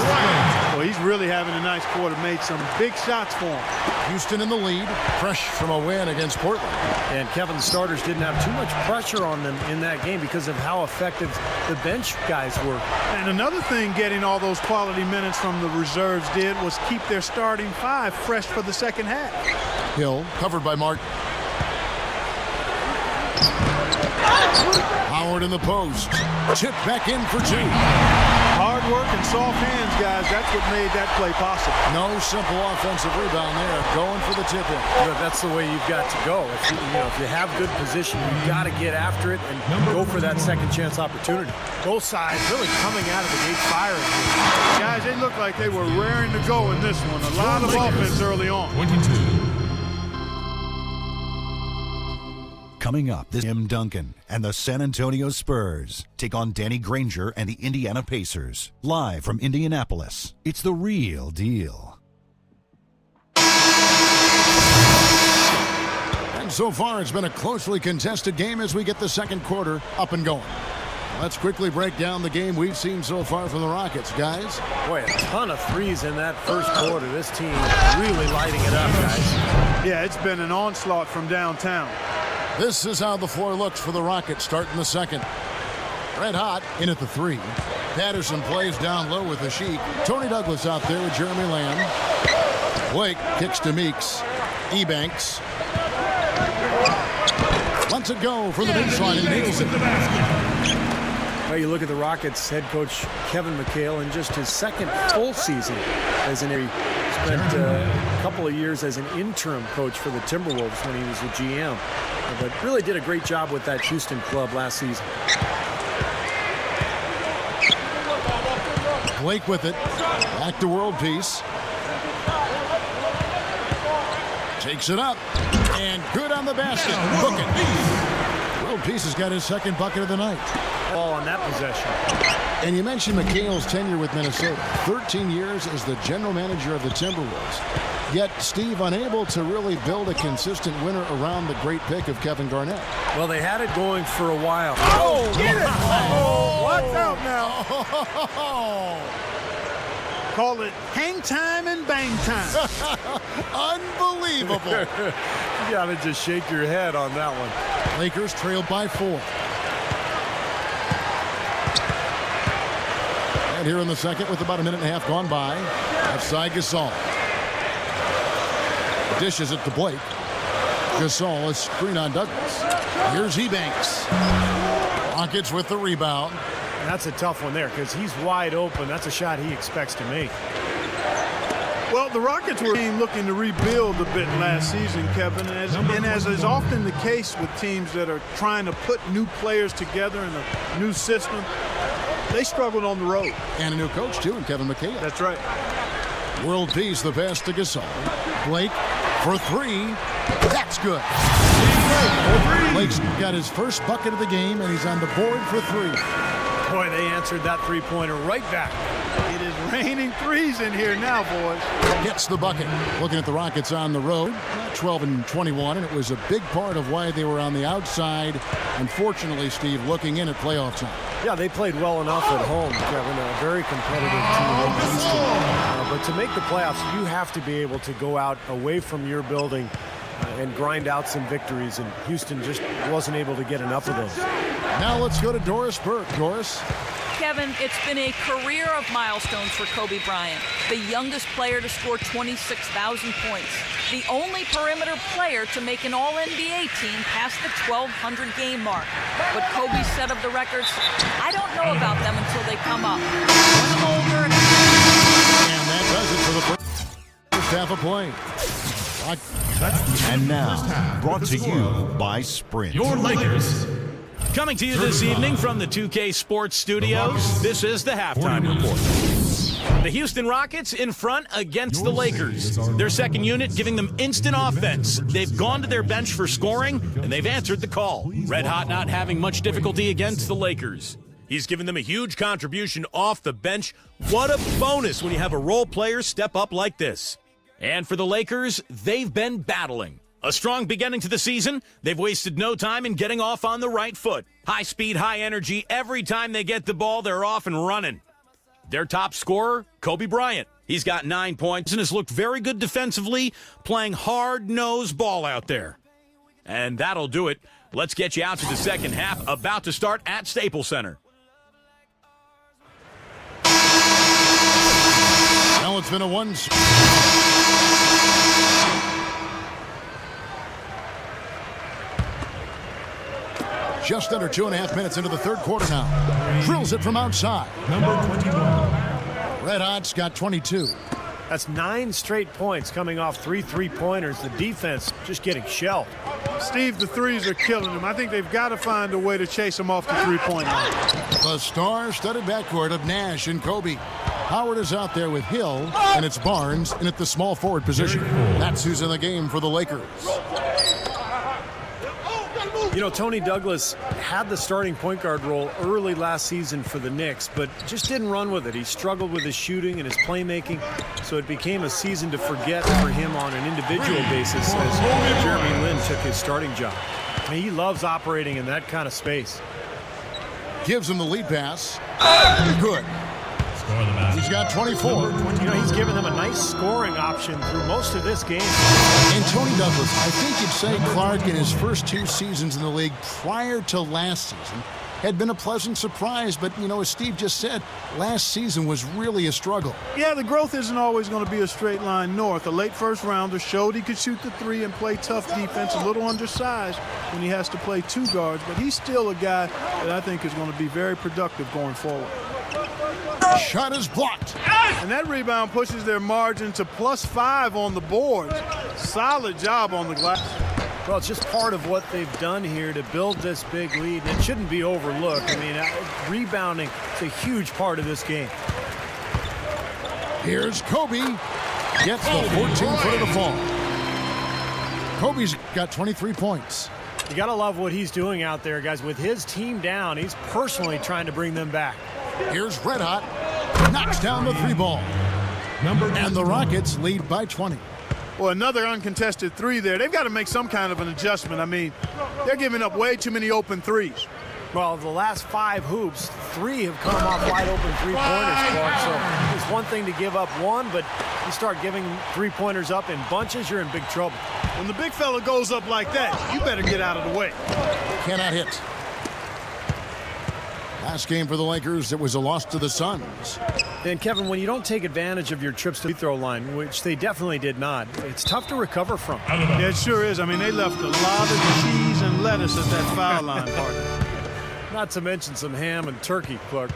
Well, he's really having a nice quarter, made some big shots for him. Houston in the lead, fresh from a win against Portland. And Kevin, the starters didn't have too much pressure on them in that game because of how effective the bench guys were. And another thing getting all those quality minutes from the reserves did was keep their starting 5 fresh for the second half. Hill, covered by Martin. Howard in the post. Chip back in for 2. Hard work and soft hands, guys. That's what made that play possible. No simple offensive rebound there. Going for the tip-in. That's the way you've got to go. If you have good position, you've got to get after it and go for that second chance opportunity. Both sides really coming out of the gate firing. Guys, they looked like they were raring to go in this one. A lot of offense early on. 22. Coming up, Tim Duncan and the San Antonio Spurs take on Danny Granger and the Indiana Pacers. Live from Indianapolis, it's The Real Deal. And so far, it's been a closely contested game as we get the second quarter up and going. Let's quickly break down the game we've seen so far from the Rockets, guys. Boy, a ton of threes in that first quarter. This team really lighting it up, guys. Yeah, it's been an onslaught from downtown. This is how the floor looks for the Rockets starting the second. Red Hot in at the 3. Patterson plays down low with the Sheik. Tony Douglas out there with Jeremy Lamb. Blake kicks to Meeks. Ebanks lets it go for the baseline and nails it. Well, you look at the Rockets head coach Kevin McHale in just his second full season as an he spent a couple of years as an interim coach for the Timberwolves when he was the GM. But really did a great job with that Houston club last season. Blake with it. Back to World Peace. Takes it up. And good on the basket. Hook it. World Peace has got his second bucket of the night. Ball on that possession. And you mentioned McHale's tenure with Minnesota. 13 years as the general manager of the Timberwolves. Yet, Steve, unable to really build a consistent winner around the great pick of Kevin Garnett. Well, they had it going for a while. Oh, get it! Oh, watch out now. Call it hang time and bang time. Unbelievable. You got to just shake your head on that one. Lakers trailed by 4. And here in the second with about a minute and a half gone by. Outside Gasol. Dishes it to Blake. Gasol, a screen on Douglas. Here's Ebanks. Rockets with the rebound. That's a tough one there because he's wide open. That's a shot he expects to make. Well, the Rockets were looking to rebuild a bit last season, Kevin, and as is often the case with teams that are trying to put new players together in a new system, they struggled on the road. And a new coach, too, in Kevin McHale. That's right. World Peace, the pass to Gasol. Blake for three. That's good. Blake's got his first bucket of the game, and he's on the board for three. Boy, they answered that three-pointer right back. It is raining threes in here now, boys. Gets the bucket. Looking at the Rockets on the road, 12-21, and it was a big part of why they were on the outside. Unfortunately, Steve, looking in at playoff time. Yeah, they played well enough at home, Kevin. A very competitive team in Houston. But to make the playoffs, you have to be able to go out away from your building and grind out some victories, and Houston just wasn't able to get enough of those. Now let's go to Doris Burke. Doris? Kevin, it's been a career of milestones for Kobe Bryant, the youngest player to score 26,000 points, the only perimeter player to make an All-NBA team past the 1,200 game mark. But Kobe's set of the records, I don't know about them until they come up. When I'm older... And that does it for the first half of play. And now, brought to you by Sprint. Your Lakers. Coming to you this evening from the 2K Sports Studios, this is the Halftime Report. The Houston Rockets in front against the Lakers. Their second unit giving them instant offense. They've gone to their bench for scoring, and they've answered the call. Red Hot not having much difficulty against the Lakers. He's given them a huge contribution off the bench. What a bonus when you have a role player step up like this. And for the Lakers, they've been battling. A strong beginning to the season. They've wasted no time in getting off on the right foot. High speed, high energy. Every time they get the ball, they're off and running. Their top scorer, Kobe Bryant. He's got 9 points and has looked very good defensively, playing hard-nosed ball out there. And that'll do it. Let's get you out to the second half, about to start at Staples Center. Now it's been a one. Just under 2.5 minutes into the third quarter now. Drills it from outside. Number 21. Red Hot's got 22. That's 9 straight points coming off 3 3-pointers. The defense just getting shelled. Steve, the threes are killing them. I think they've got to find a way to chase them off the three-point line. The star-studded backcourt of Nash and Kobe. Howard is out there with Hill, and it's Barnes in at the small forward position. That's who's in the game for the Lakers. You know, Tony Douglas had the starting point guard role early last season for the Knicks, but just didn't run with it. He struggled with his shooting and his playmaking, so it became a season to forget for him on an individual basis as Jeremy Lin took his starting job. I mean, he loves operating in that kind of space. Gives him the lead pass. Good. He's got 24. You know, he's given them a nice scoring option through most of this game. And Tony Douglas, I think you'd say Clark in his first 2 seasons in the league prior to last season had been a pleasant surprise. But, you know, as Steve just said, last season was really a struggle. Yeah, the growth isn't always going to be a straight line north. A late first-rounder showed he could shoot the three and play tough defense, a little undersized when he has to play 2 guards. But he's still a guy that I think is going to be very productive going forward. Shot is blocked. And that rebound pushes their margin to +5 on the boards. Solid job on the glass. Well, it's just part of what they've done here to build this big lead, and it shouldn't be overlooked. I mean, rebounding is a huge part of this game. Here's Kobe. Gets the 14-footer to fall. Kobe's got 23 points. You got to love what he's doing out there, guys. With his team down, he's personally trying to bring them back. Here's Red Hot. Knocks down the 3-ball. And the Rockets lead by 20. Well, another uncontested 3 there. They've got to make some kind of an adjustment. I mean, they're giving up way too many open threes. Well, the last 5 hoops, 3 have come off wide open 3-pointers, Clark. So it's one thing to give up 1, but you start giving 3-pointers up in bunches, you're in big trouble. When the big fella goes up like that, you better get out of the way. Cannot hit. Last game for the Lakers, it was a loss to the Suns. And Kevin, when you don't take advantage of your trips to the free throw line, which they definitely did not, it's tough to recover from. Yeah, it sure is. I mean, they left a lot of cheese and lettuce at that foul line, partner. Not to mention some ham and turkey, Clark.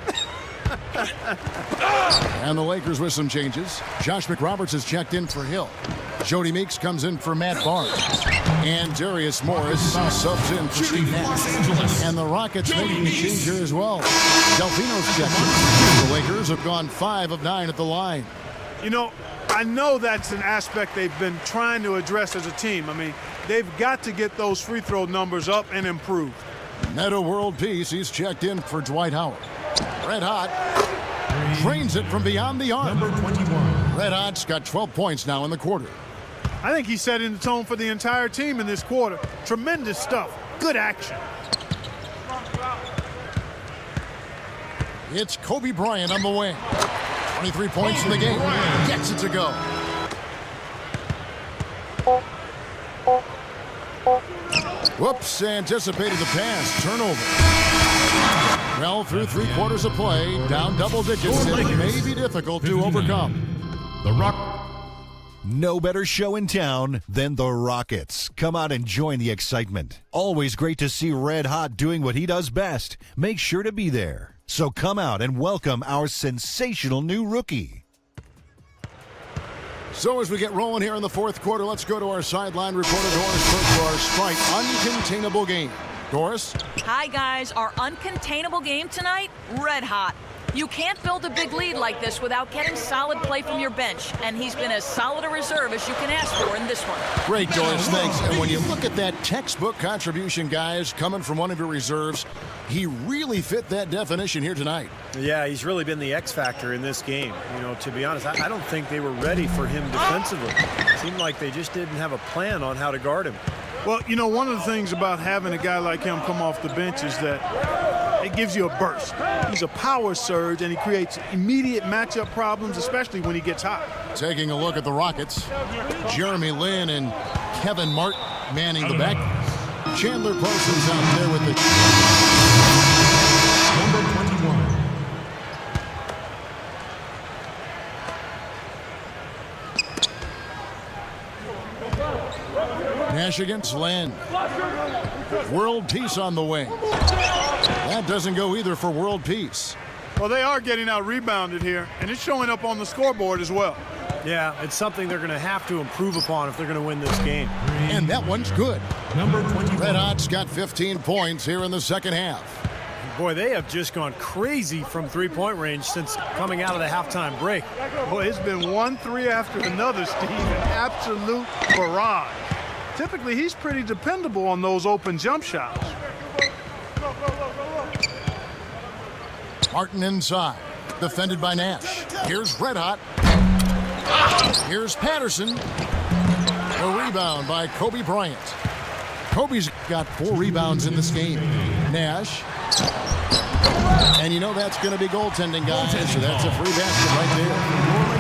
And the Lakers with some changes. Josh McRoberts has checked in for Hill. Jody Meeks comes in for Matt Barnes. And Darius Morris subs in for Steve Nash. And the Rockets making a change here as well. Delfino's checked in. The Lakers have gone 5 of 9 at the line. You know, I I know that's an aspect they've been trying to address as a team. I mean, they've got to get those free throw numbers up and improve. Meta World Peace, he's checked in for Dwight Howard. Red Hot drains it from beyond the arc. Number 21. Red Hot's got 12 points now in the quarter. I think he's setting the tone for the entire team in this quarter. Tremendous stuff. Good action. It's Kobe Bryant on the wing. 23 points in the game. Gets it to go. Whoops, anticipated the pass. Turnover. Well, through 3 quarters of play, down double digits, it may be difficult to overcome. The Rock. No better show in town than the Rockets. Come out and join the excitement. Always great to see Red Hot doing what he does best. Make sure to be there. So come out and welcome our sensational new rookie. So as we get rolling here in the fourth quarter, let's go to our sideline reporter, Doris Burke, for our Sprite Uncontainable game. Doris? Hi, guys. Our uncontainable game tonight, red hot. You can't build a big lead like this without getting solid play from your bench, and he's been as solid a reserve as you can ask for in this one. Great, Doris, thanks. And when you look at that textbook contribution, guys, coming from one of your reserves, he really fit that definition here tonight. Yeah, he's really been the X factor in this game. You know, to be honest, I don't think they were ready for him defensively. It seemed like they just didn't have a plan on how to guard him. Well, you know, one of the things about having a guy like him come off the bench is that it gives you a burst. He's a power surge, and he creates immediate matchup problems, especially when he gets hot. Taking a look at the Rockets, Jeremy Lin and Kevin Martin manning the back. Chandler Parsons out there with the Number 21. Nash against Lin. World Peace on the wing. That doesn't go either for World Peace. Well, they are getting out rebounded here, and it's showing up on the scoreboard as well. Yeah, it's something they're going to have to improve upon if they're going to win this game. And that one's good. Number 21. Red Hot's got 15 points here in the second half. Boy, they have just gone crazy from three-point range since coming out of the halftime break. Boy, it's been 1 3 after another, Steve. An absolute barrage. Typically, he's pretty dependable on those open jump shots. Martin inside, defended by Nash. Here's Red Hot. Here's Patterson. A rebound by Kobe Bryant. Kobe's got 4 rebounds in this game. Nash. And you know that's going to be goaltending, guys. So that's a free basket right there.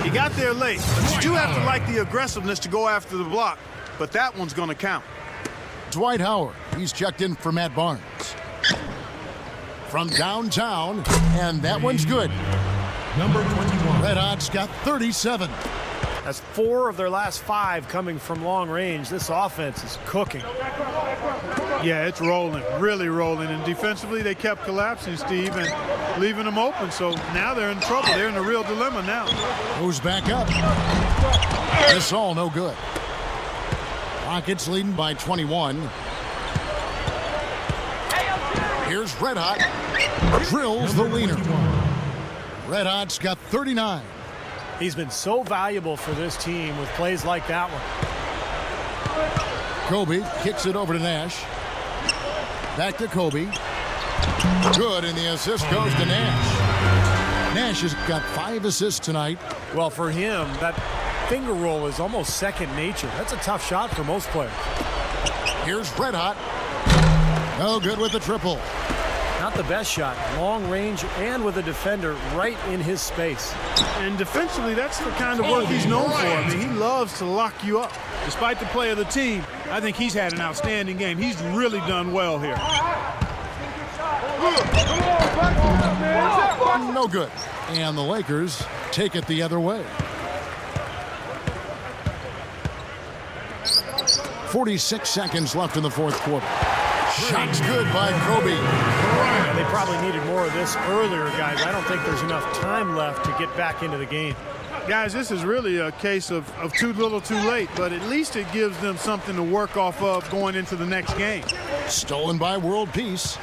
He got there late, but you do have to like the aggressiveness to go after the block. But that one's going to count. Dwight Howard, he's checked in for Matt Barnes. From downtown, and that one's good. Number 21. Red Hot's got 37. That's 4 of their last 5 coming from long range. This offense is cooking. Yeah, it's rolling, really rolling. And defensively, they kept collapsing, Steve, and leaving them open. So now they're in trouble. They're in a real dilemma now. Goes back up. This all no good. Rockets leading by 21. Here's Red Hot. Drills the leaner. Red Hot's got 39. He's been so valuable for this team with plays like that one. Kobe kicks it over to Nash. Back to Kobe. Good, and the assist goes to Nash. Nash has got 5 assists tonight. Well, for him, that finger roll is almost second nature. That's a tough shot for most players. Here's Red Hot. No good with the triple. Not the best shot. Long range and with a defender right in his space. And defensively, that's the kind of work he's known for. I mean, he loves to lock you up. Despite the play of the team, I think he's had an outstanding game. He's really done well here. No good. And the Lakers take it the other way. 46 seconds left in the fourth quarter. Shots good by Kobe. Yeah, they probably needed more of this earlier, guys. I don't think there's enough time left to get back into the game. Guys, this is really a case of too little too late, but at least it gives them something to work off of going into the next game. Stolen by World Peace.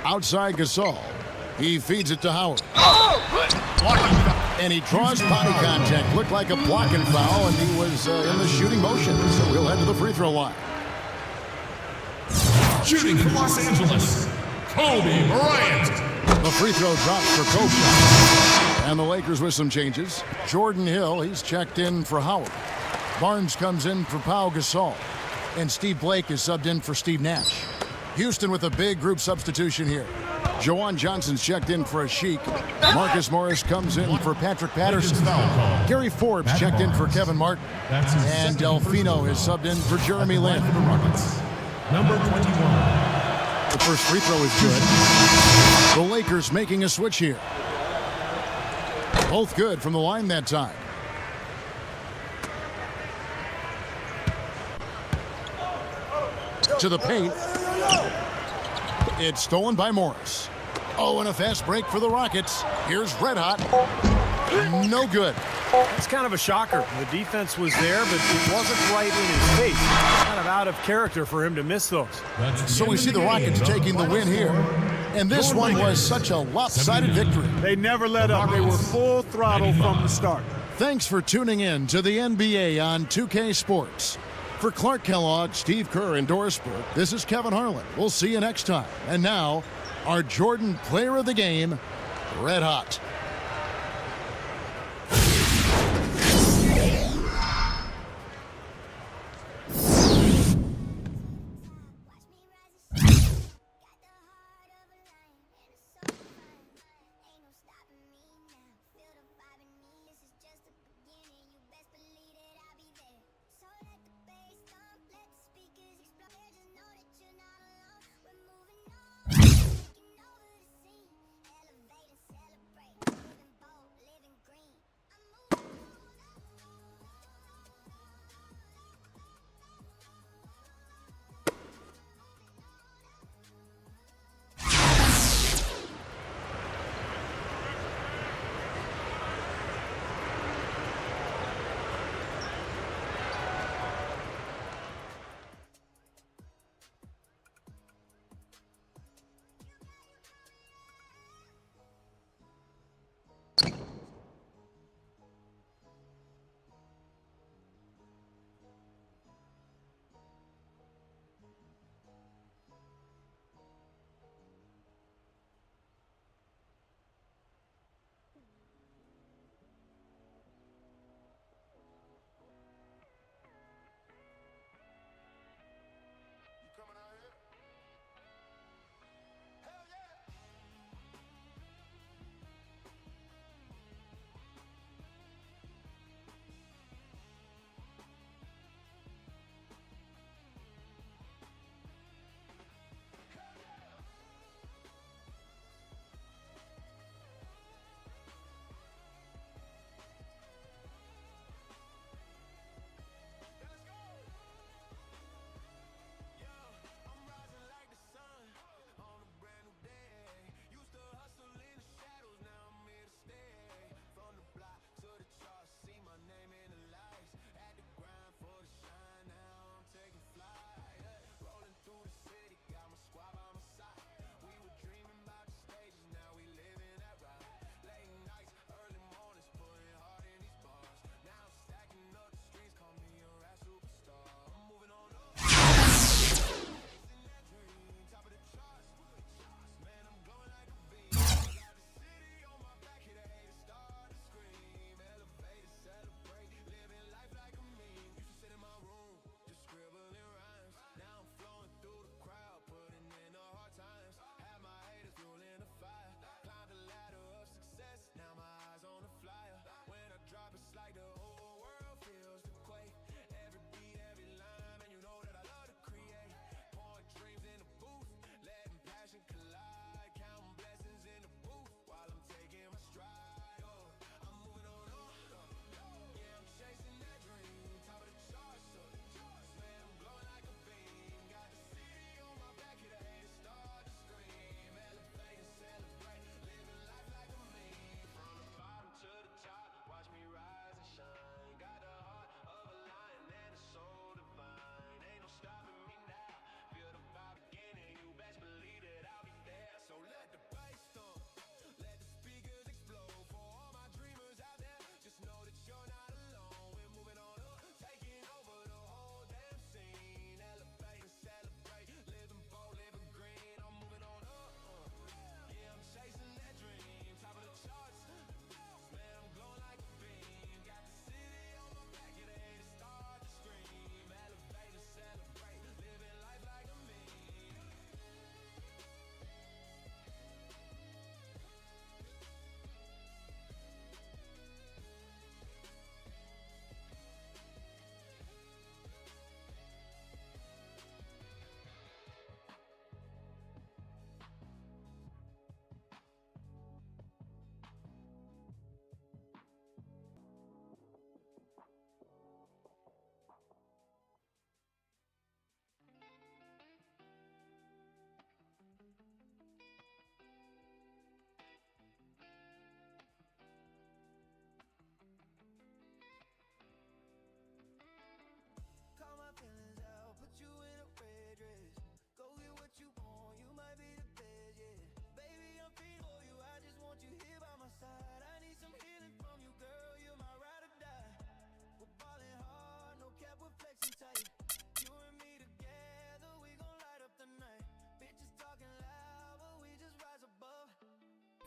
Outside Gasol. He feeds it to Howard. And he draws body contact. Looked like a blocking foul, and he was in the shooting motion. So he'll head to the free throw line. Shooting for Los Angeles, Kobe Bryant. The free throw drops for Kobe. And the Lakers with some changes. Jordan Hill, he's checked in for Howard. Barnes comes in for Pau Gasol. And Steve Blake is subbed in for Steve Nash. Houston with a big group substitution here. Jawan Johnson's checked in for Ashik. Marcus Morris comes in for Patrick Patterson. Gary Forbes checked in for Kevin Martin. And Delfino is subbed in for Jeremy Lin. Number 21. The first free throw is good. The Lakers making a switch here. Both good from the line that time. To the paint. It's stolen by Morris. Oh, and a fast break for the Rockets. Here's Red Hot. No good. It's kind of a shocker. The defense was there, but it wasn't right in his face. It's kind of out of character for him to miss those. So we see the Rockets taking the win here. And this one was such a lopsided victory. They never let up. They were full throttle from the start. Thanks for tuning in to the NBA on 2K Sports. For Clark Kellogg, Steve Kerr, and Doris Burke, this is Kevin Harlan. We'll see you next time. And now, our Jordan Player of the Game, Red Hot.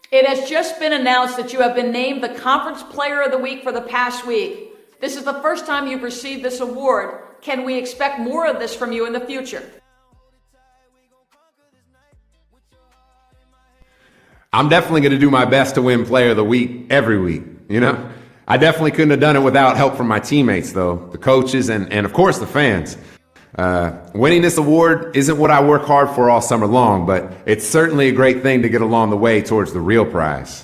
It has just been announced that you have been named the Conference Player of the Week for the past week. This is the first time you've received this award. Can we expect more of this from you in the future? I'm definitely going to do my best to win Player of the Week every week, you know? I definitely couldn't have done it without help from my teammates, though, the coaches, and of course the fans. Winning this award isn't what I work hard for all summer long, but it's certainly a great thing to get along the way towards the real prize.